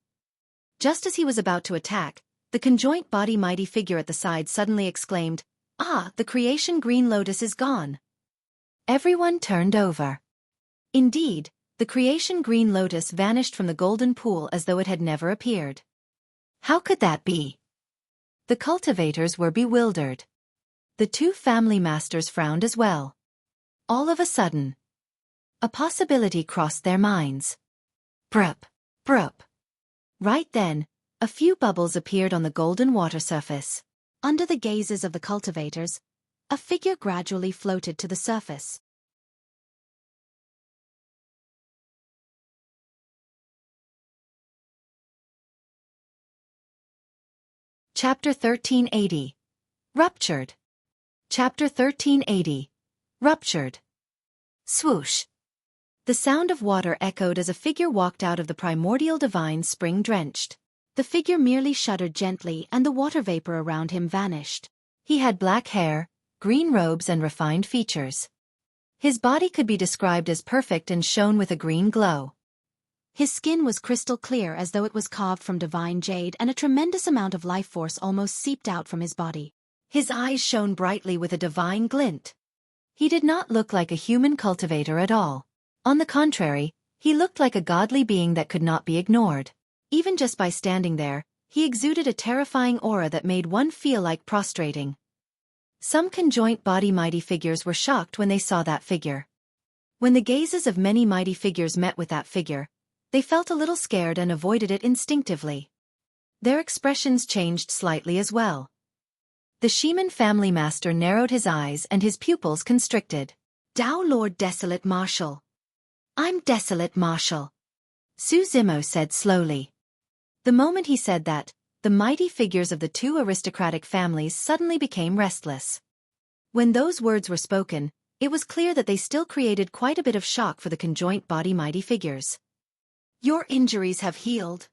Speaker 1: Just as he was about to attack, the conjoint body mighty figure at the side suddenly exclaimed, "Ah, the creation green lotus is gone." Everyone turned over. Indeed, the creation green lotus vanished from the golden pool as though it had never appeared. How could that be? The cultivators were bewildered. The two family masters frowned as well. All of a sudden, a possibility crossed their minds. Brup, brup. Right then, a few bubbles appeared on the golden water surface. Under the gazes of the cultivators, a figure gradually floated to the surface. Chapter 1380. Ruptured. Chapter 1380. Ruptured. Swoosh. The sound of water echoed as a figure walked out of the primordial divine spring drenched. The figure merely shuddered gently and the water vapor around him vanished. He had black hair, green robes and refined features. His body could be described as perfect and shone with a green glow. His skin was crystal clear as though it was carved from divine jade and a tremendous amount of life force almost seeped out from his body. His eyes shone brightly with a divine glint. He did not look like a human cultivator at all. On the contrary, he looked like a godly being that could not be ignored. Even just by standing there, he exuded a terrifying aura that made one feel like prostrating. Some conjoint body mighty figures were shocked when they saw that figure. When the gazes of many mighty figures met with that figure, they felt a little scared and avoided it instinctively. Their expressions changed slightly as well. The Shiman family master narrowed his eyes and his pupils constricted. "Tao Lord Desolate Marshal." "I'm Desolate Marshal," Su Zimo said slowly. The moment he said that, the mighty figures of the two aristocratic families suddenly became restless. When those words were spoken, it was clear that they still created quite a bit of shock for the conjoint body mighty figures. "Your injuries have healed."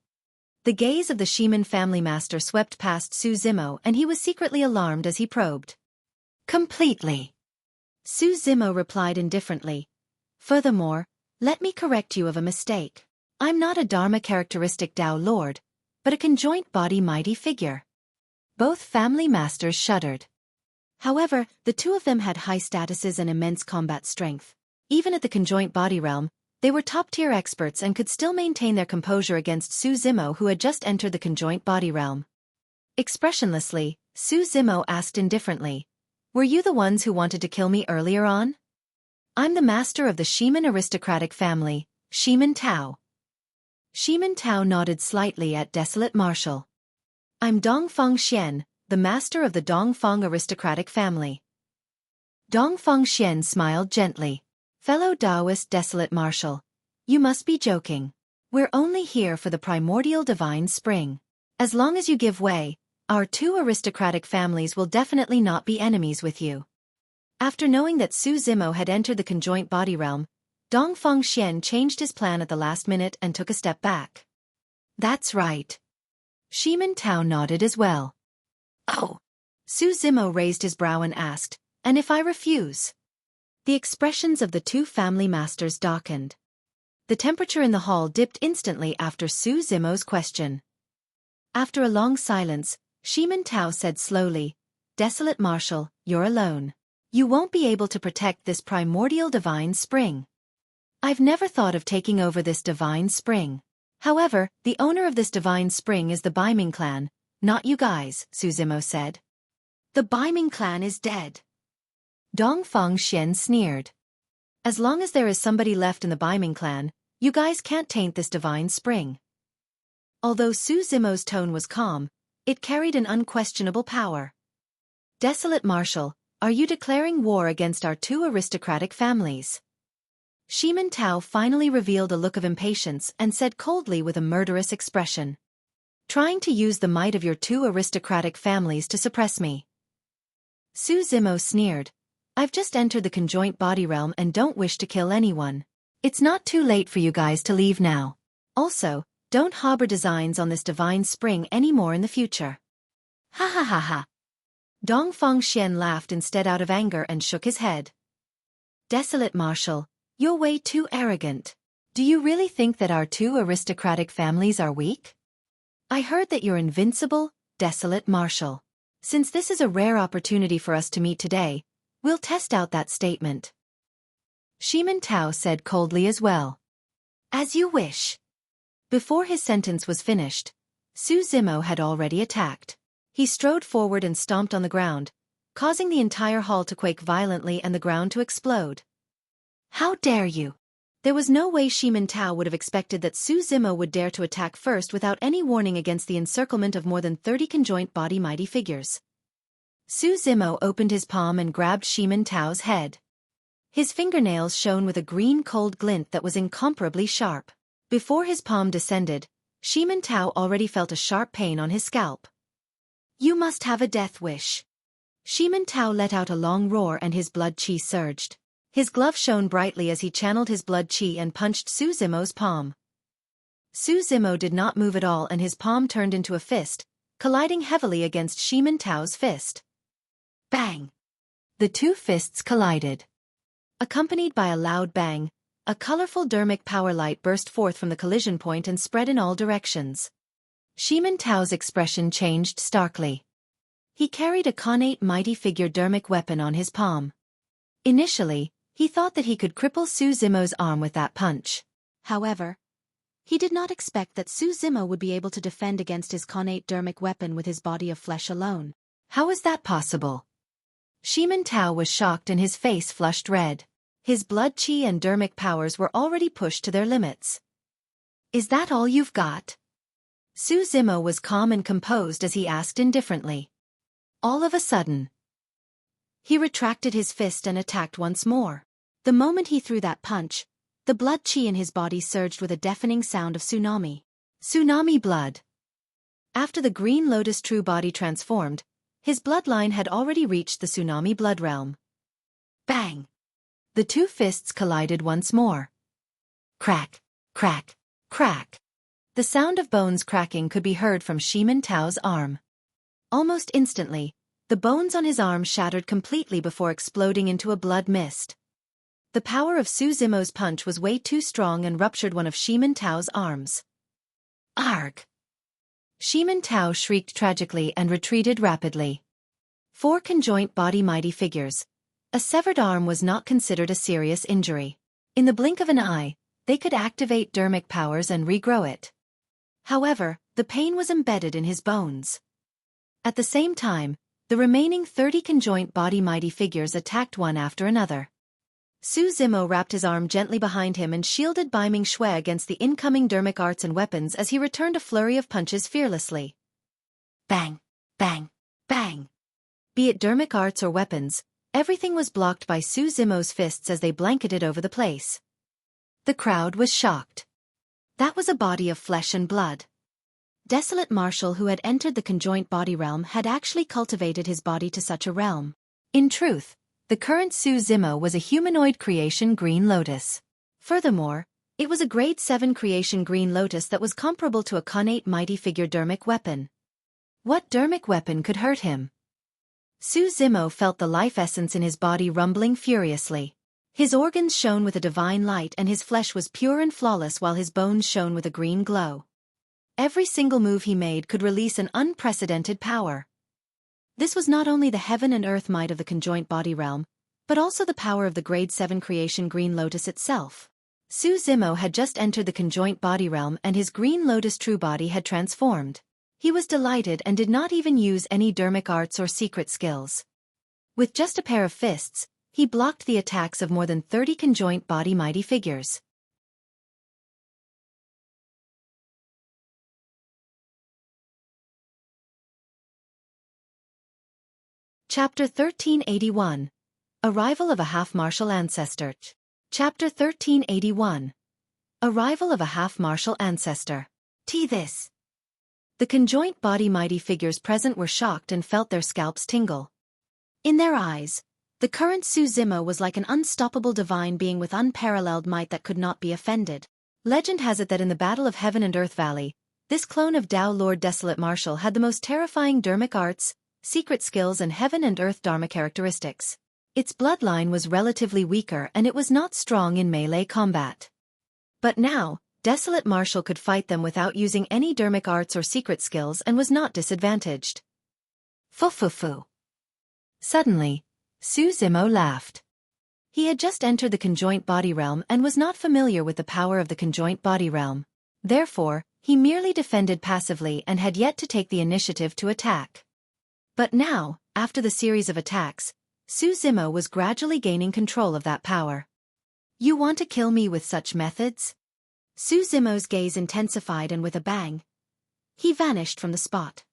Speaker 1: The gaze of the Shiman family master swept past Su Zimo and he was secretly alarmed as he probed. "Completely," Su Zimo replied indifferently. "Furthermore, Let me correct you of a mistake. I'm not a Dharma characteristic Tao Lord, but a conjoint body mighty figure. Both family masters shuddered. However, the two of them had high statuses and immense combat strength. Even at the conjoint body realm, they were top-tier experts and could still maintain their composure against Su Zimo, who had just entered the conjoint body realm. Expressionlessly, Su Zimo asked indifferently, "Were you the ones who wanted to kill me earlier on?" "I'm the master of the Shiman aristocratic family, Shiman Tao." Shiman Tao nodded slightly at Desolate Marshal. "I'm Dongfang Xian, the master of the Dongfang aristocratic family." Dongfang Xian smiled gently. "Fellow Taoist Desolate Marshal, you must be joking. We're only here for the primordial divine spring. As long as you give way, our two aristocratic families will definitely not be enemies with you." After knowing that Su Zimo had entered the conjoint body realm, Dongfang Xian changed his plan at the last minute and took a step back. "That's right." Shiman Tao nodded as well. "Oh." Su Zimo raised his brow and asked, "And if I refuse?" The expressions of the two family masters darkened. The temperature in the hall dipped instantly after Su Zimo's question. After a long silence, Shiman Tao said slowly, "Desolate Marshal, you're alone. You won't be able to protect this primordial divine spring. I've never thought of taking over this divine spring. However, the owner of this divine spring is the Baiming clan, not you guys," Su Zimo said. "The Baiming clan is dead." Dongfang Xian sneered. "As long as there is somebody left in the Baiming clan, you guys can't taint this divine spring." Although Su Zimo's tone was calm, it carried an unquestionable power. "Desolate Marshal, are you declaring war against our two aristocratic families?" Shiman Tao finally revealed a look of impatience and said coldly with a murderous expression, "Trying to use the might of your two aristocratic families to suppress me." Su Zimo sneered, "I've just entered the conjoint body realm and don't wish to kill anyone. It's not too late for you guys to leave now. Also, don't harbor designs on this divine spring anymore in the future." "Ha ha ha ha." Dongfang Xian laughed instead out of anger and shook his head. "Desolate Marshal, you're way too arrogant. Do you really think that our two aristocratic families are weak? I heard that you're invincible, Desolate Marshal. Since this is a rare opportunity for us to meet today, we'll test out that statement." Shiman Tao said coldly as well. "As you wish." Before his sentence was finished, Su Zimo had already attacked. He strode forward and stomped on the ground, causing the entire hall to quake violently and the ground to explode. "How dare you!" There was no way Shiman Tao would have expected that Su Zimo would dare to attack first without any warning against the encirclement of more than 30 conjoint body mighty figures. Su Zimo opened his palm and grabbed Shiman Tao's head. His fingernails shone with a green cold glint that was incomparably sharp. Before his palm descended, Shiman Tao already felt a sharp pain on his scalp. "You must have a death wish." Shiman Tao let out a long roar and his blood chi surged. His glove shone brightly as he channeled his blood chi and punched Su Zimo's palm. Su Zimo did not move at all and his palm turned into a fist, colliding heavily against Shiman Tao's fist. Bang! The two fists collided. Accompanied by a loud bang, a colorful dermic power light burst forth from the collision point and spread in all directions. Shiman Tao's expression changed starkly. He carried a connate mighty figure dermic weapon on his palm. Initially, he thought that he could cripple Su Zimo's arm with that punch. However, he did not expect that Su Zimo would be able to defend against his connate dermic weapon with his body of flesh alone. How is that possible? Shiman Tao was shocked and his face flushed red. His blood chi and dermic powers were already pushed to their limits. "Is that all you've got?" Su Zimo was calm and composed as he asked indifferently. All of a sudden, he retracted his fist and attacked once more. The moment he threw that punch, the blood chi in his body surged with a deafening sound of tsunami. Tsunami blood. After the green Lotus true body transformed, his bloodline had already reached the tsunami blood realm. Bang! The two fists collided once more. Crack, crack, crack. The sound of bones cracking could be heard from Shiman Tao's arm. Almost instantly, the bones on his arm shattered completely before exploding into a blood mist. The power of Su Zimo's punch was way too strong and ruptured one of Shimin Tao's arms. Arg! Shimin Tao shrieked tragically and retreated rapidly. 4 conjoint body mighty figures. A severed arm was not considered a serious injury. In the blink of an eye, they could activate dermic powers and regrow it. However, the pain was embedded in his bones. At the same time, the remaining 30 conjoint body mighty figures attacked one after another. Su Zimo wrapped his arm gently behind him and shielded Ming Xue against the incoming dermic arts and weapons as he returned a flurry of punches fearlessly. Bang! Bang! Bang! Be it dermic arts or weapons, everything was blocked by Su Zimo's fists as they blanketed over the place. The crowd was shocked. That was a body of flesh and blood. Desolate Marshal who had entered the conjoint body realm had actually cultivated his body to such a realm. In truth, the current Su Zimo was a humanoid creation Green Lotus. Furthermore, it was a grade 7 creation Green Lotus that was comparable to a connate mighty figure dermic weapon. What dermic weapon could hurt him? Su Zimo felt the life essence in his body rumbling furiously. His organs shone with a divine light and his flesh was pure and flawless while his bones shone with a green glow. Every single move he made could release an unprecedented power. This was not only the heaven and earth might of the conjoint body realm, but also the power of the grade 7 creation Green Lotus itself. Su Zimo had just entered the conjoint body realm and his Green Lotus true body had transformed. He was delighted and did not even use any dermic arts or secret skills. With just a pair of fists, he blocked the attacks of more than 30 conjoint body mighty figures. Chapter 1381. Arrival of a half-martial ancestor. Chapter 1381. Arrival of a half-martial ancestor. This. The conjoint body mighty figures present were shocked and felt their scalps tingle. In their eyes, the current Su Zimo was like an unstoppable divine being with unparalleled might that could not be offended. Legend has it that in the Battle of Heaven and Earth Valley, this clone of Tao Lord Desolate Marshal had the most terrifying dermic arts, secret skills and heaven and earth dharma characteristics. Its bloodline was relatively weaker and it was not strong in melee combat. But now, Desolate Marshal could fight them without using any dermic arts or secret skills and was not disadvantaged. Fu. Suddenly, Su Zimo laughed. He had just entered the conjoint body realm and was not familiar with the power of the conjoint body realm. Therefore, he merely defended passively and had yet to take the initiative to attack. But now, after the series of attacks, Su Zimo was gradually gaining control of that power. You want to kill me with such methods? Su Zimo's gaze intensified and with a bang, he vanished from the spot.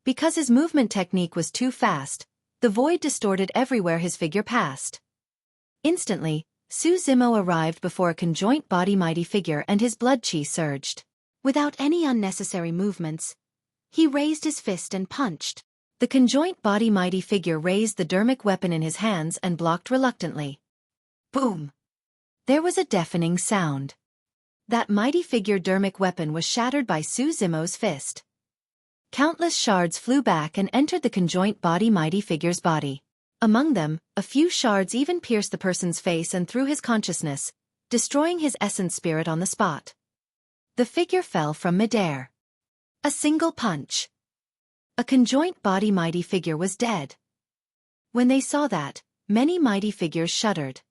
Speaker 1: Because his movement technique was too fast, the void distorted everywhere his figure passed. Instantly, Su Zimo arrived before a conjoint body mighty figure and his blood chi surged. Without any unnecessary movements, he raised his fist and punched. The conjoint body mighty figure raised the dermic weapon in his hands and blocked reluctantly. Boom! There was a deafening sound. That mighty figure dermic weapon was shattered by Su Zimo's fist. Countless shards flew back and entered the conjoint body mighty figure's body. Among them, a few shards even pierced the person's face and through his consciousness, destroying his essence spirit on the spot. The figure fell from midair. A single punch. A conjoint body mighty figure was dead. When they saw that, many mighty figures shuddered.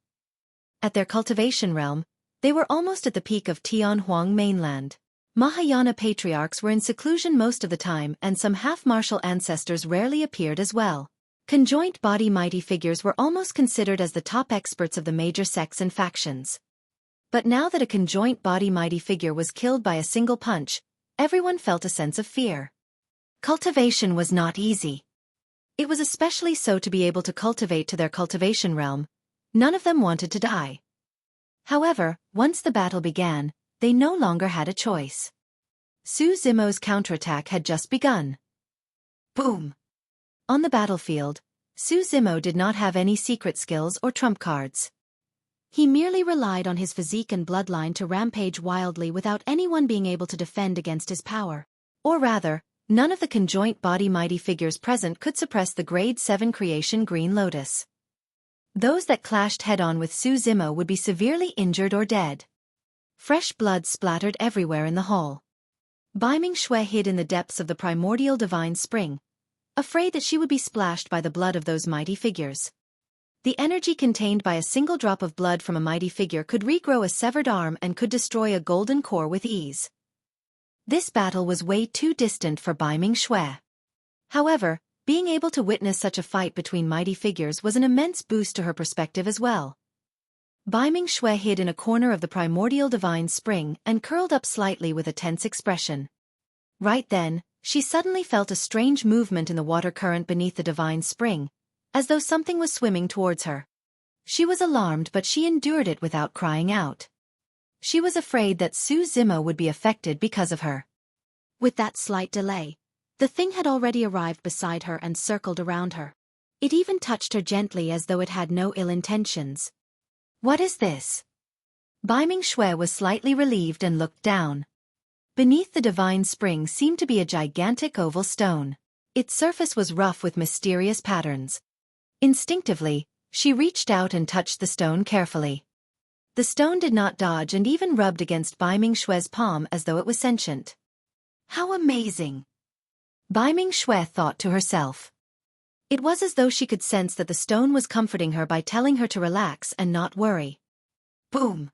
Speaker 1: At their cultivation realm, they were almost at the peak of Tianhuang mainland. Mahayana patriarchs were in seclusion most of the time and some half-martial ancestors rarely appeared as well. Conjoint body mighty figures were almost considered as the top experts of the major sects and factions. But now that a conjoint body mighty figure was killed by a single punch, everyone felt a sense of fear. Cultivation was not easy. It was especially so to be able to cultivate to their cultivation realm. None of them wanted to die. However, once the battle began, they no longer had a choice. Su Zimo's counterattack had just begun. Boom! On the battlefield, Su Zimo did not have any secret skills or trump cards. He merely relied on his physique and bloodline to rampage wildly without anyone being able to defend against his power. Or rather, none of the conjoint body mighty figures present could suppress the grade 7 creation Green Lotus. Those that clashed head-on with Su Zimo would be severely injured or dead. Fresh blood splattered everywhere in the hall. Baiming Xue hid in the depths of the primordial divine spring, afraid that she would be splashed by the blood of those mighty figures. The energy contained by a single drop of blood from a mighty figure could regrow a severed arm and could destroy a golden core with ease. This battle was way too distant for Baiming Xue. However, being able to witness such a fight between mighty figures was an immense boost to her perspective as well. Baiming Xue hid in a corner of the primordial divine spring and curled up slightly with a tense expression. Right then, she suddenly felt a strange movement in the water current beneath the divine spring, as though something was swimming towards her. She was alarmed, but she endured it without crying out. She was afraid that Su Zimo would be affected because of her. With that slight delay, the thing had already arrived beside her and circled around her. It even touched her gently as though it had no ill intentions. What is this? Baiming Xue was slightly relieved and looked down. Beneath the divine spring seemed to be a gigantic oval stone. Its surface was rough with mysterious patterns. Instinctively, she reached out and touched the stone carefully. The stone did not dodge and even rubbed against Baiming Xue's palm as though it was sentient. How amazing! Baiming Xue thought to herself. It was as though she could sense that the stone was comforting her by telling her to relax and not worry. Boom!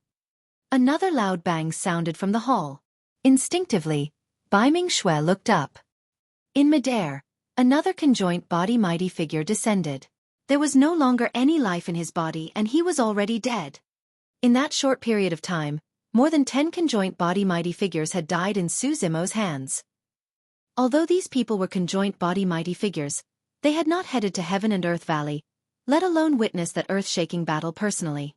Speaker 1: Another loud bang sounded from the hall. Instinctively, Baiming Xue looked up. In midair, another conjoint body mighty figure descended. There was no longer any life in his body and he was already dead. In that short period of time, more than 10 conjoint body mighty figures had died in Su Zimo's hands. Although these people were conjoint body mighty figures, they had not headed to Heaven and Earth Valley, let alone witness that earth-shaking battle personally.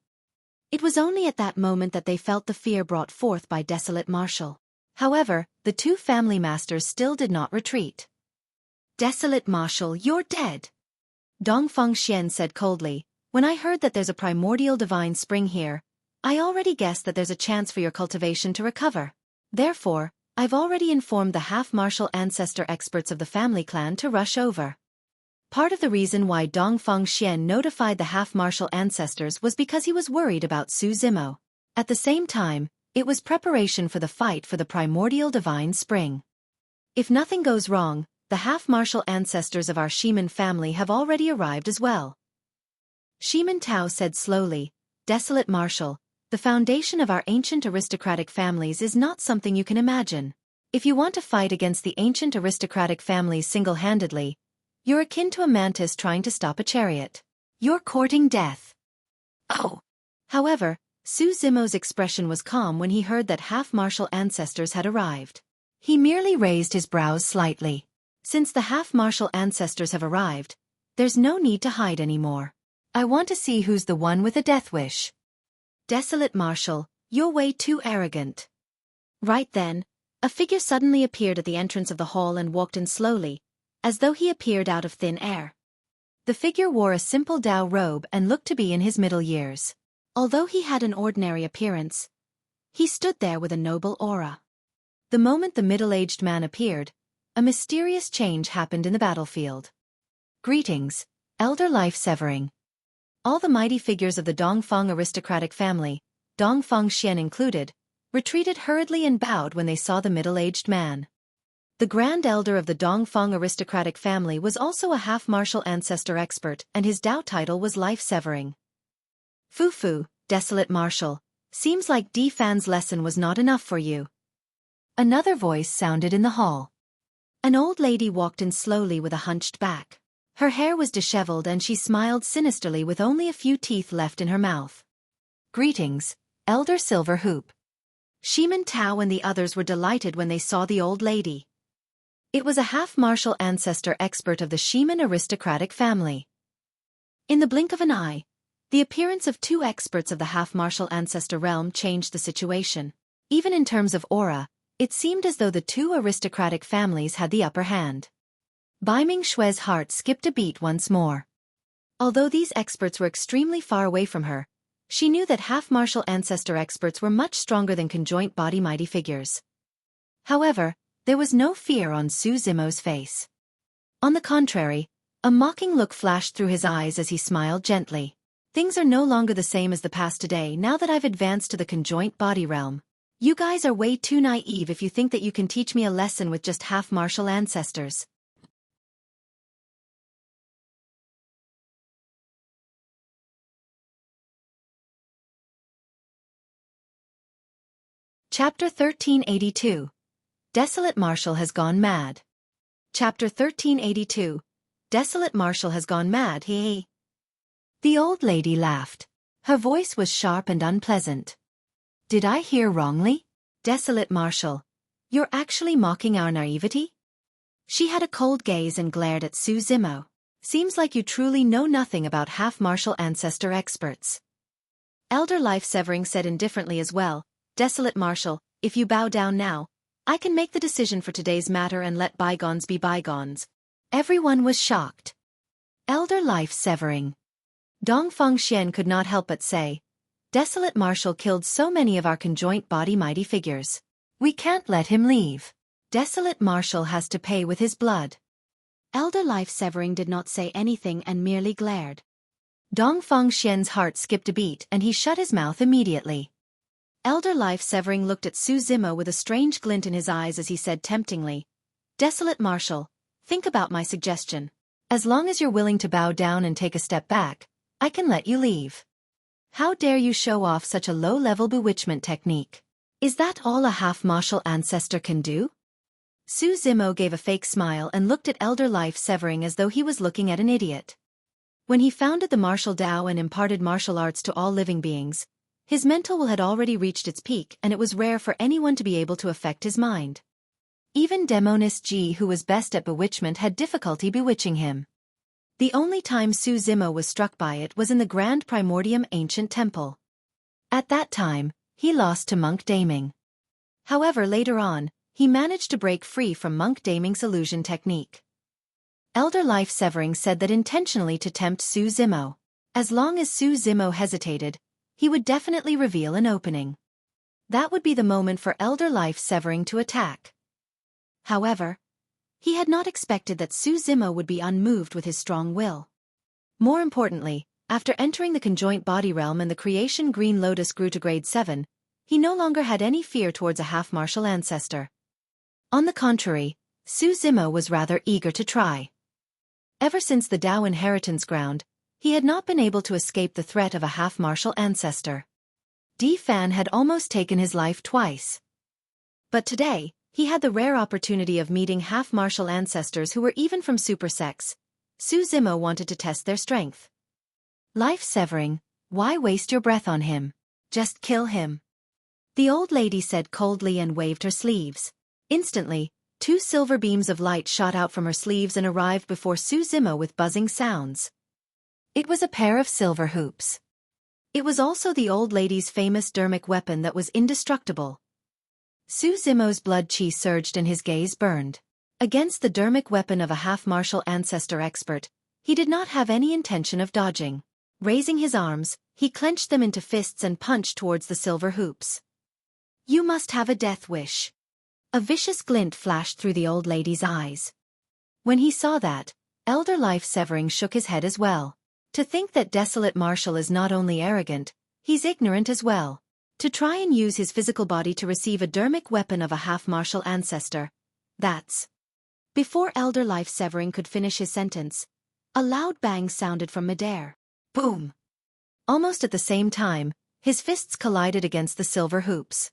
Speaker 1: It was only at that moment that they felt the fear brought forth by Desolate Marshal. However, the two family masters still did not retreat. Desolate Marshal, you're dead! Dongfeng Xian said coldly, when I heard that there's a primordial divine spring here, I already guessed that there's a chance for your cultivation to recover. Therefore, I've already informed the half-martial ancestor experts of the family clan to rush over. Part of the reason why Dongfeng Xian notified the half-martial ancestors was because he was worried about Su Zimo. At the same time, it was preparation for the fight for the primordial divine spring. If nothing goes wrong, the half-martial ancestors of our Shiman family have already arrived as well. Shiman Tao said slowly, Desolate Marshal, the foundation of our ancient aristocratic families is not something you can imagine. If you want to fight against the ancient aristocratic families single-handedly, you're akin to a mantis trying to stop a chariot. You're courting death. Oh! However, Su Zimo's expression was calm when he heard that half-martial ancestors had arrived. He merely raised his brows slightly. Since the half-martial ancestors have arrived, there's no need to hide anymore. I want to see who's the one with a death wish. Desolate Marshal, you're way too arrogant. Right then, a figure suddenly appeared at the entrance of the hall and walked in slowly, as though he appeared out of thin air. The figure wore a simple Dao robe and looked to be in his middle years. Although he had an ordinary appearance, he stood there with a noble aura. The moment the middle-aged man appeared, a mysterious change happened in the battlefield. Greetings, Elder Life-Severing. All the mighty figures of the Dongfeng aristocratic family, Dongfeng Xian included, retreated hurriedly and bowed when they saw the middle-aged man. The Grand Elder of the Dongfeng aristocratic family was also a half-martial ancestor expert and his Dao title was Life-Severing. Fu, Desolate Marshal, seems like Fan's lesson was not enough for you. Another voice sounded in the hall. An old lady walked in slowly with a hunched back. Her hair was disheveled and she smiled sinisterly with only a few teeth left in her mouth. Greetings, Elder Silver Hoop. Shiman Tao and the others were delighted when they saw the old lady. It was a half-martial ancestor expert of the Shiman aristocratic family. In the blink of an eye, the appearance of two experts of the half-martial ancestor realm changed the situation. Even in terms of aura, it seemed as though the two aristocratic families had the upper hand. Baiming Xue's heart skipped a beat once more. Although these experts were extremely far away from her, she knew that half-martial ancestor experts were much stronger than conjoint body mighty figures. However, there was no fear on Su Zimo's face. On the contrary, a mocking look flashed through his eyes as he smiled gently. Things are no longer the same as the past today now that I've advanced to the conjoint body realm. You guys are way too naive if you think that you can teach me a lesson with just half-martial ancestors. Chapter 1382. Desolate Marshal has gone mad. Chapter 1382. Desolate Marshal has gone mad, hee. The old lady laughed. Her voice was sharp and unpleasant. Did I hear wrongly? Desolate Marshal, you're actually mocking our naivety? She had a cold gaze and glared at Su Zimo. Seems like you truly know nothing about half-martial ancestor experts. Elder Life Severing said indifferently as well, Desolate Marshal, if you bow down now, I can make the decision for today's matter and let bygones be bygones. Everyone was shocked. Elder Life Severing. Dongfeng Xian could not help but say, Desolate Marshal killed so many of our conjoint body mighty figures. We can't let him leave. Desolate Marshal has to pay with his blood. Elder Life Severing did not say anything and merely glared. Dongfeng Xian's heart skipped a beat and he shut his mouth immediately. Elder Life Severing looked at Su Zimo with a strange glint in his eyes as he said temptingly, Desolate Marshal, think about my suggestion. As long as you're willing to bow down and take a step back, I can let you leave. How dare you show off such a low-level bewitchment technique? Is that all a half-martial ancestor can do? Su Zimo gave a fake smile and looked at Elder Life Severing as though he was looking at an idiot. When he founded the martial Dao and imparted martial arts to all living beings, his mental will had already reached its peak and it was rare for anyone to be able to affect his mind. Even Demonist Ji, who was best at bewitchment, had difficulty bewitching him. The only time Su Zimo was struck by it was in the Grand Primordium Ancient Temple. At that time, he lost to Monk Daming. However, later on, he managed to break free from Monk Daming's illusion technique. Elder Life Severing said that intentionally to tempt Su Zimo. As long as Su Zimo hesitated, he would definitely reveal an opening. That would be the moment for Elder Life Severing to attack. However, he had not expected that Su Zimo would be unmoved with his strong will. More importantly, after entering the conjoint body realm and the creation Green Lotus grew to grade 7, he no longer had any fear towards a half-martial ancestor. On the contrary, Su Zimo was rather eager to try. Ever since the Dao inheritance ground, he had not been able to escape the threat of a half-martial ancestor. Di Fan had almost taken his life twice. But today, he had the rare opportunity of meeting half-martial ancestors who were even from super sects. Su Zimo wanted to test their strength. Life Severing, why waste your breath on him? Just kill him. The old lady said coldly and waved her sleeves. Instantly, 2 silver beams of light shot out from her sleeves and arrived before Su Zimo with buzzing sounds. It was a pair of silver hoops. It was also the old lady's famous dermic weapon that was indestructible. Su Zimo's blood chi surged and his gaze burned. Against the dermic weapon of a half-martial ancestor expert, he did not have any intention of dodging. Raising his arms, he clenched them into fists and punched towards the silver hoops. You must have a death wish. A vicious glint flashed through the old lady's eyes. When he saw that, Elder Life Severing shook his head as well. To think that Desolate Marshal is not only arrogant, he's ignorant as well. To try and use his physical body to receive a dermic weapon of a half-martial ancestor. That's... Before Elder Life Severing could finish his sentence, a loud bang sounded from midair. Boom! Almost at the same time, his fists collided against the silver hoops.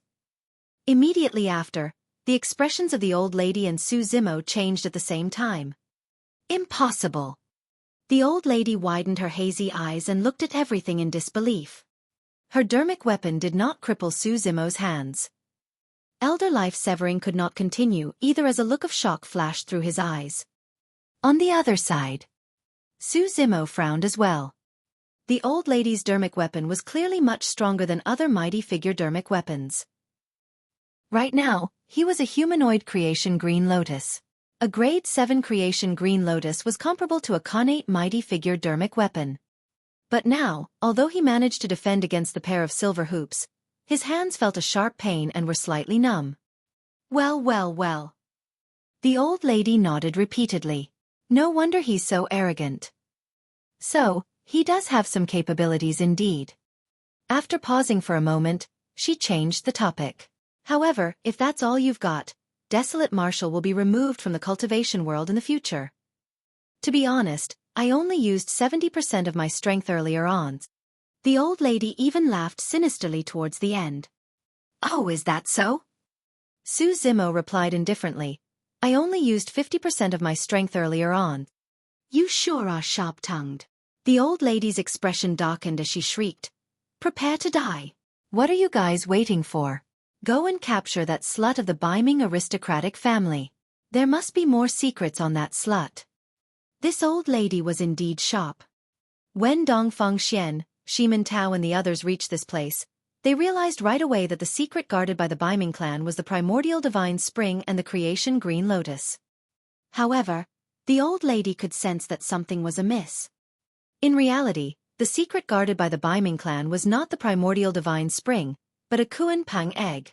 Speaker 1: Immediately after, the expressions of the old lady and Su Zimo changed at the same time. Impossible! The old lady widened her hazy eyes and looked at everything in disbelief. Her dermic weapon did not cripple Su Zimo's hands. Elder Life Severing could not continue either as a look of shock flashed through his eyes. On the other side, Su Zimo frowned as well. The old lady's dermic weapon was clearly much stronger than other mighty figure dermic weapons. Right now, he was a humanoid creation Green Lotus. A grade 7 creation Green Lotus was comparable to a connate mighty figure dermic weapon. But now, although he managed to defend against the pair of silver hoops, his hands felt a sharp pain and were slightly numb. Well, well, well. The old lady nodded repeatedly. No wonder he's so arrogant. So, He does have some capabilities indeed. After pausing for a moment, she changed the topic. However, if that's all you've got, Desolate Marshal will be removed from the cultivation world in the future. To be honest, I only used 70% of my strength earlier on. The old lady even laughed sinisterly towards the end. Oh, is that so? Su Zimo replied indifferently. I only used 50% of my strength earlier on. You sure are sharp-tongued. The old lady's expression darkened as she shrieked. Prepare to die. What are you guys waiting for? Go and capture that slut of the Biming aristocratic family. There must be more secrets on that slut. This old lady was indeed sharp. When Dongfang Xian, Shimin Tao and the others reached this place, they realized right away that the secret guarded by the Biming clan was the primordial divine spring and the creation green lotus. However, the old lady could sense that something was amiss. In reality, the secret guarded by the Biming clan was not the primordial divine spring, but a Kuan Pang egg.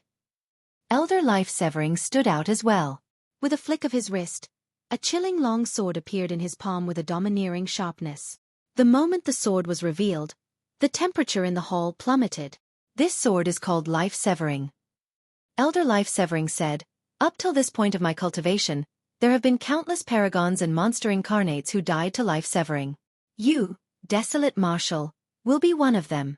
Speaker 1: Elder Life Severing stood out as well. With a flick of his wrist, a chilling long sword appeared in his palm with a domineering sharpness. The moment the sword was revealed, the temperature in the hall plummeted. This sword is called Life Severing. Elder Life Severing said, up till this point of my cultivation, there have been countless paragons and monster incarnates who died to life severing. You, Desolate Marshal, will be one of them.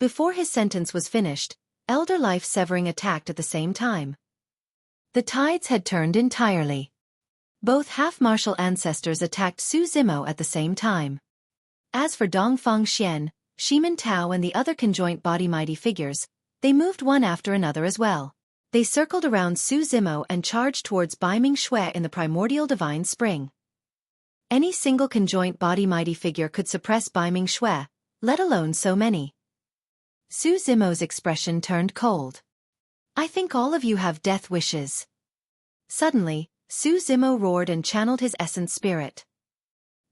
Speaker 1: Before his sentence was finished, Elder Life Severing attacked at the same time. The tides had turned entirely. Both half-martial ancestors attacked Su Zimo at the same time. As for Dongfang Xian, Shimin Tao and the other conjoint body mighty figures, they moved one after another as well. They circled around Su Zimo and charged towards Biming Xue in the primordial divine spring. Any single conjoint body mighty figure could suppress Biming Xue, let alone so many. Su Zimo's expression turned cold. I think all of you have death wishes. Suddenly, Su Zimo roared and channeled his essence spirit.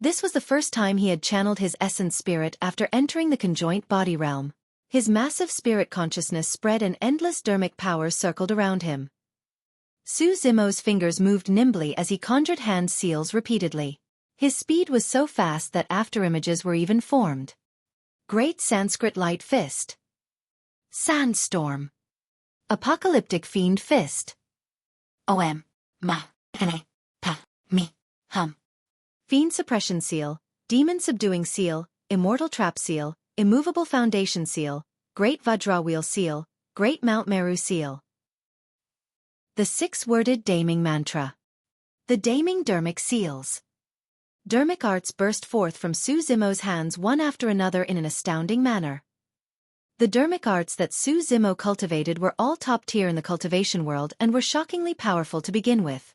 Speaker 1: This was the first time he had channeled his essence spirit after entering the conjoint body realm. His massive spirit consciousness spread and endless dermic powers circled around him. Su Zimo's fingers moved nimbly as he conjured hand seals repeatedly. His speed was so fast that afterimages were even formed. Great Sanskrit Light Fist. Sandstorm. Apocalyptic Fiend Fist. Om. Ma. Ene. Pa. Mi. Hum. Fiend Suppression Seal, Demon Subduing Seal, Immortal Trap Seal, Immovable Foundation Seal, Great Vajra Wheel Seal, Great Mount Meru Seal. The six-worded Daming Mantra. The Daming Dermic Seals. Dermic arts burst forth from Su Zimo's hands one after another in an astounding manner. The dermic arts that Su Zimo cultivated were all top tier in the cultivation world and were shockingly powerful to begin with.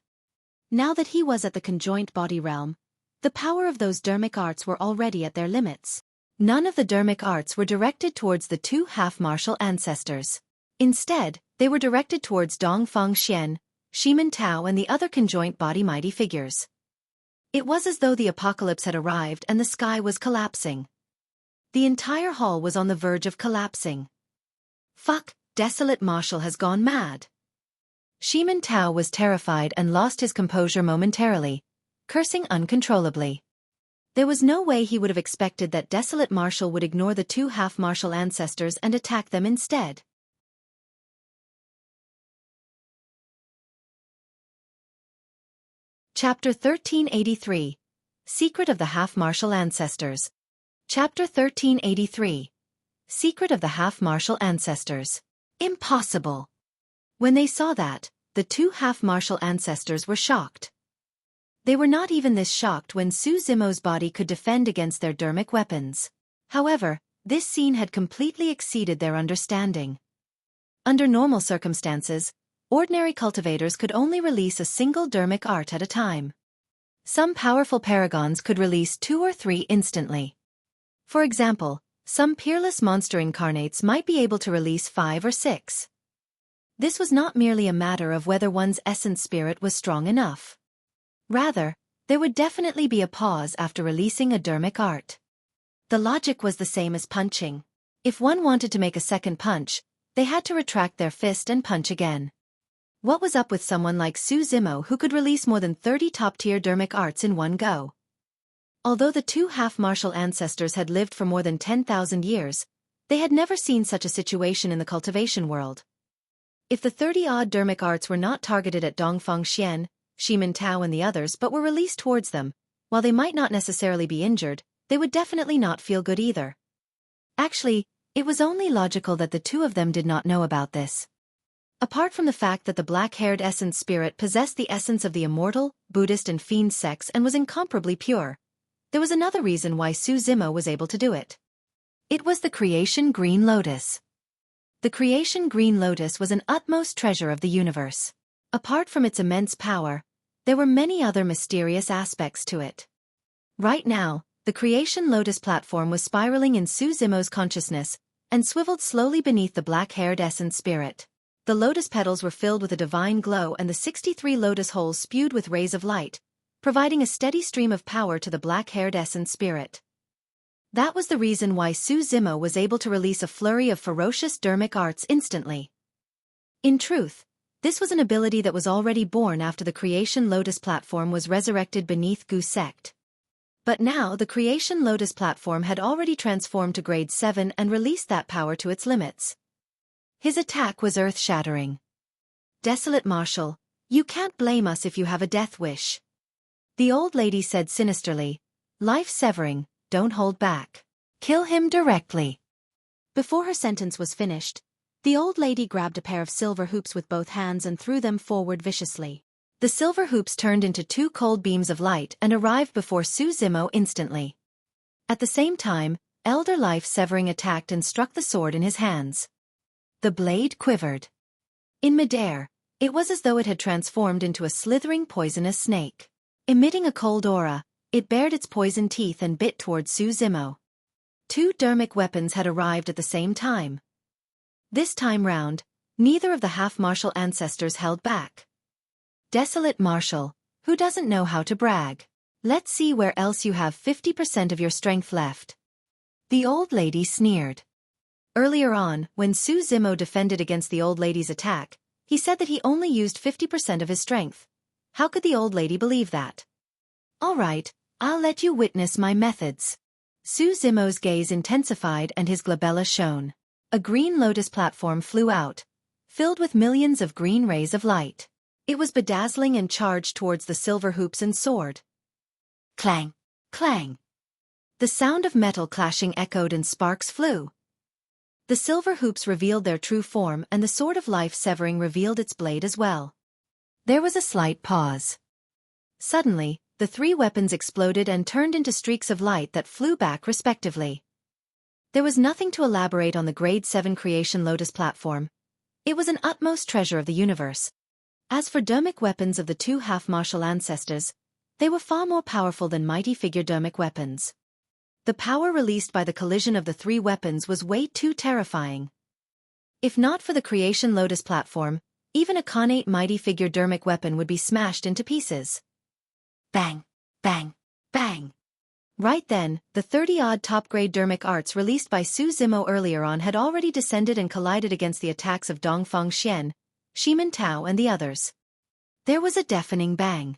Speaker 1: Now that he was at the conjoint body realm, the power of those dermic arts were already at their limits. None of the dermic arts were directed towards the two half-martial ancestors. Instead, they were directed towards Dongfang Xian, Shimin Tao and the other conjoint body mighty figures. It was as though the apocalypse had arrived and the sky was collapsing. The entire hall was on the verge of collapsing. Fuck, Desolate Marshal has gone mad. Shimin Tao was terrified and lost his composure momentarily, cursing uncontrollably. There was no way he would have expected that Desolate Marshal would ignore the two half-martial ancestors and attack them instead. Chapter 1383. Secret of the Half-Martial Ancestors. Chapter 1383. Secret of the Half-Martial Ancestors. Impossible! When they saw that, the two half-martial ancestors were shocked. They were not even this shocked when Su Zimo's body could defend against their dermic weapons. However, this scene had completely exceeded their understanding. Under normal circumstances, ordinary cultivators could only release a single dermic art at a time. Some powerful paragons could release 2 or 3 instantly. For example, some peerless monster incarnates might be able to release 5 or 6. This was not merely a matter of whether one's essence spirit was strong enough. Rather, there would definitely be a pause after releasing a dermic art. The logic was the same as punching. If one wanted to make a second punch, they had to retract their fist and punch again. What was up with someone like Su Zimo who could release more than 30 top-tier dermic arts in one go? Although the two half-martial ancestors had lived for more than 10,000 years, they had never seen such a situation in the cultivation world. If the 30-odd dermic arts were not targeted at Dongfang Xian, Shimin Tao and the others but were released towards them, while they might not necessarily be injured, they would definitely not feel good either. Actually, it was only logical that the two of them did not know about this. Apart from the fact that the black-haired essence spirit possessed the essence of the immortal, Buddhist and fiend sex and was incomparably pure, there was another reason why Su Zimo was able to do it. It was the creation Green Lotus. The creation Green Lotus was an utmost treasure of the universe. Apart from its immense power, there were many other mysterious aspects to it. Right now, the creation Lotus platform was spiraling in Su Zimo's consciousness and swiveled slowly beneath the black-haired essence spirit. The lotus petals were filled with a divine glow and the 63 lotus holes spewed with rays of light, providing a steady stream of power to the black-haired essence spirit. That was the reason why Su Zimo was able to release a flurry of ferocious dermic arts instantly. In truth, this was an ability that was already born after the creation Lotus platform was resurrected beneath Gu sect. But now the creation Lotus platform had already transformed to grade 7 and released that power to its limits. His attack was earth-shattering. Desolate Marshal, you can't blame us if you have a death wish. The old lady said sinisterly, life-severing, don't hold back. Kill him directly. Before her sentence was finished, the old lady grabbed a pair of silver hoops with both hands and threw them forward viciously. The silver hoops turned into two cold beams of light and arrived before Su Zimo instantly. At the same time, Elder Life-Severing attacked and struck the sword in his hands. The blade quivered. In midair, it was as though it had transformed into a slithering poisonous snake. Emitting a cold aura, it bared its poison teeth and bit toward Su Zimo. Two dermic weapons had arrived at the same time. This time round, neither of the half-martial ancestors held back. Desolate Marshal, who doesn't know how to brag? Let's see where else you have 50% of your strength left. The old lady sneered. Earlier on, when Su Zimo defended against the old lady's attack, he said that he only used 50% of his strength. How could the old lady believe that? All right, I'll let you witness my methods. Su Zimo's gaze intensified and his glabella shone. A green lotus platform flew out, filled with millions of green rays of light. It was bedazzling and charged towards the silver hoops and sword. Clang! Clang! The sound of metal clashing echoed and sparks flew. The silver hoops revealed their true form and the sword of life-severing revealed its blade as well. There was a slight pause. Suddenly, the three weapons exploded and turned into streaks of light that flew back respectively. There was nothing to elaborate on the Grade 7 Creation Lotus platform. It was an utmost treasure of the universe. As for dermic weapons of the two half-martial ancestors, they were far more powerful than mighty figure dermic weapons. The power released by the collision of the three weapons was way too terrifying. If not for the Creation Lotus platform, even a connate mighty figure dermic weapon would be smashed into pieces. Bang! Bang! Bang! Right then, the 30-odd top-grade dermic arts released by Su Zimo earlier on had already descended and collided against the attacks of Dongfang Xian, Shimin Tao and the others. There was a deafening bang.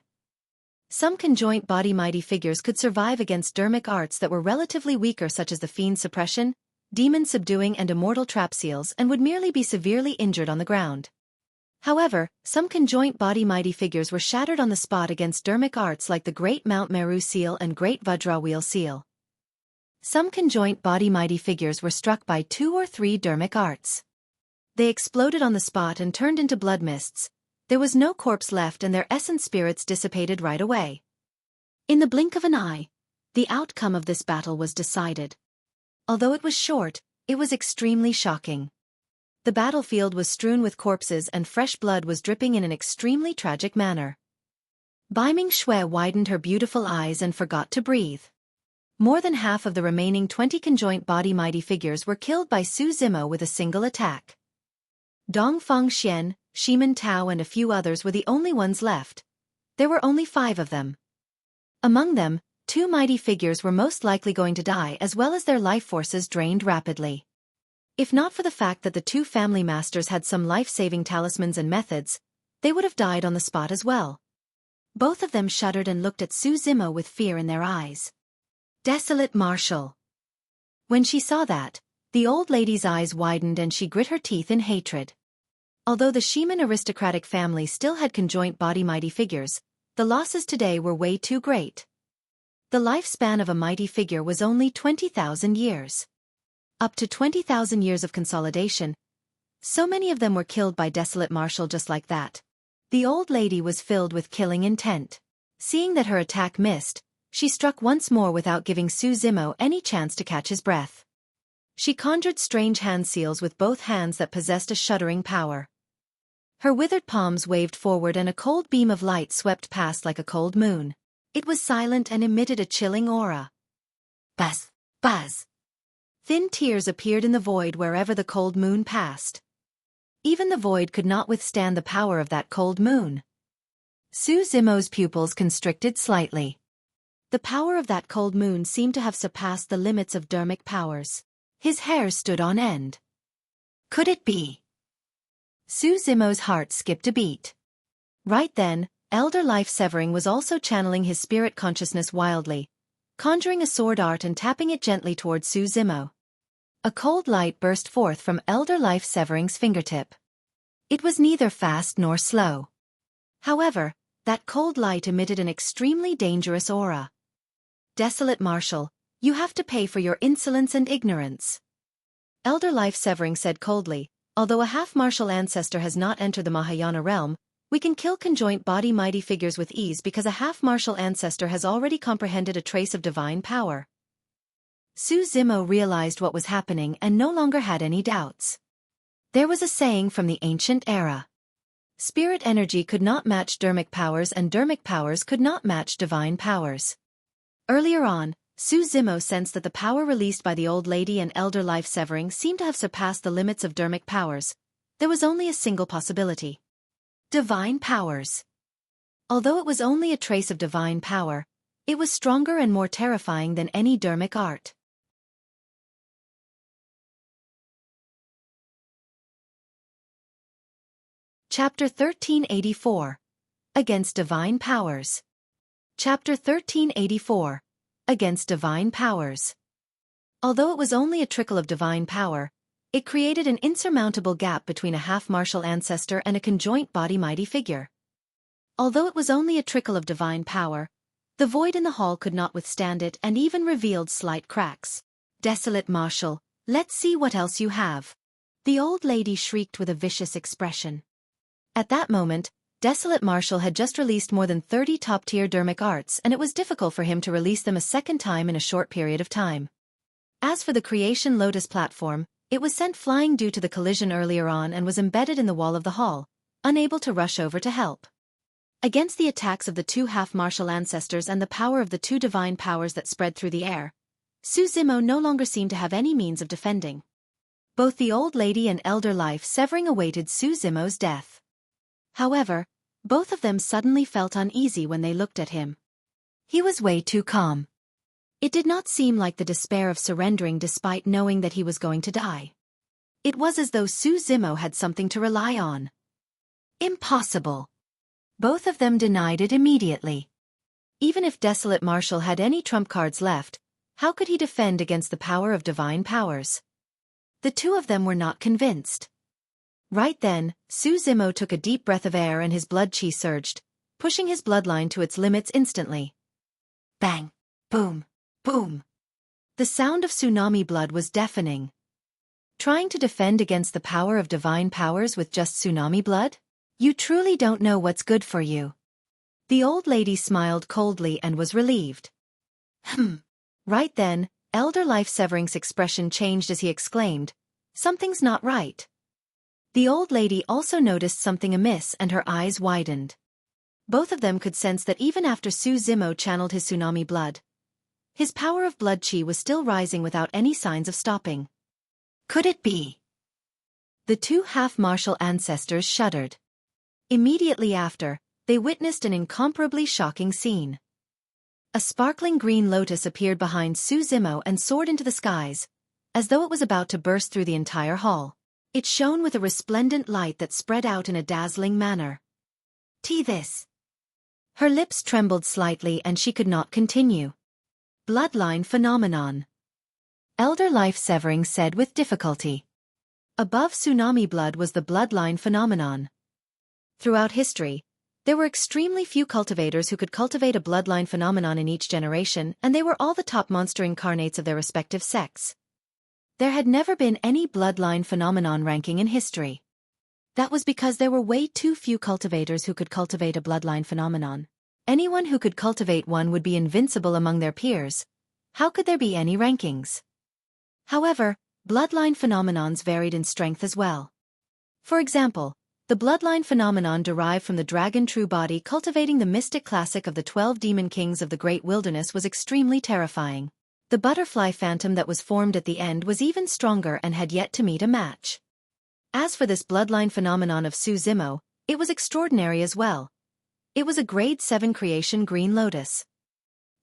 Speaker 1: Some conjoint body mighty figures could survive against dermic arts that were relatively weaker such as the Fiend Suppression, Demon Subduing and Immortal Trap Seals and would merely be severely injured on the ground. However, some conjoint body mighty figures were shattered on the spot against dermic arts like the Great Mount Meru Seal and Great Vajrawheel Seal. Some conjoint body mighty figures were struck by 2 or 3 dermic arts. They exploded on the spot and turned into blood mists. There was no corpse left and their essence spirits dissipated right away. In the blink of an eye, the outcome of this battle was decided. Although it was short, it was extremely shocking. The battlefield was strewn with corpses and fresh blood was dripping in an extremely tragic manner. Beiming Xue widened her beautiful eyes and forgot to breathe. More than half of the remaining 20 conjoint body mighty figures were killed by Su Zimo with a single attack. Dongfang Xian, Shimin Tao and a few others were the only ones left. There were only 5 of them. Among them, 2 mighty figures were most likely going to die as well as their life forces drained rapidly. If not for the fact that the 2 family masters had some life-saving talismans and methods, they would have died on the spot as well. Both of them shuddered and looked at Su Zimo with fear in their eyes. Desolate Marshal. When she saw that, the old lady's eyes widened and she grit her teeth in hatred. Although the Shemin aristocratic family still had conjoint body mighty figures, the losses today were way too great. The lifespan of a mighty figure was only 20,000 years. Up to 20,000 years of consolidation. So many of them were killed by Desolate Marshal just like that. The old lady was filled with killing intent. Seeing that her attack missed, she struck once more without giving Su Zimo any chance to catch his breath. She conjured strange hand seals with both hands that possessed a shuddering power. Her withered palms waved forward and a cold beam of light swept past like a cold moon. It was silent and emitted a chilling aura. Buzz! Buzz! Thin tears appeared in the void wherever the cold moon passed. Even the void could not withstand the power of that cold moon. Su Zimo's pupils constricted slightly. The power of that cold moon seemed to have surpassed the limits of dermic powers. His hair stood on end. Could it be? Su Zimo's heart skipped a beat. Right then, Elder Life Severing was also channeling his spirit consciousness wildly, conjuring a sword art and tapping it gently towards Su Zimo. A cold light burst forth from Elder Life Severing's fingertip. It was neither fast nor slow. However, that cold light emitted an extremely dangerous aura. Desolate Marshal, you have to pay for your insolence and ignorance. Elder Life Severing said coldly, although a half-martial ancestor has not entered the Mahayana realm, we can kill conjoint body mighty figures with ease because a half-martial ancestor has already comprehended a trace of divine power. Su Zimo realized what was happening and no longer had any doubts. There was a saying from the ancient era. Spirit energy could not match dermic powers and dermic powers could not match divine powers. Earlier on, Su Zimo sensed that the power released by the old lady and Elder Life Severing seemed to have surpassed the limits of dermic powers. There was only a single possibility. Divine powers. Although it was only a trace of divine power, it was stronger and more terrifying than any dermic art. Chapter 1384. Against Divine Powers. Chapter 1384. Against Divine Powers. Although it was only a trickle of divine power, it created an insurmountable gap between a half-martial ancestor and a conjoint body mighty figure. Although it was only a trickle of divine power, the void in the hall could not withstand it and even revealed slight cracks. Desolate Marshal, let's see what else you have. The old lady shrieked with a vicious expression. At that moment, Desolate Marshal had just released more than 30 top-tier dermic arts and it was difficult for him to release them a second time in a short period of time. As for the Creation Lotus platform, it was sent flying due to the collision earlier on and was embedded in the wall of the hall, unable to rush over to help. Against the attacks of the two half-martial ancestors and the power of the two divine powers that spread through the air, Su Zimo no longer seemed to have any means of defending. Both the old lady and Elder Life Severing awaited Su Zimo's death. However, both of them suddenly felt uneasy when they looked at him. He was way too calm. It did not seem like the despair of surrendering despite knowing that he was going to die. It was as though Su Zimo had something to rely on. Impossible. Both of them denied it immediately. Even if Desolate Marshal had any trump cards left, how could he defend against the power of divine powers? The two of them were not convinced. Right then, Su Zimo took a deep breath of air and his blood chi surged, pushing his bloodline to its limits instantly. Bang! Boom! Boom! The sound of tsunami blood was deafening. Trying to defend against the power of divine powers with just tsunami blood? You truly don't know what's good for you. The old lady smiled coldly and was relieved. Right then, Elder Life Severing's expression changed as he exclaimed, "Something's not right." The old lady also noticed something amiss and her eyes widened. Both of them could sense that even after Su Zimo channeled his tsunami blood, his power of blood chi was still rising without any signs of stopping. Could it be? The two half-martial ancestors shuddered. Immediately after, they witnessed an incomparably shocking scene. A sparkling green lotus appeared behind Su Zimo and soared into the skies, as though it was about to burst through the entire hall. It shone with a resplendent light that spread out in a dazzling manner. This. Her lips trembled slightly and she could not continue. Bloodline phenomenon. Elder Life Severing said with difficulty. Above tsunami blood was the bloodline phenomenon. Throughout history, there were extremely few cultivators who could cultivate a bloodline phenomenon in each generation, and they were all the top monster incarnates of their respective sects. There had never been any bloodline phenomenon ranking in history. That was because there were way too few cultivators who could cultivate a bloodline phenomenon. Anyone who could cultivate one would be invincible among their peers. How could there be any rankings? However, bloodline phenomenons varied in strength as well. For example, the bloodline phenomenon derived from the dragon true body cultivating the mystic classic of the 12 demon kings of the great wilderness was extremely terrifying. The butterfly phantom that was formed at the end was even stronger and had yet to meet a match. As for this bloodline phenomenon of Xueqi, it was extraordinary as well. It was a grade 7 creation green lotus.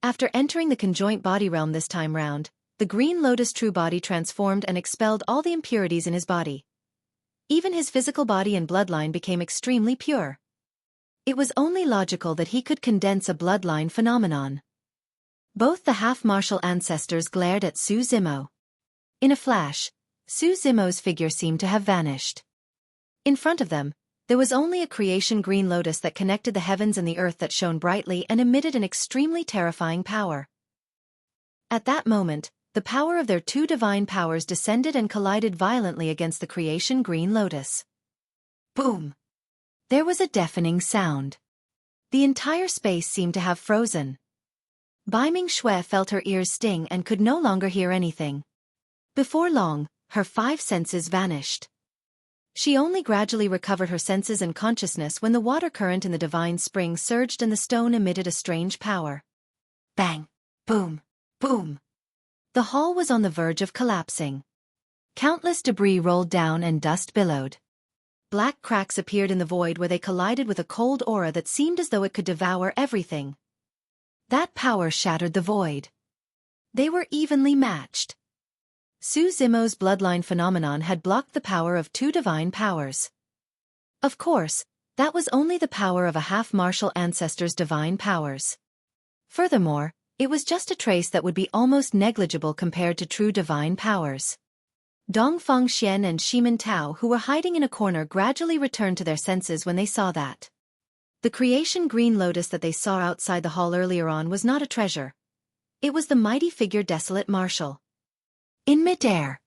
Speaker 1: After entering the conjoint body realm this time round, the green lotus true body transformed and expelled all the impurities in his body. Even his physical body and bloodline became extremely pure. It was only logical that he could condense a bloodline phenomenon. Both the half-martial ancestors glared at Xueqi. In a flash, Xueqi's figure seemed to have vanished. In front of them, there was only a creation green lotus that connected the heavens and the earth that shone brightly and emitted an extremely terrifying power. At that moment, the power of their two divine powers descended and collided violently against the creation green lotus. Boom! There was a deafening sound. The entire space seemed to have frozen. Beiming Xue felt her ears sting and could no longer hear anything. Before long, her 5 senses vanished. She only gradually recovered her senses and consciousness when the water current in the divine spring surged and the stone emitted a strange power. Bang! Boom! Boom! The hall was on the verge of collapsing. Countless debris rolled down and dust billowed. Black cracks appeared in the void where they collided with a cold aura that seemed as though it could devour everything. That power shattered the void. They were evenly matched. Xueqi's bloodline phenomenon had blocked the power of 2 divine powers. Of course, that was only the power of a half-martial ancestor's divine powers. Furthermore, it was just a trace that would be almost negligible compared to true divine powers. Dongfeng Xian and Shimin Tao, who were hiding in a corner, gradually returned to their senses when they saw that. The creation green lotus that they saw outside the hall earlier on was not a treasure. It was the mighty figure Desolate Marshal. In midair,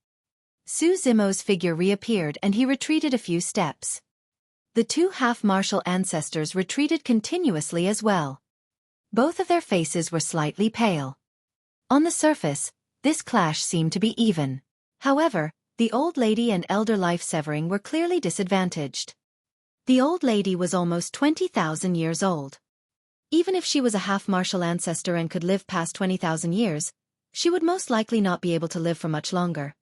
Speaker 1: Xueqi's figure reappeared and he retreated a few steps. The 2 half-martial ancestors retreated continuously as well. Both of their faces were slightly pale. On the surface, this clash seemed to be even. However, the old lady and Elder Life Severing were clearly disadvantaged. The old lady was almost 20,000 years old. Even if she was a half-martial ancestor and could live past 20,000 years, she would most likely not be able to live for much longer.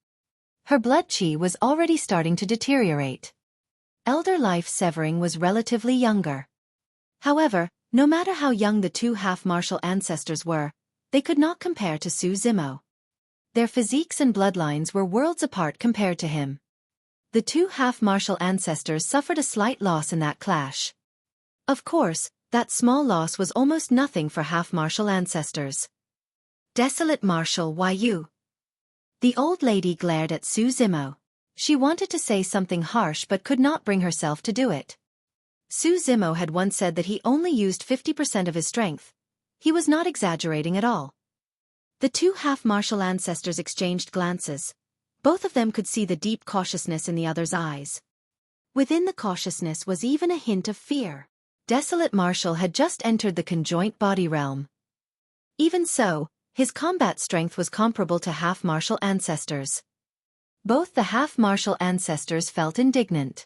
Speaker 1: Her blood qi was already starting to deteriorate. Elder Life Severing was relatively younger. However, no matter how young the 2 half-martial ancestors were, they could not compare to Xueqi. Their physiques and bloodlines were worlds apart compared to him. The 2 half-martial ancestors suffered a slight loss in that clash. Of course, that small loss was almost nothing for half-martial ancestors. Desolate Marshal Yu. The old lady glared at Xueqi. She wanted to say something harsh but could not bring herself to do it. Xueqi had once said that he only used 50% of his strength. He was not exaggerating at all. The 2 half-martial ancestors exchanged glances. Both of them could see the deep cautiousness in the other's eyes. Within the cautiousness was even a hint of fear. Desolate Marshal had just entered the conjoint body realm. Even so, his combat strength was comparable to half-martial ancestors. Both the half-martial ancestors felt indignant.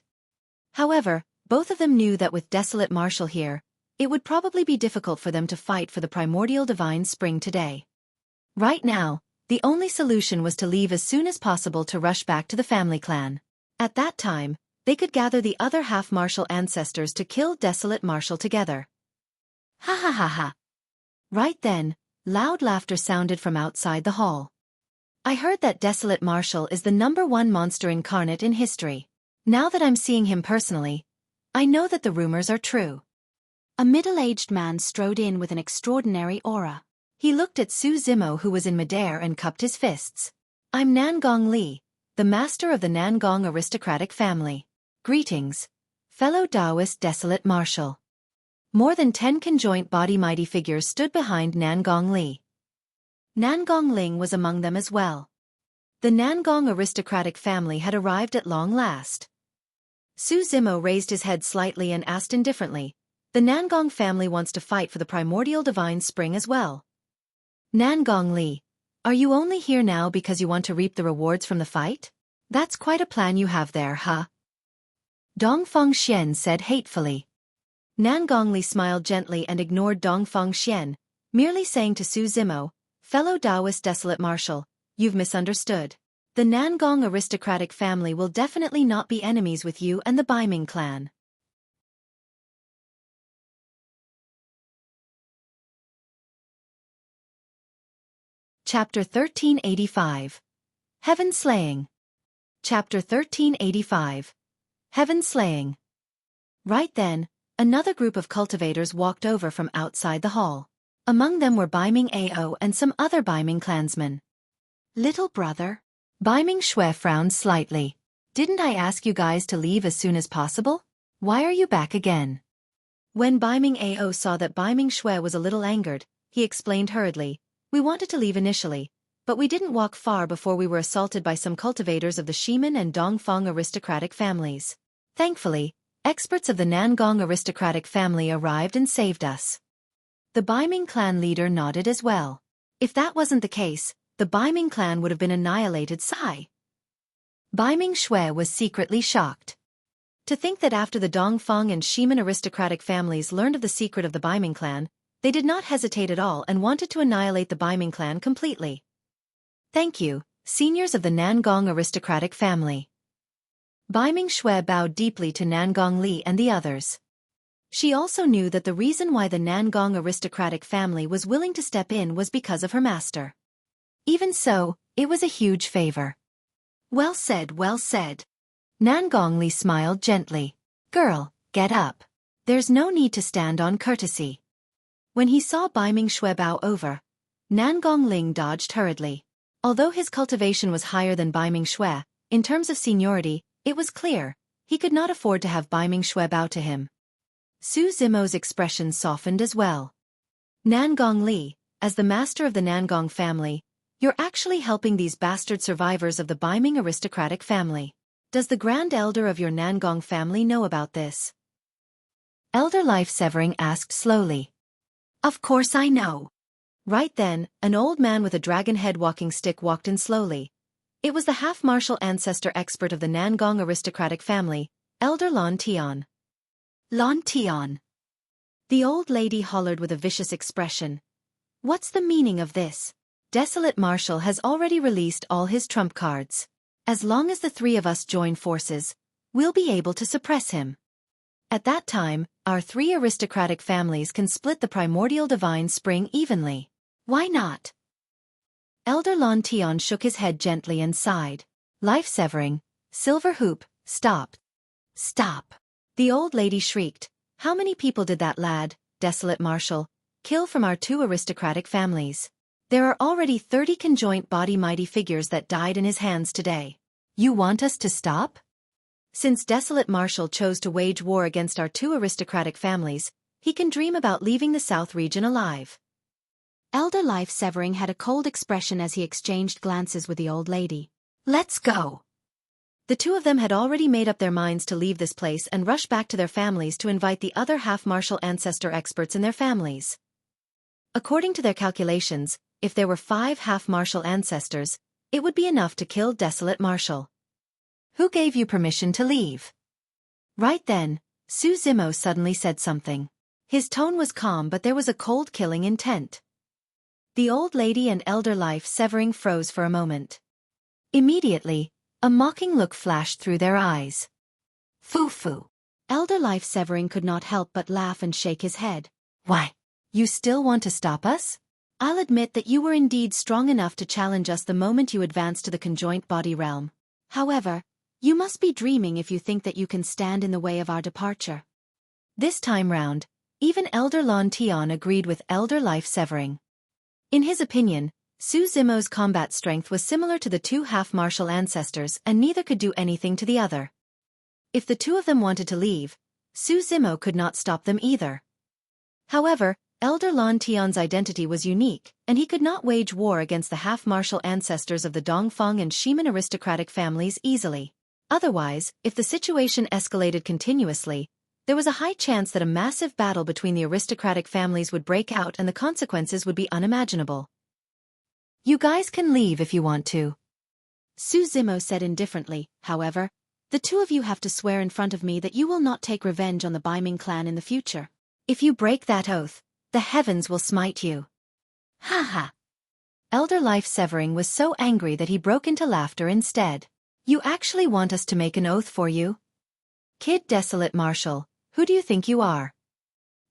Speaker 1: However, both of them knew that with Desolate Marshal here, it would probably be difficult for them to fight for the primordial divine spring today. Right now, the only solution was to leave as soon as possible to rush back to the family clan. At that time, they could gather the other half-martial ancestors to kill Desolate Marshal together. Ha ha ha ha. Right then, loud laughter sounded from outside the hall. I heard that Desolate Marshal is the #1 monster incarnate in history. Now that I'm seeing him personally, I know that the rumors are true. A middle-aged man strode in with an extraordinary aura. He looked at Su Zimo, who was in midair, and cupped his fists. I'm Nangong Li, the master of the Nangong aristocratic family. Greetings, fellow Taoist Desolate Marshal. More than 10 conjoint body mighty figures stood behind Nangong Li. Nangong Ling was among them as well. The Nangong aristocratic family had arrived at long last. Su Zimo raised his head slightly and asked indifferently, the Nangong family wants to fight for the primordial divine spring as well. Nangong Li, are you only here now because you want to reap the rewards from the fight? That's quite a plan you have there, huh? Dongfeng Xian said hatefully. Nangong Li smiled gently and ignored Dongfeng Xian, merely saying to Su Zimo, fellow Taoist Desolate Marshal, you've misunderstood. The Nangong aristocratic family will definitely not be enemies with you and the Baiming clan. Chapter 1385. Heaven Slaying. Chapter 1385. Heaven Slaying. Right then, another group of cultivators walked over from outside the hall. Among them were Baiming Ao and some other Baiming clansmen. Little brother? Baiming Xue frowned slightly. Didn't I ask you guys to leave as soon as possible? Why are you back again? When Baiming Ao saw that Baiming Xue was a little angered, he explained hurriedly, we wanted to leave initially, but we didn't walk far before we were assaulted by some cultivators of the Shiman and Dongfeng aristocratic families. Thankfully, experts of the Nangong aristocratic family arrived and saved us. The Baiming clan leader nodded as well. If that wasn't the case, the Baiming clan would have been annihilated. Sigh. Baiming Xue was secretly shocked. To think that after the Dongfeng and Shiman aristocratic families learned of the secret of the Baiming clan, they did not hesitate at all and wanted to annihilate the Baiming clan completely. Thank you, seniors of the Nangong aristocratic family. Baiming Xue bowed deeply to Nangong Li and the others. She also knew that the reason why the Nangong aristocratic family was willing to step in was because of her master. Even so, it was a huge favor. Well said, well said. Nangong Li smiled gently. Girl, get up. There's no need to stand on courtesy. When he saw Baiming Xue bow over, Nangong Ling dodged hurriedly. Although his cultivation was higher than Baiming Xue, in terms of seniority, it was clear, he could not afford to have Baiming Xue bow to him. Su Zimo's expression softened as well. Nangong Li, as the master of the Nangong family, you're actually helping these bastard survivors of the Baiming aristocratic family. Does the Grand Elder of your Nangong family know about this? Elder Life Severing asked slowly. Of course I know. Right then, an old man with a dragon head walking stick walked in slowly. It was the half-martial ancestor expert of the Nangong aristocratic family, Elder Lon Tian. Lon Tian. The old lady hollered with a vicious expression. What's the meaning of this? Desolate Marshal has already released all his trump cards. As long as the three of us join forces, we'll be able to suppress him. At that time, our three aristocratic families can split the primordial divine spring evenly. Why not? Elder Lon Tian shook his head gently and sighed. Life Severing, Silver Hoop, stop. Stop. The old lady shrieked. How many people did that lad, Desolate Marshal, kill from our two aristocratic families? There are already 30 conjoint body mighty figures that died in his hands today. You want us to stop? Since Desolate Marshal chose to wage war against our two aristocratic families, he can dream about leaving the South region alive. Elder Life Severing had a cold expression as he exchanged glances with the old lady. Let's go. The two of them had already made up their minds to leave this place and rush back to their families to invite the other half-martial ancestor experts in their families. According to their calculations, if there were 5 half-martial ancestors, it would be enough to kill Desolate Marshal. Who gave you permission to leave? Right then, Su Zimo suddenly said something. His tone was calm, but there was a cold killing intent. The old lady and Elder Life Severing froze for a moment. Immediately, a mocking look flashed through their eyes. Foo-foo. Elder Life Severing could not help but laugh and shake his head. Why? You still want to stop us? I'll admit that you were indeed strong enough to challenge us the moment you advanced to the conjoint body realm. However, you must be dreaming if you think that you can stand in the way of our departure. This time round, even Elder Lon Tian agreed with Elder Life Severing. In his opinion, Su Zimo's combat strength was similar to the two half-martial ancestors and neither could do anything to the other. If the two of them wanted to leave, Su Zimo could not stop them either. However, Elder Lan Tian's identity was unique, and he could not wage war against the half-martial ancestors of the Dongfang and Shimin aristocratic families easily. Otherwise, if the situation escalated continuously, there was a high chance that a massive battle between the aristocratic families would break out and the consequences would be unimaginable. You guys can leave if you want to, Su Zimo said indifferently. However, the two of you have to swear in front of me that you will not take revenge on the Baiming clan in the future. If you break that oath, the heavens will smite you. Ha ha. Elder Life Severing was so angry that he broke into laughter instead. You actually want us to make an oath for you? Kid Desolate Marshal, who do you think you are?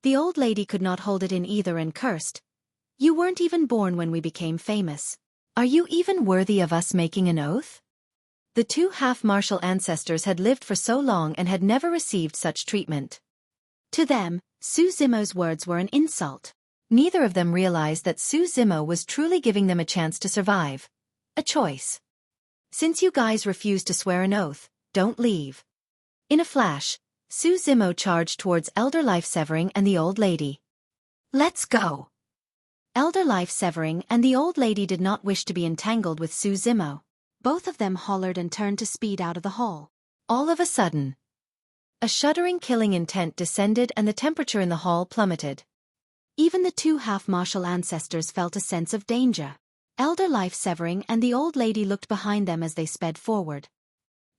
Speaker 1: The old lady could not hold it in either and cursed. You weren't even born when we became famous. Are you even worthy of us making an oath? The two half-martial ancestors had lived for so long and had never received such treatment. To them, Su Zimo's words were an insult. Neither of them realized that Su Zimo was truly giving them a chance to survive. A choice. Since you guys refuse to swear an oath, don't leave. In a flash, Su Zimo charged towards Elder Life Severing and the old lady. Let's go. Elder Life Severing and the old lady did not wish to be entangled with Su Zimo. Both of them hollered and turned to speed out of the hall. All of a sudden, a shuddering killing intent descended and the temperature in the hall plummeted. Even the two half-martial ancestors felt a sense of danger. Elder Life Severing and the old lady looked behind them as they sped forward.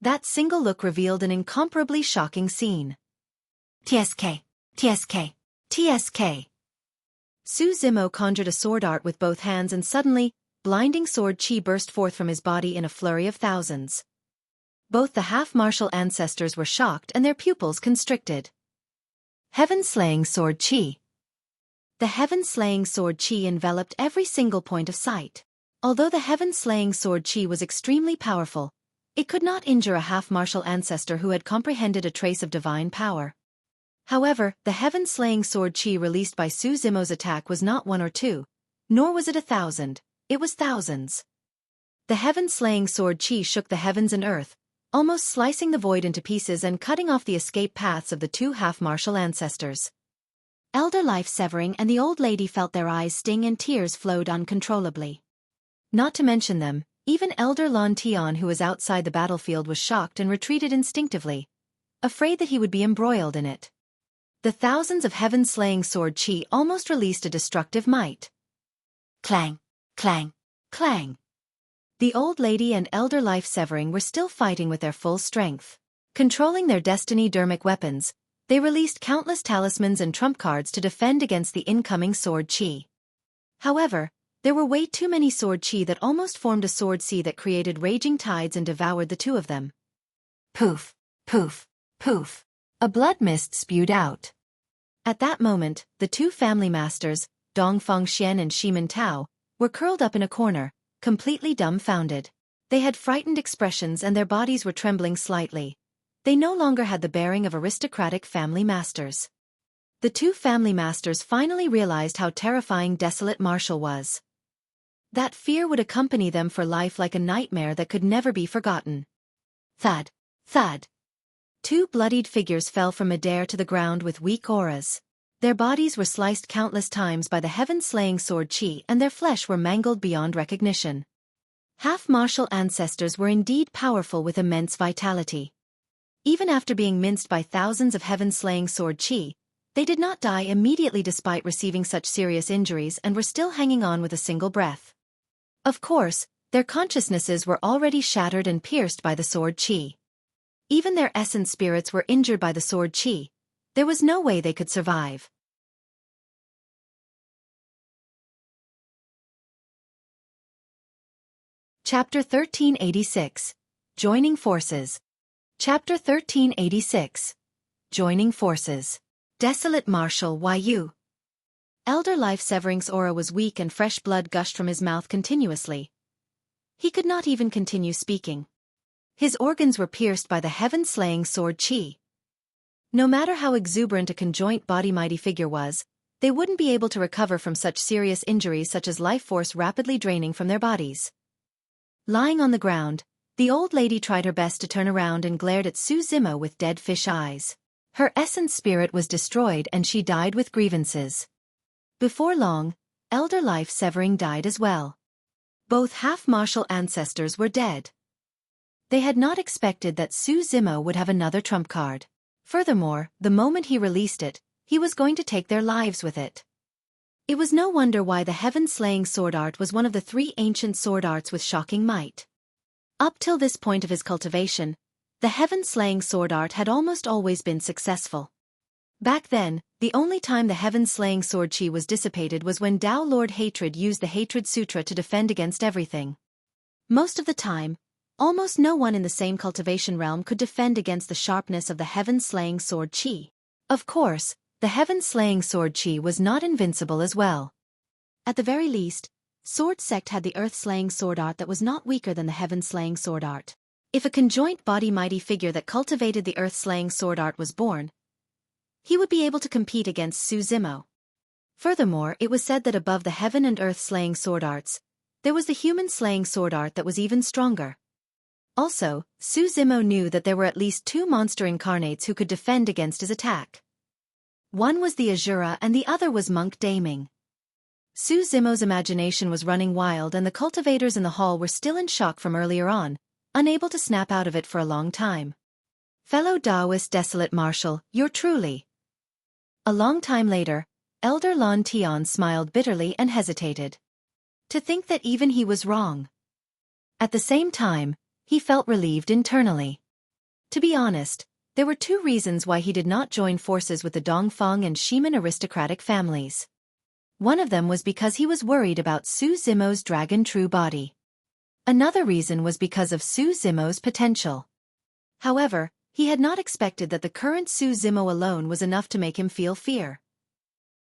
Speaker 1: That single look revealed an incomparably shocking scene. TSK, TSK, TSK. Su Zimo conjured a sword art with both hands and suddenly, blinding sword chi burst forth from his body in a flurry of thousands. Both the half-martial ancestors were shocked and their pupils constricted. Heaven-slaying sword chi. The heaven-slaying sword chi enveloped every single point of sight. Although the heaven-slaying sword chi was extremely powerful, it could not injure a half-martial ancestor who had comprehended a trace of divine power. However, the heaven-slaying sword chi released by Su Zimo's attack was not one or two, nor was it 1,000, it was thousands. The heaven-slaying sword chi shook the heavens and earth, almost slicing the void into pieces and cutting off the escape paths of the two half-martial ancestors. Elder Life Severing and the old lady felt their eyes sting and tears flowed uncontrollably. Not to mention them, even Elder Lan Tian who was outside the battlefield was shocked and retreated instinctively, afraid that he would be embroiled in it. The thousands of heaven-slaying sword chi almost released a destructive might. Clang, clang, clang. The old lady and Elder Life Severing were still fighting with their full strength. Controlling their destiny dermic weapons, they released countless talismans and trump cards to defend against the incoming sword chi. However, there were way too many sword chi that almost formed a sword sea that created raging tides and devoured the two of them. Poof, poof, poof. A blood mist spewed out. At that moment, the two family masters, Dongfang Xian and Shimin Tao, were curled up in a corner, completely dumbfounded. They had frightened expressions and their bodies were trembling slightly. They no longer had the bearing of aristocratic family masters. The two family masters finally realized how terrifying Desolate Marshal was. That fear would accompany them for life like a nightmare that could never be forgotten. Thud, thud. Two bloodied figures fell from midair to the ground with weak auras. Their bodies were sliced countless times by the heaven-slaying sword chi and their flesh were mangled beyond recognition. Half-martial ancestors were indeed powerful with immense vitality. Even after being minced by thousands of heaven-slaying sword chi, they did not die immediately despite receiving such serious injuries and were still hanging on with a single breath. Of course, their consciousnesses were already shattered and pierced by the sword chi. Even their essence spirits were injured by the sword chi. There was no way they could survive. Chapter 1386. Joining Forces. Chapter 1386. Joining Forces. Desolate Marshal Yu. Elder Life Severing's aura was weak and fresh blood gushed from his mouth continuously. He could not even continue speaking. His organs were pierced by the heaven-slaying sword chi. No matter how exuberant a conjoint body mighty figure was, they wouldn't be able to recover from such serious injuries such as life force rapidly draining from their bodies. Lying on the ground, the old lady tried her best to turn around and glared at Su Zimo with dead fish eyes. Her essence spirit was destroyed and she died with grievances. Before long, Elder Life Severing died as well. Both half-martial ancestors were dead. They had not expected that Su Zimo would have another trump card. Furthermore, the moment he released it, he was going to take their lives with it. It was no wonder why the heaven-slaying sword art was one of the 3 ancient sword arts with shocking might. Up till this point of his cultivation, the heaven-slaying sword art had almost always been successful. Back then, the only time the heaven-slaying sword chi was dissipated was when Tao Lord Hatred used the Hatred Sutra to defend against everything. Most of the time, almost no one in the same cultivation realm could defend against the sharpness of the heaven-slaying sword chi. Of course, the heaven-slaying sword chi was not invincible as well. At the very least, Sword Sect had the earth-slaying sword art that was not weaker than the heaven-slaying sword art. If a conjoint body mighty figure that cultivated the earth-slaying sword art was born, he would be able to compete against Su Zimo. Furthermore, it was said that above the heaven and earth-slaying sword arts, there was the human-slaying sword art that was even stronger. Also, Su Zimo knew that there were at least 2 monster incarnates who could defend against his attack. One was the Azura and the other was Monk Daming. Su Zimo's imagination was running wild and the cultivators in the hall were still in shock from earlier on, unable to snap out of it for a long time. Fellow Taoist Desolate Marshal, you're truly. A long time later, Elder Lon Tian smiled bitterly and hesitated. To think that even he was wrong. At the same time, he felt relieved internally. To be honest, there were 2 reasons why he did not join forces with the Dongfang and Shiman aristocratic families. One of them was because he was worried about Su Zimo's dragon true body. Another reason was because of Su Zimo's potential. However, he had not expected that the current Su Zimo alone was enough to make him feel fear.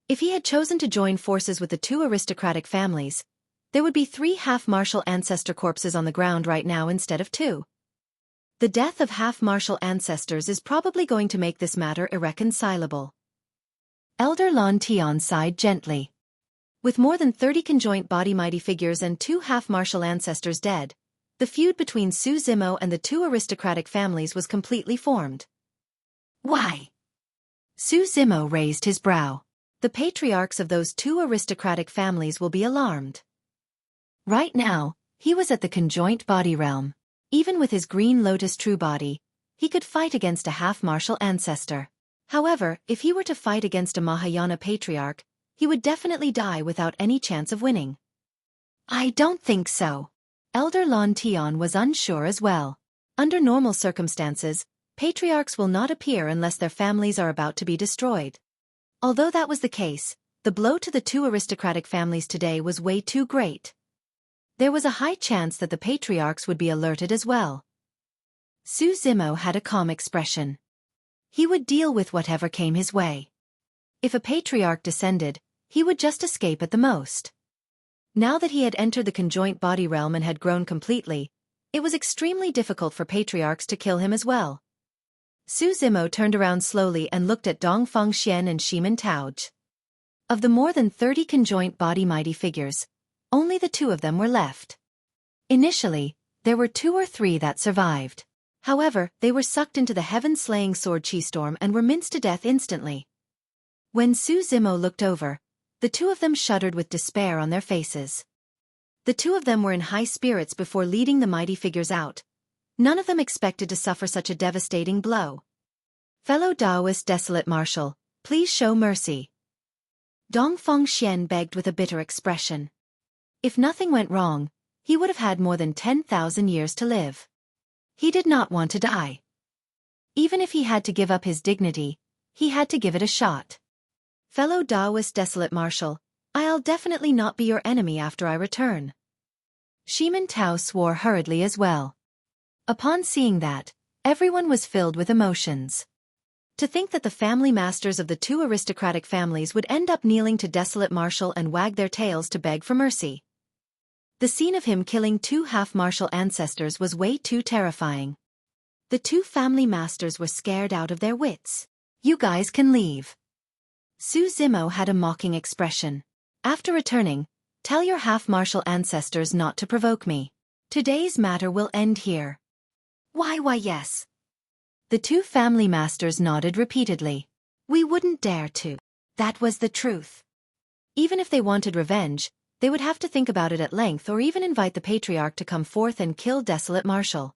Speaker 1: If he had chosen to join forces with the 2 aristocratic families, there would be 3 half-martial ancestor corpses on the ground right now instead of 2. The death of half-martial ancestors is probably going to make this matter irreconcilable. Elder Lon Tian sighed gently. With more than 30 conjoint body mighty figures and 2 half-martial ancestors dead, the feud between Su Zimo and the 2 aristocratic families was completely formed. Why? Su Zimo raised his brow. The patriarchs of those 2 aristocratic families will be alarmed. Right now, he was at the conjoint body realm. Even with his green lotus true body, he could fight against a half-martial ancestor. However, if he were to fight against a Mahayana patriarch, he would definitely die without any chance of winning. I don't think so. Elder Lon Tian was unsure as well. Under normal circumstances, patriarchs will not appear unless their families are about to be destroyed. Although that was the case, the blow to the 2 aristocratic families today was way too great. There was a high chance that the patriarchs would be alerted as well. Su Zimo had a calm expression. He would deal with whatever came his way. If a patriarch descended, he would just escape at the most. Now that he had entered the conjoint body realm and had grown completely, it was extremely difficult for patriarchs to kill him as well. Su Zimo turned around slowly and looked at Dongfang Xian and Shiman Taoj. Of the more than 30 conjoint body mighty figures, only the 2 of them were left. Initially, there were 2 or 3 that survived. However, they were sucked into the heaven-slaying sword chi storm and were minced to death instantly. When Su Zimo looked over, the 2 of them shuddered with despair on their faces. The 2 of them were in high spirits before leading the mighty figures out. None of them expected to suffer such a devastating blow. Fellow Taoist Desolate Marshal, please show mercy. Dongfang Xian begged with a bitter expression. If nothing went wrong, he would have had more than 10,000 years to live. He did not want to die. Even if he had to give up his dignity, he had to give it a shot. Fellow Taoist Desolate Marshal, I'll definitely not be your enemy after I return. Shiman Tao swore hurriedly as well. Upon seeing that, everyone was filled with emotions. To think that the family masters of the 2 aristocratic families would end up kneeling to Desolate Marshal and wag their tails to beg for mercy. The scene of him killing 2 half-martial ancestors was way too terrifying. The 2 family masters were scared out of their wits. You guys can leave. Su Zimo had a mocking expression. After returning, tell your half-martial ancestors not to provoke me. Today's matter will end here. Why yes. The two family masters nodded repeatedly. We wouldn't dare to. That was the truth. Even if they wanted revenge, they would have to think about it at length or even invite the patriarch to come forth and kill Desolate Marshal.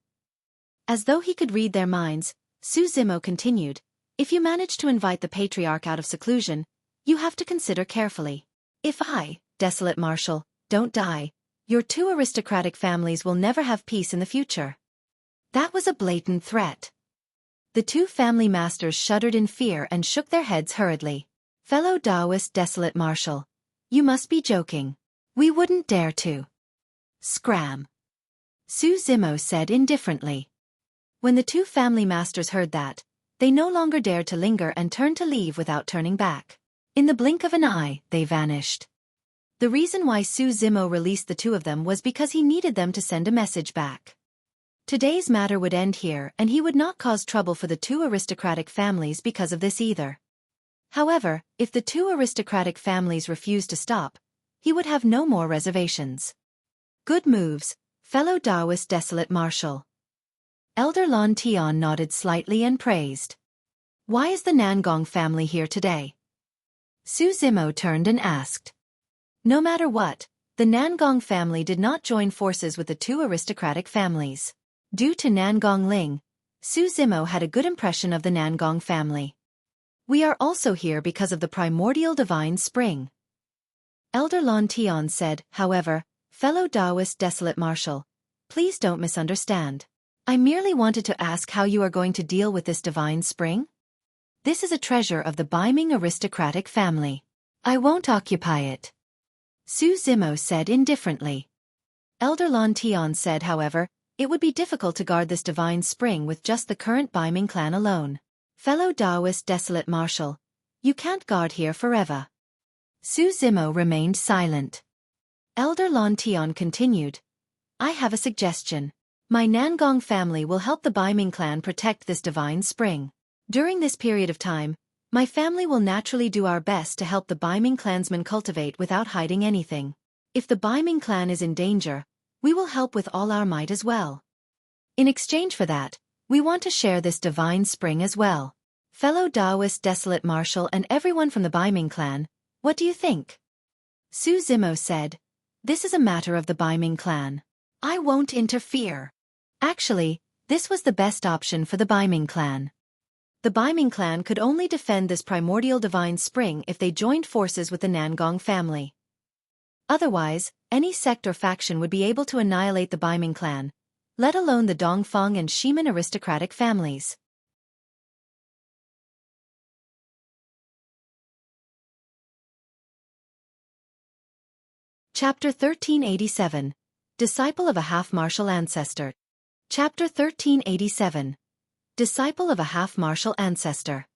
Speaker 1: As though he could read their minds, Su Zimo continued, if you manage to invite the patriarch out of seclusion, you have to consider carefully. If I, Desolate Marshal, don't die, your two aristocratic families will never have peace in the future. That was a blatant threat. The two family masters shuddered in fear and shook their heads hurriedly. Fellow Taoist Desolate Marshal, you must be joking. We wouldn't dare to. Scram. Su Zimo said indifferently. When the two family masters heard that, they no longer dared to linger and turned to leave without turning back. In the blink of an eye, they vanished. The reason why Su Zimo released the two of them was because he needed them to send a message back. Today's matter would end here and he would not cause trouble for the two aristocratic families because of this either. However, if the two aristocratic families refused to stop, he would have no more reservations. Good moves, fellow Taoist Desolate Marshal. Elder Lon Tian nodded slightly and praised. Why is the Nangong family here today? Su Zimo turned and asked. No matter what, the Nangong family did not join forces with the two aristocratic families. Due to Nangong Ling, Su Zimo had a good impression of the Nangong family. We are also here because of the primordial divine spring. Elder Lon Tian said, however, fellow Taoist Desolate Marshal, please don't misunderstand. I merely wanted to ask how you are going to deal with this divine spring? This is a treasure of the Baiming aristocratic family. I won't occupy it. Su Zimo said indifferently. Elder Lon Tian said, however, it would be difficult to guard this divine spring with just the current Baiming clan alone. Fellow Taoist Desolate Marshal, you can't guard here forever. Su Zimo remained silent. Elder Lon Tian continued. I have a suggestion. My Nangong family will help the Baiming clan protect this divine spring. During this period of time, my family will naturally do our best to help the Baiming clansmen cultivate without hiding anything. If the Baiming clan is in danger, we will help with all our might as well. In exchange for that, we want to share this divine spring as well. Fellow Taoist Desolate Marshal and everyone from the Baiming clan, what do you think? Su Zimo said, this is a matter of the Baiming clan. I won't interfere. Actually, this was the best option for the Baiming clan. The Baiming clan could only defend this primordial divine spring if they joined forces with the Nangong family. Otherwise, any sect or faction would be able to annihilate the Baiming clan, let alone the Dongfang and Shiman aristocratic families. Chapter 1387. Disciple of a half-martial ancestor. Chapter 1387. Disciple of a half-martial ancestor.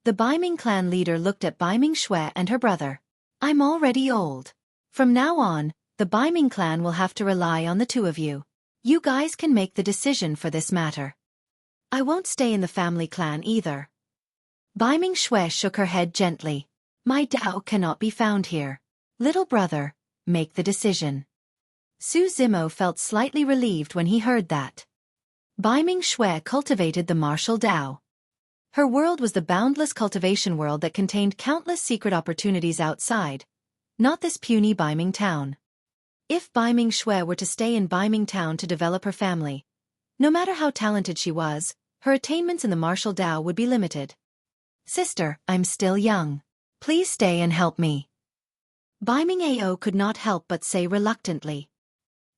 Speaker 1: The Baiming clan leader looked at Baiming Xue and her brother. I'm already old. From now on, the Baiming clan will have to rely on the two of you. You guys can make the decision for this matter. I won't stay in the family clan either. Baiming Xue shook her head gently. My Dao cannot be found here. Little brother, make the decision. Su Zimo felt slightly relieved when he heard that. Baiming Xue cultivated the martial Dao. Her world was the boundless cultivation world that contained countless secret opportunities outside, not this puny Baiming town. If Baiming Xue were to stay in Baiming town to develop her family, no matter how talented she was, her attainments in the martial Dao would be limited. Sister, I'm still young. Please stay and help me. Baiming Ao could not help but say reluctantly.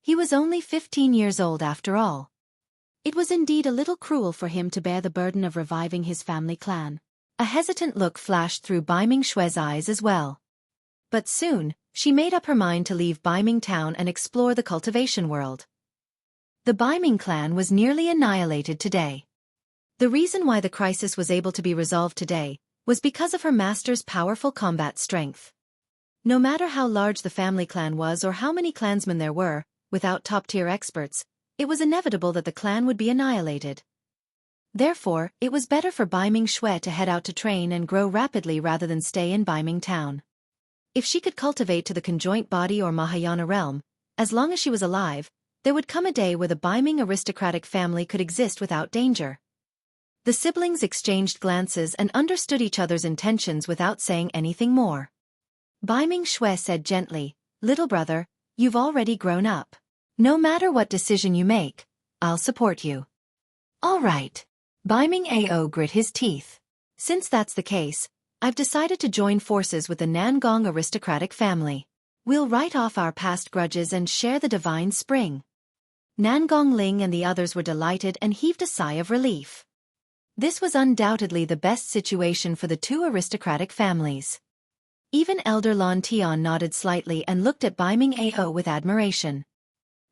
Speaker 1: He was only 15 years old after all. It was indeed a little cruel for him to bear the burden of reviving his family clan. A hesitant look flashed through Baiming Xue's eyes as well. But soon, she made up her mind to leave Baiming town and explore the cultivation world. The Baiming clan was nearly annihilated today. The reason why the crisis was able to be resolved today was because of her master's powerful combat strength. No matter how large the family clan was or how many clansmen there were, without top-tier experts, it was inevitable that the clan would be annihilated. Therefore, it was better for Baiming Xue to head out to train and grow rapidly rather than stay in Baiming town. If she could cultivate to the conjoint body or Mahayana realm, as long as she was alive, there would come a day where the Baiming aristocratic family could exist without danger. The siblings exchanged glances and understood each other's intentions without saying anything more. Baiming Xue said gently, "Little brother, you've already grown up. No matter what decision you make, I'll support you." "All right." Baiming Ao grit his teeth. "Since that's the case, I've decided to join forces with the Nangong aristocratic family. We'll write off our past grudges and share the divine spring." Nangong Ling and the others were delighted and heaved a sigh of relief. This was undoubtedly the best situation for the two aristocratic families. Even Elder Lon Tian nodded slightly and looked at Baiming Ao with admiration.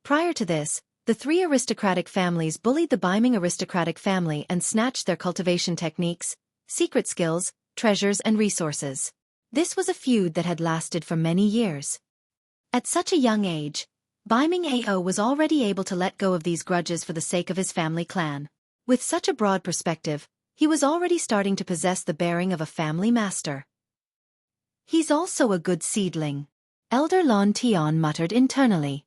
Speaker 1: Prior to this, the three aristocratic families bullied the Baiming aristocratic family and snatched their cultivation techniques, secret skills, treasures and resources. This was a feud that had lasted for many years. At such a young age, Baiming Ao was already able to let go of these grudges for the sake of his family clan. With such a broad perspective, he was already starting to possess the bearing of a family master. "He's also a good seedling," Elder Lon Tian muttered internally.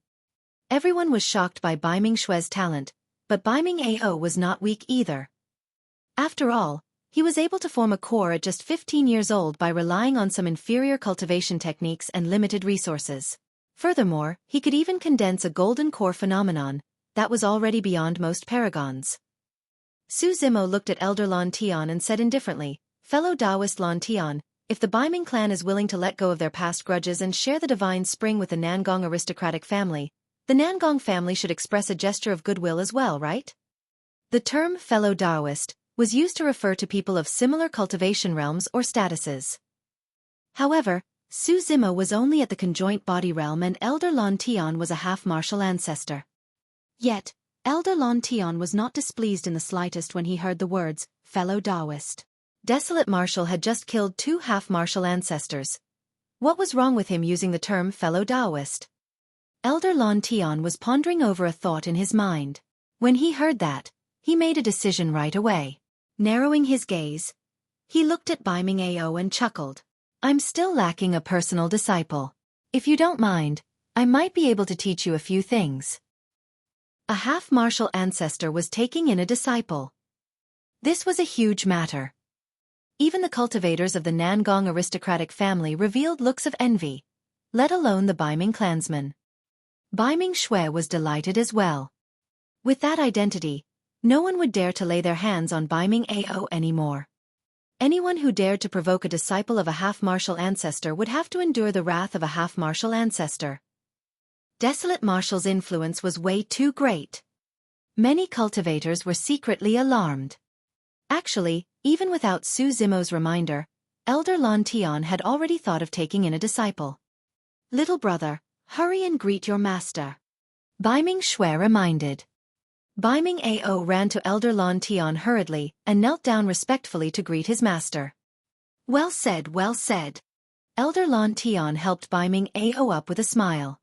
Speaker 1: Everyone was shocked by Baiming Xue's talent, but Baiming Ao was not weak either. After all, he was able to form a core at just 15 years old by relying on some inferior cultivation techniques and limited resources. Furthermore, he could even condense a golden core phenomenon that was already beyond most paragons. Su Zimo looked at Elder Lon Tian and said indifferently, "Fellow Taoist Lon Tian, if the Baiming clan is willing to let go of their past grudges and share the divine spring with the Nangong aristocratic family, the Nangong family should express a gesture of goodwill as well, right?" The term fellow Taoist was used to refer to people of similar cultivation realms or statuses. However, Su Zimo was only at the conjoint body realm and Elder Lon Tian was a half-martial ancestor. Yet, Elder Lon Tian was not displeased in the slightest when he heard the words, fellow Taoist. Desolate Martial had just killed 2 half-martial ancestors. What was wrong with him using the term fellow Taoist? Elder Lon Tian was pondering over a thought in his mind. When he heard that, he made a decision right away. Narrowing his gaze, he looked at Baiming Ao and chuckled. "I'm still lacking a personal disciple. If you don't mind, I might be able to teach you a few things." A half-martial ancestor was taking in a disciple. This was a huge matter. Even the cultivators of the Nangong aristocratic family revealed looks of envy, let alone the Baiming clansmen. Baiming Xue was delighted as well. With that identity, no one would dare to lay their hands on Baiming Ao anymore. Anyone who dared to provoke a disciple of a half-martial ancestor would have to endure the wrath of a half-martial ancestor. Desolate Martial's influence was way too great. Many cultivators were secretly alarmed. Actually, even without Su Zimo's reminder, Elder Lon Tian had already thought of taking in a disciple. "Little brother, hurry and greet your master," Baiming Xue reminded. Baiming Ao ran to Elder Lon Tian hurriedly and knelt down respectfully to greet his master. Well said, well said." Elder Lon Tian helped Baiming Ao up with a smile.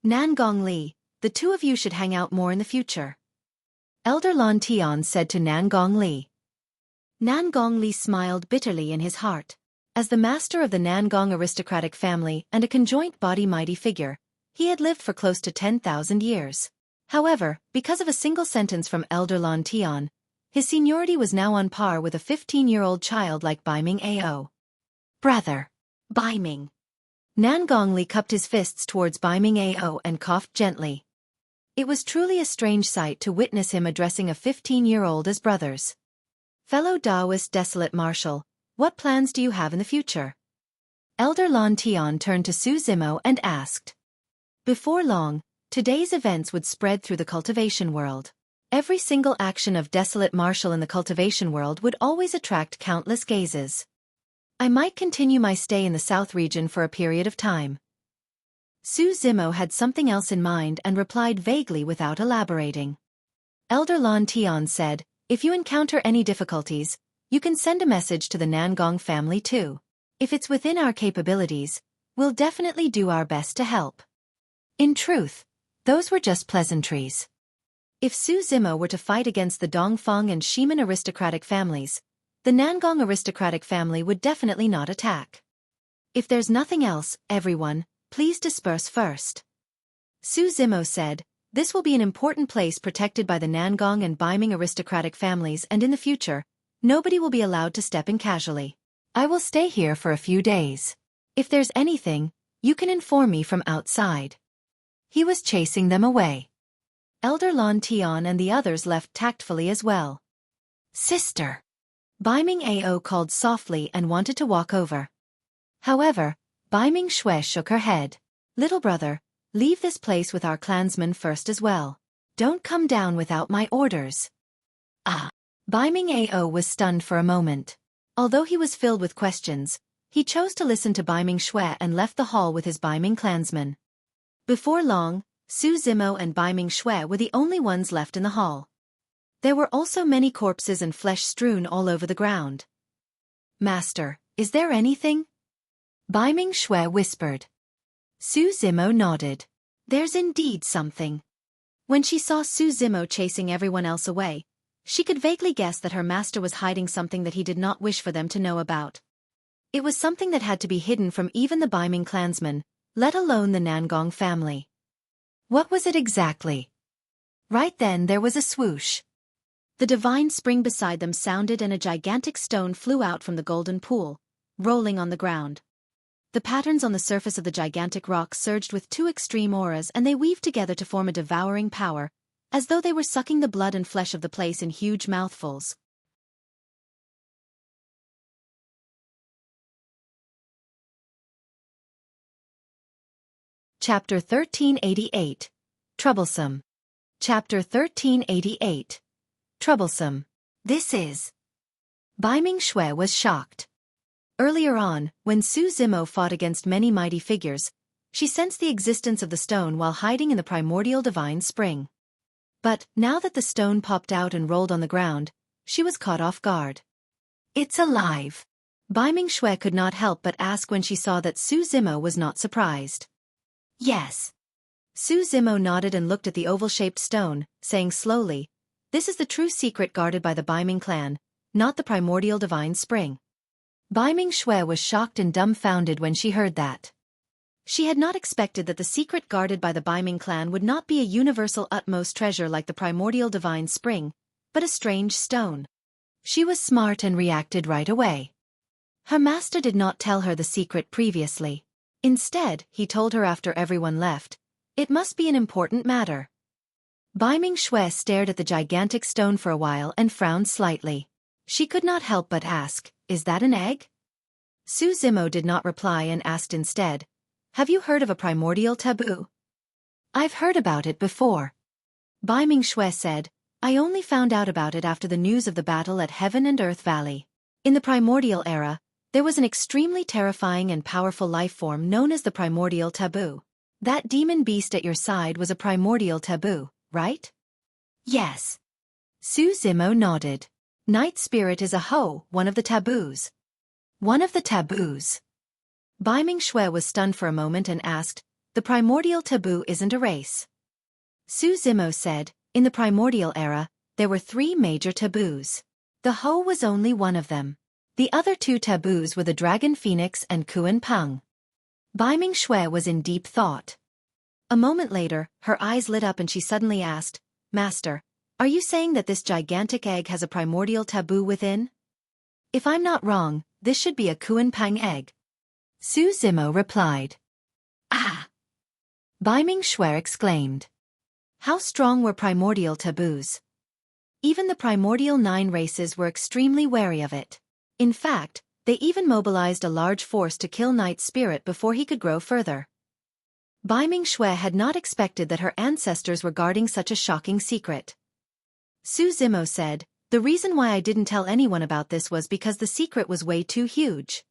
Speaker 1: "Nangong Li, the two of you should hang out more in the future," Elder Lon Tian said to Nangong Li. Nangong Li smiled bitterly in his heart. As the master of the Nangong aristocratic family and a conjoint body mighty figure, he had lived for close to 10,000 years. However, because of a single sentence from Elder Lon Tian, his seniority was now on par with a 15-year-old child like Baiming Ao. "Brother, Baiming." Nangong Li cupped his fists towards Baiming Ao and coughed gently. It was truly a strange sight to witness him addressing a 15-year-old as brothers. "Fellow Taoist Desolate Martial, what plans do you have in the future?" Elder Lon Tian turned to Su Zimo and asked. Before long, today's events would spread through the cultivation world. Every single action of Desolate Martial in the cultivation world would always attract countless gazes. "I might continue my stay in the South region for a period of time." Su Zimo had something else in mind and replied vaguely without elaborating. Elder Lon Tian said, "If you encounter any difficulties, you can send a message to the Nangong family too. If it's within our capabilities, we'll definitely do our best to help." In truth, those were just pleasantries. If Su Zimo were to fight against the Dongfeng and Shiman aristocratic families, the Nangong aristocratic family would definitely not attack. If there's nothing else, everyone, please disperse first. Su Zimo said, this will be an important place protected by the Nangong and Baiming aristocratic families, and in the future, nobody will be allowed to step in casually. I will stay here for a few days. If there's anything, you can inform me from outside. He was chasing them away. Elder Lon Tian and the others left tactfully as well. Sister. Baiming Ao called softly and wanted to walk over. However, Baiming Xue shook her head. Little brother, leave this place with our clansmen first as well. Don't come down without my orders. Ah. Baiming Ao was stunned for a moment. Although he was filled with questions, he chose to listen to Baiming Xue and left the hall with his Baiming clansmen. Before long, Su Zimo and Baiming Xue were the only ones left in the hall. There were also many corpses and flesh strewn all over the ground. Master, is there anything? Baiming Xue whispered. Su Zimo nodded. There's indeed something. When she saw Su Zimo chasing everyone else away, she could vaguely guess that her master was hiding something that he did not wish for them to know about. It was something that had to be hidden from even the Baiming clansmen, let alone the Nangong family. What was it exactly? Right then there was a swoosh. The divine spring beside them sounded and a gigantic stone flew out from the golden pool, rolling on the ground. The patterns on the surface of the gigantic rock surged with two extreme auras, and they weaved together to form a devouring power, as though they were sucking the blood and flesh of the place in huge mouthfuls. Chapter 1388. Troublesome. Chapter 1388. Troublesome. This is... Baiming Xue was shocked. Earlier on, when Su Zimo fought against many mighty figures, she sensed the existence of the stone while hiding in the primordial divine spring. But, now that the stone popped out and rolled on the ground, she was caught off guard. It's alive. Baiming Xue could not help but ask when she saw that Su Zimo was not surprised. Yes. Su Zimo nodded and looked at the oval-shaped stone, saying slowly, this is the true secret guarded by the Baiming clan, not the primordial divine spring. Baiming Xue was shocked and dumbfounded when she heard that. She had not expected that the secret guarded by the Baiming clan would not be a universal utmost treasure like the primordial divine spring, but a strange stone. She was smart and reacted right away. Her master did not tell her the secret previously. Instead, he told her after everyone left. It must be an important matter. Baiming Xue stared at the gigantic stone for a while and frowned slightly. She could not help but ask, is that an egg? Su Zimo did not reply and asked instead, have you heard of a primordial taboo? I've heard about it before. Baiming Xue said, I only found out about it after the news of the battle at Heaven and Earth Valley. In the primordial era, there was an extremely terrifying and powerful life form known as the primordial taboo. That demon beast at your side was a primordial taboo, right? Yes. Su Zimo nodded. Night spirit is a one of the taboos. One of the taboos. Baiming Xue was stunned for a moment and asked, the primordial taboo isn't a race. Su Zimo said, in the primordial era, there were 3 major taboos. The Ho was only one of them. The other 2 taboos were the Dragon Phoenix and Kuan Peng. Baiming Xue was in deep thought. A moment later, her eyes lit up and she suddenly asked, Master, are you saying that this gigantic egg has a primordial taboo within? If I'm not wrong, this should be a Kuan Peng egg. Su Zimo replied. Ah! Baiming Xue exclaimed. How strong were primordial taboos? Even the primordial 9 races were extremely wary of it. In fact, they even mobilized a large force to kill Night Spirit before he could grow further. Baiming Xue had not expected that her ancestors were guarding such a shocking secret. Su Zimo said, the reason why I didn't tell anyone about this was because the secret was way too huge.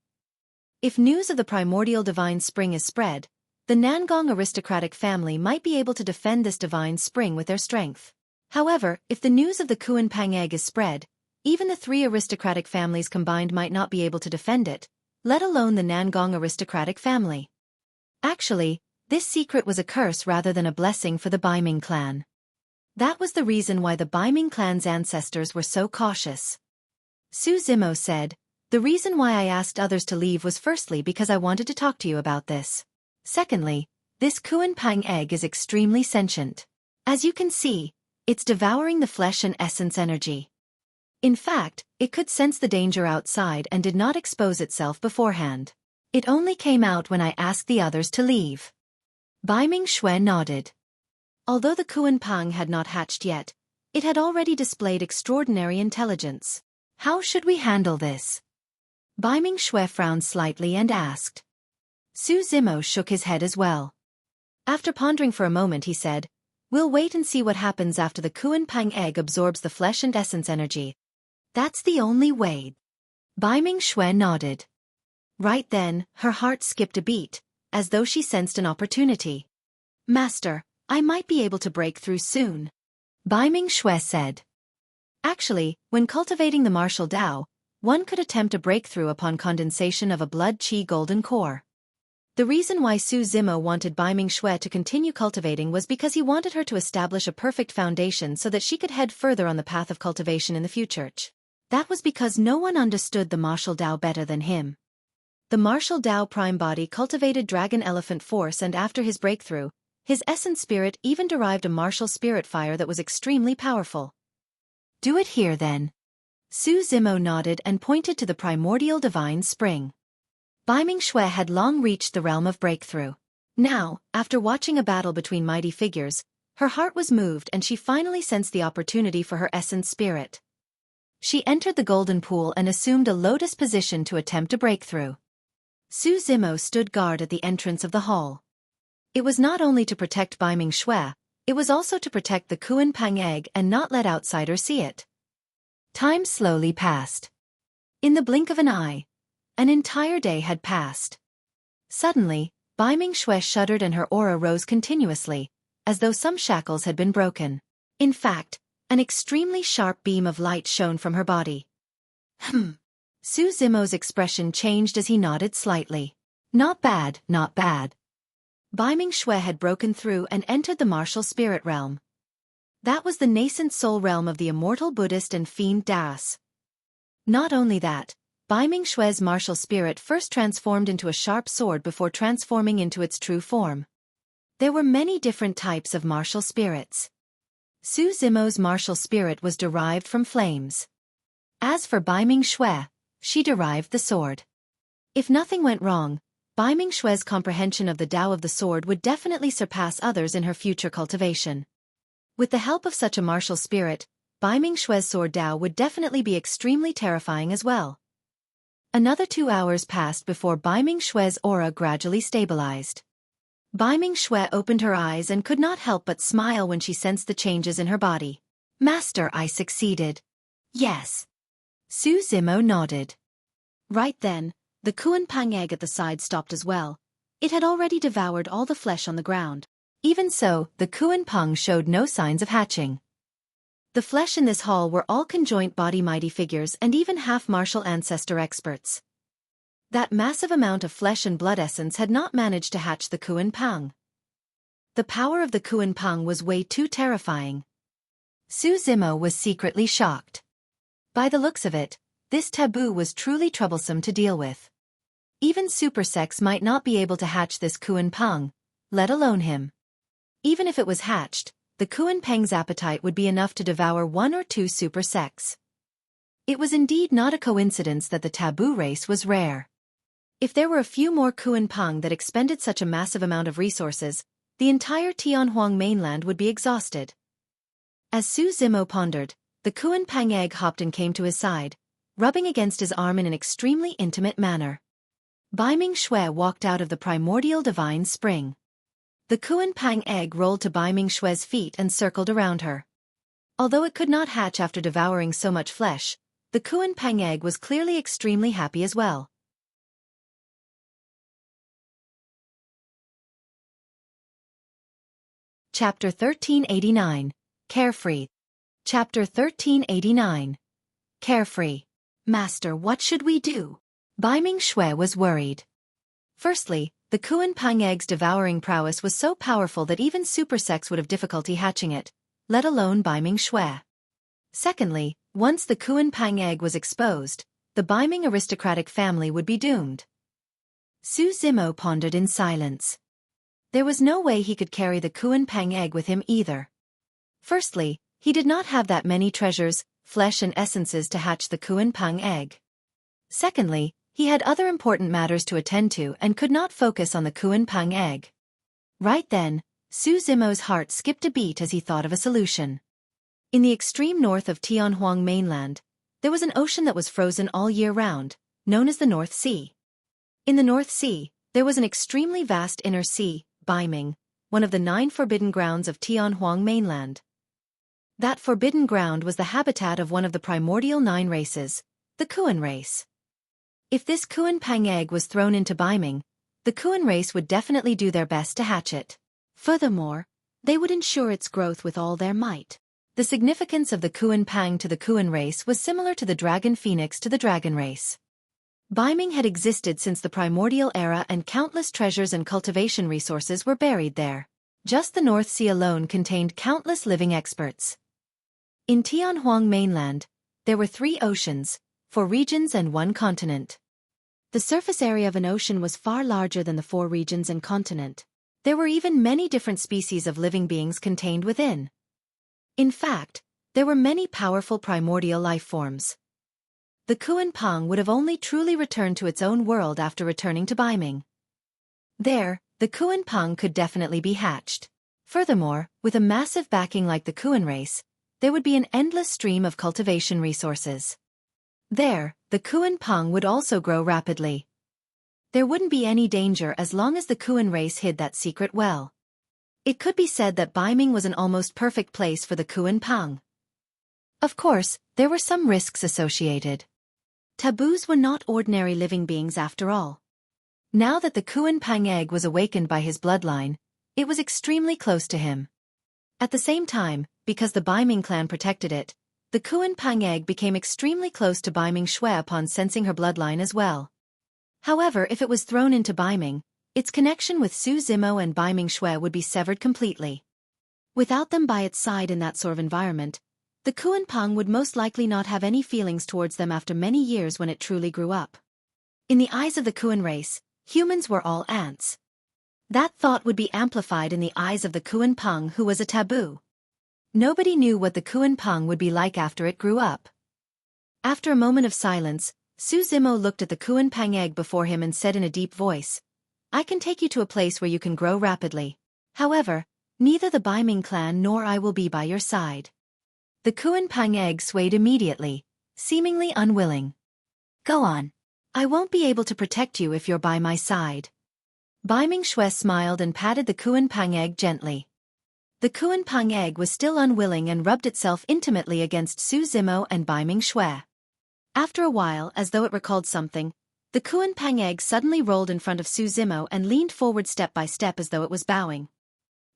Speaker 1: If news of the primordial divine spring is spread, the Nangong aristocratic family might be able to defend this divine spring with their strength. However, if the news of the Kuan Peng egg is spread, even the 3 aristocratic families combined might not be able to defend it, let alone the Nangong aristocratic family. Actually, this secret was a curse rather than a blessing for the Baiming clan. That was the reason why the Baiming clan's ancestors were so cautious. Su Zimo said, "The reason why I asked others to leave was firstly because I wanted to talk to you about this. Secondly, this Kuan Pang egg is extremely sentient. As you can see, it's devouring the flesh and essence energy. In fact, it could sense the danger outside and did not expose itself beforehand. It only came out when I asked the others to leave." Baiming Xue nodded. Although the Kuan Pang had not hatched yet, it had already displayed extraordinary intelligence. How should we handle this? Baiming Xue frowned slightly and asked. Su Zimo shook his head as well. After pondering for a moment he said, "We'll wait and see what happens after the Kuan Pang egg absorbs the flesh and essence energy. That's the only way." Baiming Xue nodded. Right then, her heart skipped a beat, as though she sensed an opportunity. "Master, I might be able to break through soon," Baiming Xue said. Actually, when cultivating the martial Dao, one could attempt a breakthrough upon condensation of a blood qi golden core. The reason why Su Zimo wanted Baiming Xue to continue cultivating was because he wanted her to establish a perfect foundation so that she could head further on the path of cultivation in the future. That was because no one understood the martial Dao better than him. The martial Dao prime body cultivated dragon elephant force, and after his breakthrough, his essence spirit even derived a martial spirit fire that was extremely powerful. "Do it here then." Su Zimo nodded and pointed to the primordial divine spring. Baiming Xue had long reached the realm of breakthrough. Now, after watching a battle between mighty figures, her heart was moved and she finally sensed the opportunity for her essence spirit. She entered the golden pool and assumed a lotus position to attempt a breakthrough. Su Zimo stood guard at the entrance of the hall. It was not only to protect Baiming Xue, it was also to protect the Kuan Pang egg and not let outsiders see it. Time slowly passed. In the blink of an eye, an entire day had passed. Suddenly, Baiming Xue shuddered and her aura rose continuously, as though some shackles had been broken. In fact, an extremely sharp beam of light shone from her body. Su Zimo's expression changed as he nodded slightly. "Not bad, not bad." Baiming Xue had broken through and entered the martial spirit realm. That was the nascent soul realm of the immortal Buddhist and fiend Das. Not only that, Baiming Xue's martial spirit first transformed into a sharp sword before transforming into its true form. There were many different types of martial spirits. Su Zimo's martial spirit was derived from flames. As for Baiming Xue, she derived the sword. If nothing went wrong, Baiming Xue's comprehension of the Tao of the sword would definitely surpass others in her future cultivation. With the help of such a martial spirit, Baiming Xue's sword Tao would definitely be extremely terrifying as well. Another 2 hours passed before Baiming Xue's aura gradually stabilized. Baiming Xue opened her eyes and could not help but smile when she sensed the changes in her body. "Master, I succeeded." "Yes." Su Zimo nodded. Right then, the Kuan Pang egg at the side stopped as well. It had already devoured all the flesh on the ground. Even so, the Kuan Pang showed no signs of hatching. The flesh in this hall were all conjoint body mighty figures and even half-martial ancestor experts. That massive amount of flesh and blood essence had not managed to hatch the Kuan Pang. The power of the Kuan Pang was way too terrifying. Su Zimo was secretly shocked. By the looks of it, this taboo was truly troublesome to deal with. Even super sex might not be able to hatch this Kuan Pang, let alone him. Even if it was hatched, the Kuan Pang's appetite would be enough to devour 1 or 2 super sex. It was indeed not a coincidence that the taboo race was rare. If there were a few more Kuan Pang that expended such a massive amount of resources, the entire Tianhuang mainland would be exhausted. As Su Zimo pondered, the Kuan Pang egg hopped and came to his side, rubbing against his arm in an extremely intimate manner. Baiming Xue walked out of the primordial divine spring. The Kuan Pang egg rolled to Baiming Xue's feet and circled around her. Although it could not hatch after devouring so much flesh, the Kuan Pang egg was clearly extremely happy as well. Chapter 1389, Carefree. Chapter 1389. Carefree. "Master, what should we do?" Baiming Xue was worried. Firstly, the Kuan Pang egg's devouring prowess was so powerful that even super sex would have difficulty hatching it, let alone Baiming Xue. Secondly, once the Kuan-Pang egg was exposed, the Baiming aristocratic family would be doomed. Su Zimo pondered in silence. There was no way he could carry the Kuan-Pang egg with him either. Firstly, he did not have that many treasures, flesh and essences to hatch the Kuan-Pang egg. Secondly, he had other important matters to attend to and could not focus on the Kuan-Pang egg. Right then, Su Zimo's heart skipped a beat as he thought of a solution. In the extreme north of Tianhuang mainland, there was an ocean that was frozen all year round, known as the North Sea. In the North Sea, there was an extremely vast inner sea, Baiming, one of the 9 forbidden grounds of Tianhuang mainland. That forbidden ground was the habitat of one of the primordial 9 races, the Kuan race. If this Kuan-Pang egg was thrown into Baiming, the Kuan race would definitely do their best to hatch it. Furthermore, they would ensure its growth with all their might. The significance of the Kuan-Pang to the Kuan race was similar to the dragon phoenix to the dragon race. Baiming had existed since the primordial era and countless treasures and cultivation resources were buried there. Just the North Sea alone contained countless living experts. In Tianhuang mainland, there were 3 oceans, 4 regions and 1 continent. The surface area of an ocean was far larger than the 4 regions and continent. There were even many different species of living beings contained within. In fact, there were many powerful primordial life forms. The Kuan-Pang would have only truly returned to its own world after returning to Baiming. There, the Kuan-Pang could definitely be hatched. Furthermore, with a massive backing like the Kuan race, there would be an endless stream of cultivation resources. There, the Kuan-Pang would also grow rapidly. There wouldn't be any danger as long as the Kuan race hid that secret well. It could be said that Baiming was an almost perfect place for the Kuan-Pang. Of course, there were some risks associated. Taboos were not ordinary living beings after all. Now that the Kuan-Pang egg was awakened by his bloodline, it was extremely close to him. At the same time, because the Baiming clan protected it, the Kuan-Pang egg became extremely close to Baiming Xue upon sensing her bloodline as well. However, if it was thrown into Baiming, its connection with Su Zimo and Baiming Xue would be severed completely. Without them by its side in that sort of environment, the Kuan-Pang would most likely not have any feelings towards them after many years when it truly grew up. In the eyes of the Kuan race, humans were all ants. That thought would be amplified in the eyes of the Kuan-Pang, who was a taboo. Nobody knew what the Kuan-Pang would be like after it grew up. After a moment of silence, Su Zimo looked at the Kuan-Pang egg before him and said in a deep voice, "I can take you to a place where you can grow rapidly. However, neither the Baiming clan nor I will be by your side." The Kuan-Pang egg swayed immediately, seemingly unwilling. "Go on. I won't be able to protect you if you're by my side." Baiming Xue smiled and patted the Kuan-Pang egg gently. The Kuan-Pang egg was still unwilling and rubbed itself intimately against Su Zimo and Baiming Xue. After a while, as though it recalled something, the Kuan-Pang egg suddenly rolled in front of Su Zimo and leaned forward step by step as though it was bowing.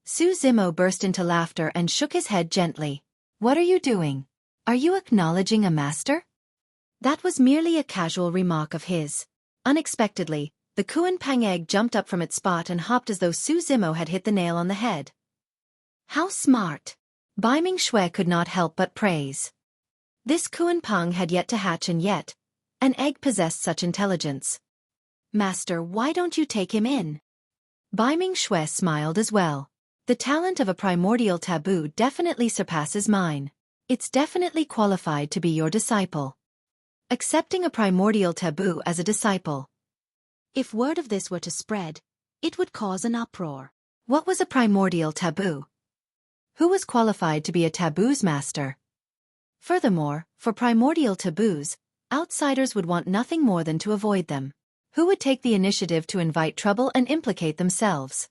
Speaker 1: Su Zimo burst into laughter and shook his head gently. "What are you doing? Are you acknowledging a master?" That was merely a casual remark of his. Unexpectedly, the Kuan-Pang egg jumped up from its spot and hopped as though Su Zimo had hit the nail on the head. "How smart!" Baiming Xue could not help but praise. This Kuan-Pang had yet to hatch, and yet, an egg possessed such intelligence. "Master, why don't you take him in?" Baiming Xue smiled as well. "The talent of a primordial taboo definitely surpasses mine. It's definitely qualified to be your disciple." Accepting a primordial taboo as a disciple. If word of this were to spread, it would cause an uproar. What was a primordial taboo? Who was qualified to be a taboo's master? Furthermore, for primordial taboos, outsiders would want nothing more than to avoid them. Who would take the initiative to invite trouble and implicate themselves?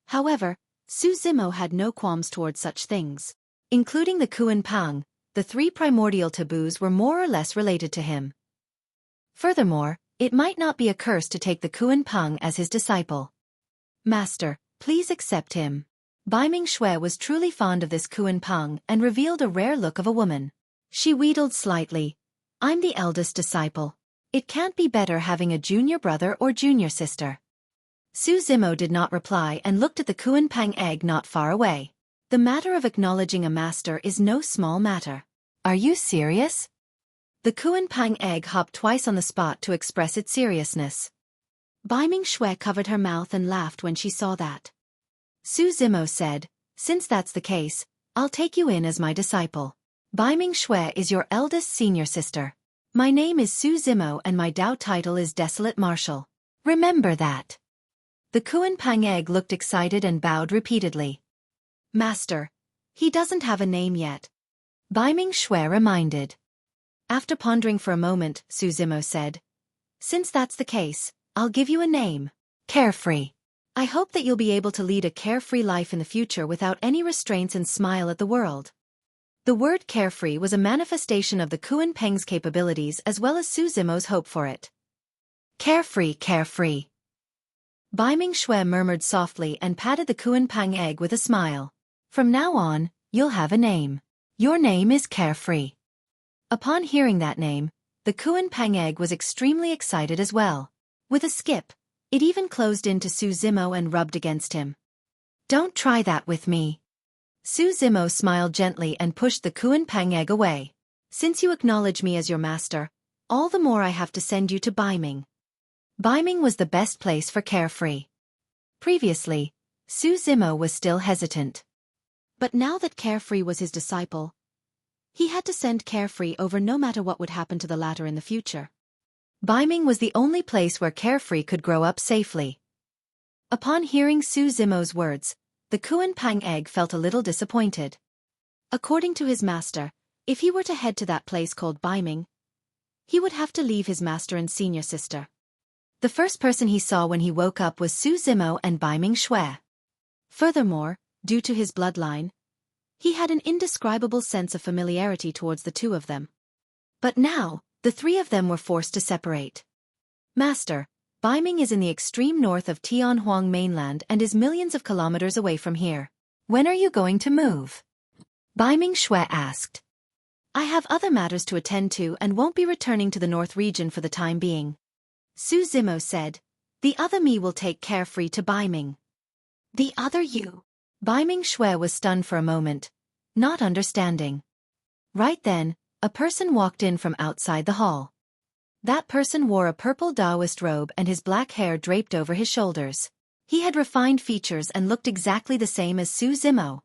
Speaker 1: However, Su Zimo had no qualms towards such things. Including the Kuan-Pang, the 3 primordial taboos were more or less related to him. Furthermore, it might not be a curse to take the Kuan-Pang as his disciple. "Master, please accept him." Baiming Xue was truly fond of this Kuan-Pang and revealed a rare look of a woman. She wheedled slightly. "I'm the eldest disciple. It can't be better having a junior brother or junior sister." Su Zimo did not reply and looked at the Kuan-Pang egg not far away. The matter of acknowledging a master is no small matter. Are you serious? The Kuan-Pang egg hopped twice on the spot to express its seriousness. Baiming Xue covered her mouth and laughed when she saw that. Su Zimo said, "Since that's the case, I'll take you in as my disciple. Baiming Xue is your eldest senior sister. My name is Su Zimo and my Dao title is Desolate Marshal. Remember that." The Kuan-Pang egg looked excited and bowed repeatedly. "Master, he doesn't have a name yet," Baiming Xue reminded. After pondering for a moment, Su Zimo said, "Since that's the case, I'll give you a name. Carefree. I hope that you'll be able to lead a carefree life in the future without any restraints and smile at the world." The word carefree was a manifestation of the Kuan-Pang's capabilities as well as Su Zimo's hope for it. Carefree, carefree. Baiming Xue murmured softly and patted the Kuan-Pang egg with a smile. "From now on, you'll have a name. Your name is Carefree." Upon hearing that name, the Kuan-Pang egg was extremely excited as well. With a skip, it even closed into Su Zimo and rubbed against him. "Don't try that with me." Su Zimo smiled gently and pushed the Kuan-Pang egg away. "Since you acknowledge me as your master, all the more I have to send you to Baiming." Baiming was the best place for Carefree. Previously, Su Zimo was still hesitant. But now that Carefree was his disciple, he had to send Carefree over no matter what would happen to the latter in the future. Baiming was the only place where Carefree could grow up safely. Upon hearing Su Zimo's words, the Kuan-Pang egg felt a little disappointed. According to his master, if he were to head to that place called Baiming, he would have to leave his master and senior sister. The first person he saw when he woke up was Su Zimo and Baiming Xue. Furthermore, due to his bloodline, he had an indescribable sense of familiarity towards the two of them. But now, the three of them were forced to separate. "Master, Baiming is in the extreme north of Tianhuang mainland and is millions of kilometers away from here. When are you going to move?" Baiming Xue asked. "I have other matters to attend to and won't be returning to the north region for the time being." Su Zimo said, "The other me will take Carefree to Baiming." "The other you?" Baiming Xue was stunned for a moment, not understanding. Right then, a person walked in from outside the hall. That person wore a purple Taoist robe and his black hair draped over his shoulders. He had refined features and looked exactly the same as Su Zimo.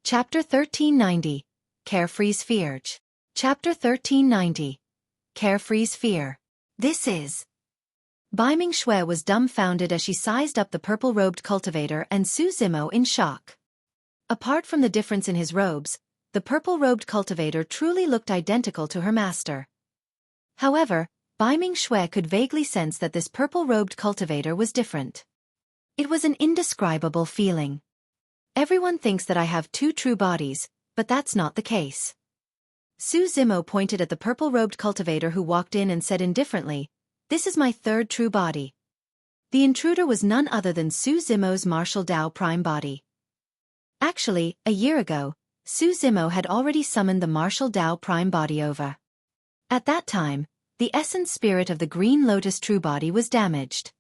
Speaker 1: Chapter 1390. Carefree's Fear. Chapter 1390. Carefree's Fear. "This is..." Baiming Xue was dumbfounded as she sized up the purple-robed cultivator and Su Zimo in shock. Apart from the difference in his robes, the purple-robed cultivator truly looked identical to her master. However, Baiming Xue could vaguely sense that this purple-robed cultivator was different. It was an indescribable feeling. "Everyone thinks that I have two true bodies, but that's not the case." Su Zimo pointed at the purple-robed cultivator who walked in and said indifferently, "This is my third true body." The intruder was none other than Su Zimo's martial Dao prime body. Actually, a year ago, Su Zimo had already summoned the martial Dao prime body over. At that time, the essence spirit of the Green Lotus true body was damaged.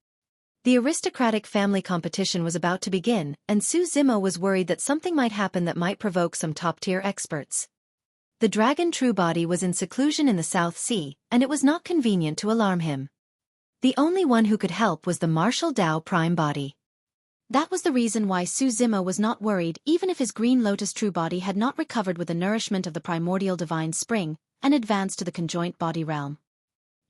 Speaker 1: The aristocratic family competition was about to begin, and Su Zimo was worried that something might happen that might provoke some top-tier experts. The dragon true body was in seclusion in the South Sea, and it was not convenient to alarm him. The only one who could help was the martial Dao prime body. That was the reason why Su Zimo was not worried even if his Green Lotus true body had not recovered with the nourishment of the primordial divine spring and advanced to the conjoint body realm.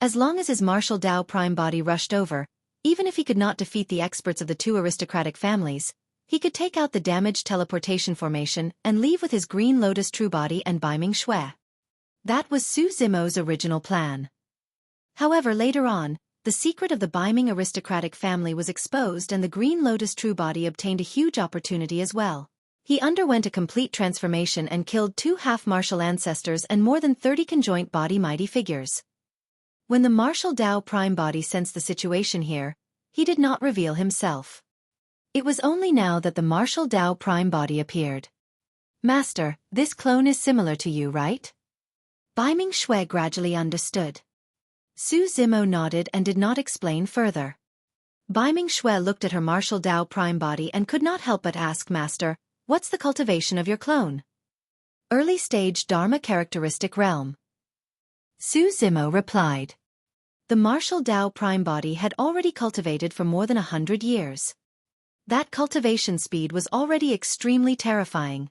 Speaker 1: As long as his martial Dao prime body rushed over, even if he could not defeat the experts of the two aristocratic families, he could take out the damaged teleportation formation and leave with his Green Lotus true body and Baiming Xue. That was Su Zimo's original plan. However, later on, the secret of the Baiming aristocratic family was exposed and the Green Lotus true body obtained a huge opportunity as well. He underwent a complete transformation and killed 2 half-martial ancestors and more than 30 conjoint body mighty figures. When the martial Dao prime body sensed the situation here, he did not reveal himself. It was only now that the martial Dao prime body appeared. "Master, this clone is similar to you, right?" Baiming Xue gradually understood. Su Zimo nodded and did not explain further. Baiming Xue looked at her martial Dao prime body and could not help but ask, Master, what's the cultivation of your clone? Early stage Dharma characteristic realm. Su Zimo replied. The martial Dao prime body had already cultivated for more than 100 years. That cultivation speed was already extremely terrifying.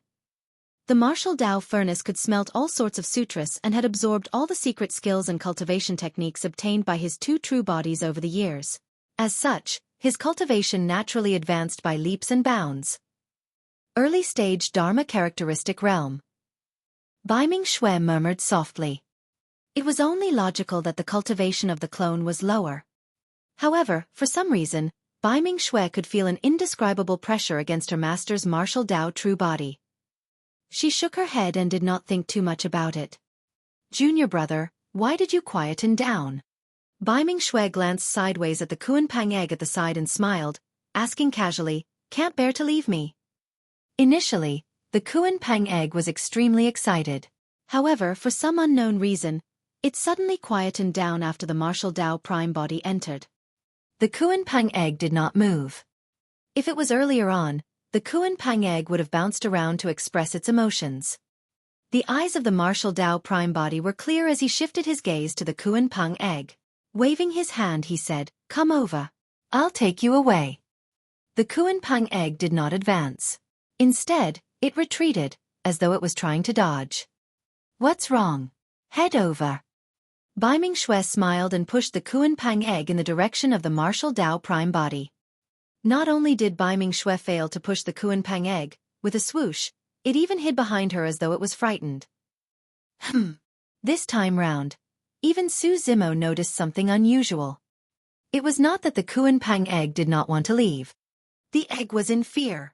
Speaker 1: The martial Dao furnace could smelt all sorts of sutras and had absorbed all the secret skills and cultivation techniques obtained by his two true bodies over the years. As such, his cultivation naturally advanced by leaps and bounds. Early stage Dharma characteristic realm. Baiming Xue murmured softly. It was only logical that the cultivation of the clone was lower. However, for some reason, Baiming Xue could feel an indescribable pressure against her master's martial Dao true body. She shook her head and did not think too much about it. Junior brother, why did you quieten down? Baiming Xue glanced sideways at the Kuanpang egg at the side and smiled, asking casually, can't bear to leave me. Initially, the Kuanpang egg was extremely excited. However, for some unknown reason, it suddenly quietened down after the martial Dao prime body entered. The Kuanpang egg did not move. If it was earlier on, the Kuanpang egg would have bounced around to express its emotions. The eyes of the martial Dao prime body were clear as he shifted his gaze to the Kuanpang egg. Waving his hand, he said, come over. I'll take you away. The Kuanpang egg did not advance. Instead, it retreated, as though it was trying to dodge. What's wrong? Head over. Baiming Xue smiled and pushed the Kuanpang egg in the direction of the martial Dao prime body. Not only did Baiming Xue fail to push the Kuanpang egg, with a swoosh, it even hid behind her as though it was frightened. This time round, even Su Zimo noticed something unusual. It was not that the Kuanpang egg did not want to leave. The egg was in fear.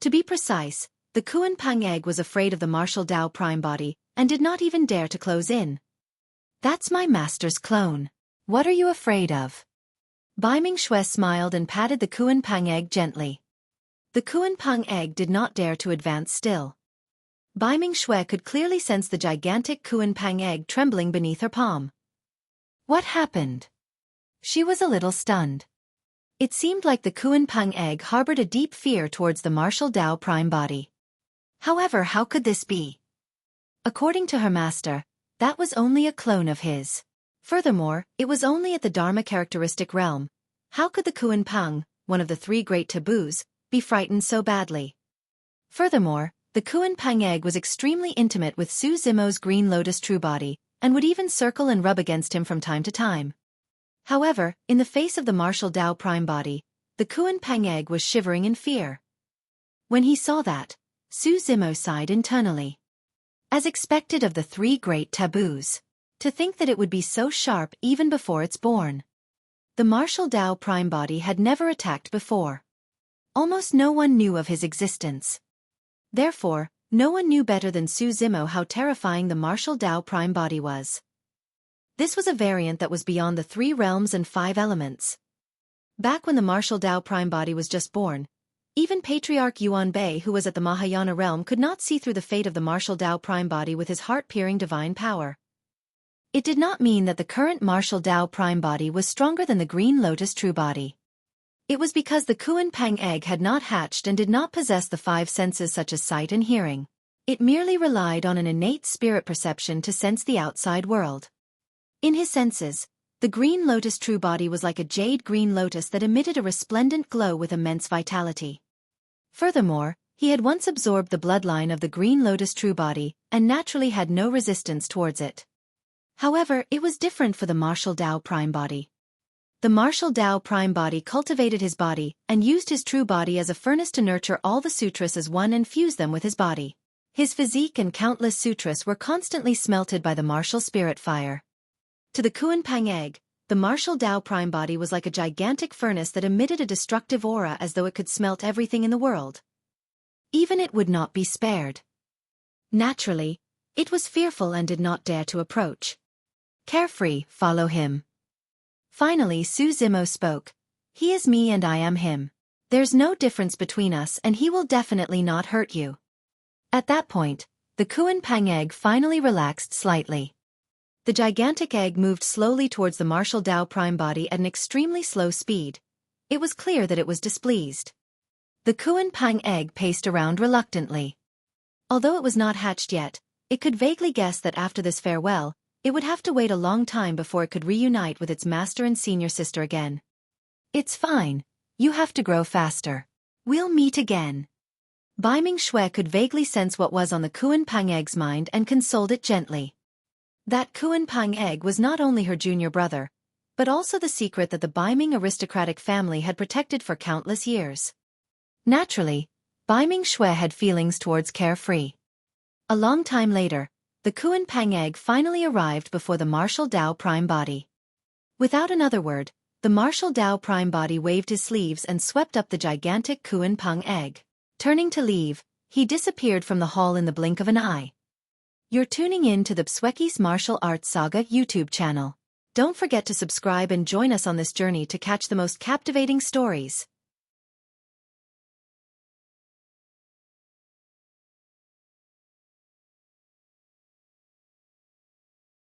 Speaker 1: To be precise, the Kuanpang egg was afraid of the martial Dao prime body and did not even dare to close in. That's my master's clone. What are you afraid of? Baiming Xue smiled and patted the Kuanpang egg gently. The Kuanpang egg did not dare to advance still. Baiming Xue could clearly sense the gigantic Kuanpang egg trembling beneath her palm. What happened? She was a little stunned. It seemed like the Kuanpang egg harbored a deep fear towards the martial Dao prime body. However, how could this be? According to her master, that was only a clone of his. Furthermore, it was only at the Dharma characteristic realm. How could the Kuanpang, one of the three great taboos, be frightened so badly? Furthermore, the Kuanpang egg was extremely intimate with Su Zimo's green lotus true body, and would even circle and rub against him from time to time. However, in the face of the martial Dao prime body, the Kuanpang egg was shivering in fear. When he saw that, Su Zimo sighed internally. As expected of the three great taboos, to think that it would be so sharp even before it's born. The martial Dao prime body had never attacked before. Almost no one knew of his existence. Therefore, no one knew better than Su Zimo how terrifying the martial Dao prime body was. This was a variant that was beyond the 3 realms and 5 elements. Back when the martial Dao prime body was just born, even Patriarch Yuan Bei, who was at the Mahayana realm, could not see through the fate of the martial Dao prime body with his heart-piercing divine power. It did not mean that the current martial Dao prime body was stronger than the green lotus true body. It was because the Kuanpang egg had not hatched and did not possess the 5 senses such as sight and hearing. It merely relied on an innate spirit perception to sense the outside world. In his senses, the green lotus true body was like a jade green lotus that emitted a resplendent glow with immense vitality. Furthermore, he had once absorbed the bloodline of the green lotus true body and naturally had no resistance towards it. However, it was different for the martial Dao prime body. The martial Dao prime body cultivated his body and used his true body as a furnace to nurture all the sutras as one and fuse them with his body. His physique and countless sutras were constantly smelted by the martial spirit fire. To the Kuanpang egg, the martial Dao prime body was like a gigantic furnace that emitted a destructive aura as though it could smelt everything in the world. Even it would not be spared. Naturally, it was fearful and did not dare to approach. Carefree, follow him. Finally Su Zimo spoke. He is me and I am him. There's no difference between us and he will definitely not hurt you. At that point, the Kuanpang egg finally relaxed slightly. The gigantic egg moved slowly towards the martial Tao prime body at an extremely slow speed. It was clear that it was displeased. The Kuan Pang egg paced around reluctantly. Although it was not hatched yet, it could vaguely guess that after this farewell, it would have to wait a long time before it could reunite with its master and senior sister again. It's fine. You have to grow faster. We'll meet again. Bai Ming Xue could vaguely sense what was on the Kuan Pang egg's mind and consoled it gently. That Kuan Pang egg was not only her junior brother, but also the secret that the Bai Ming aristocratic family had protected for countless years. Naturally, Bai Ming Xue had feelings towards Carefree. A long time later, the Kuan Pang egg finally arrived before the martial Tao prime body. Without another word, the martial Tao prime body waved his sleeves and swept up the gigantic Kuan Pang egg. Turning to leave, he disappeared from the hall in the blink of an eye. You're tuning in to the Xueqi's Martial Arts Saga YouTube channel. Don't forget to subscribe and join us on this journey to catch the most captivating stories.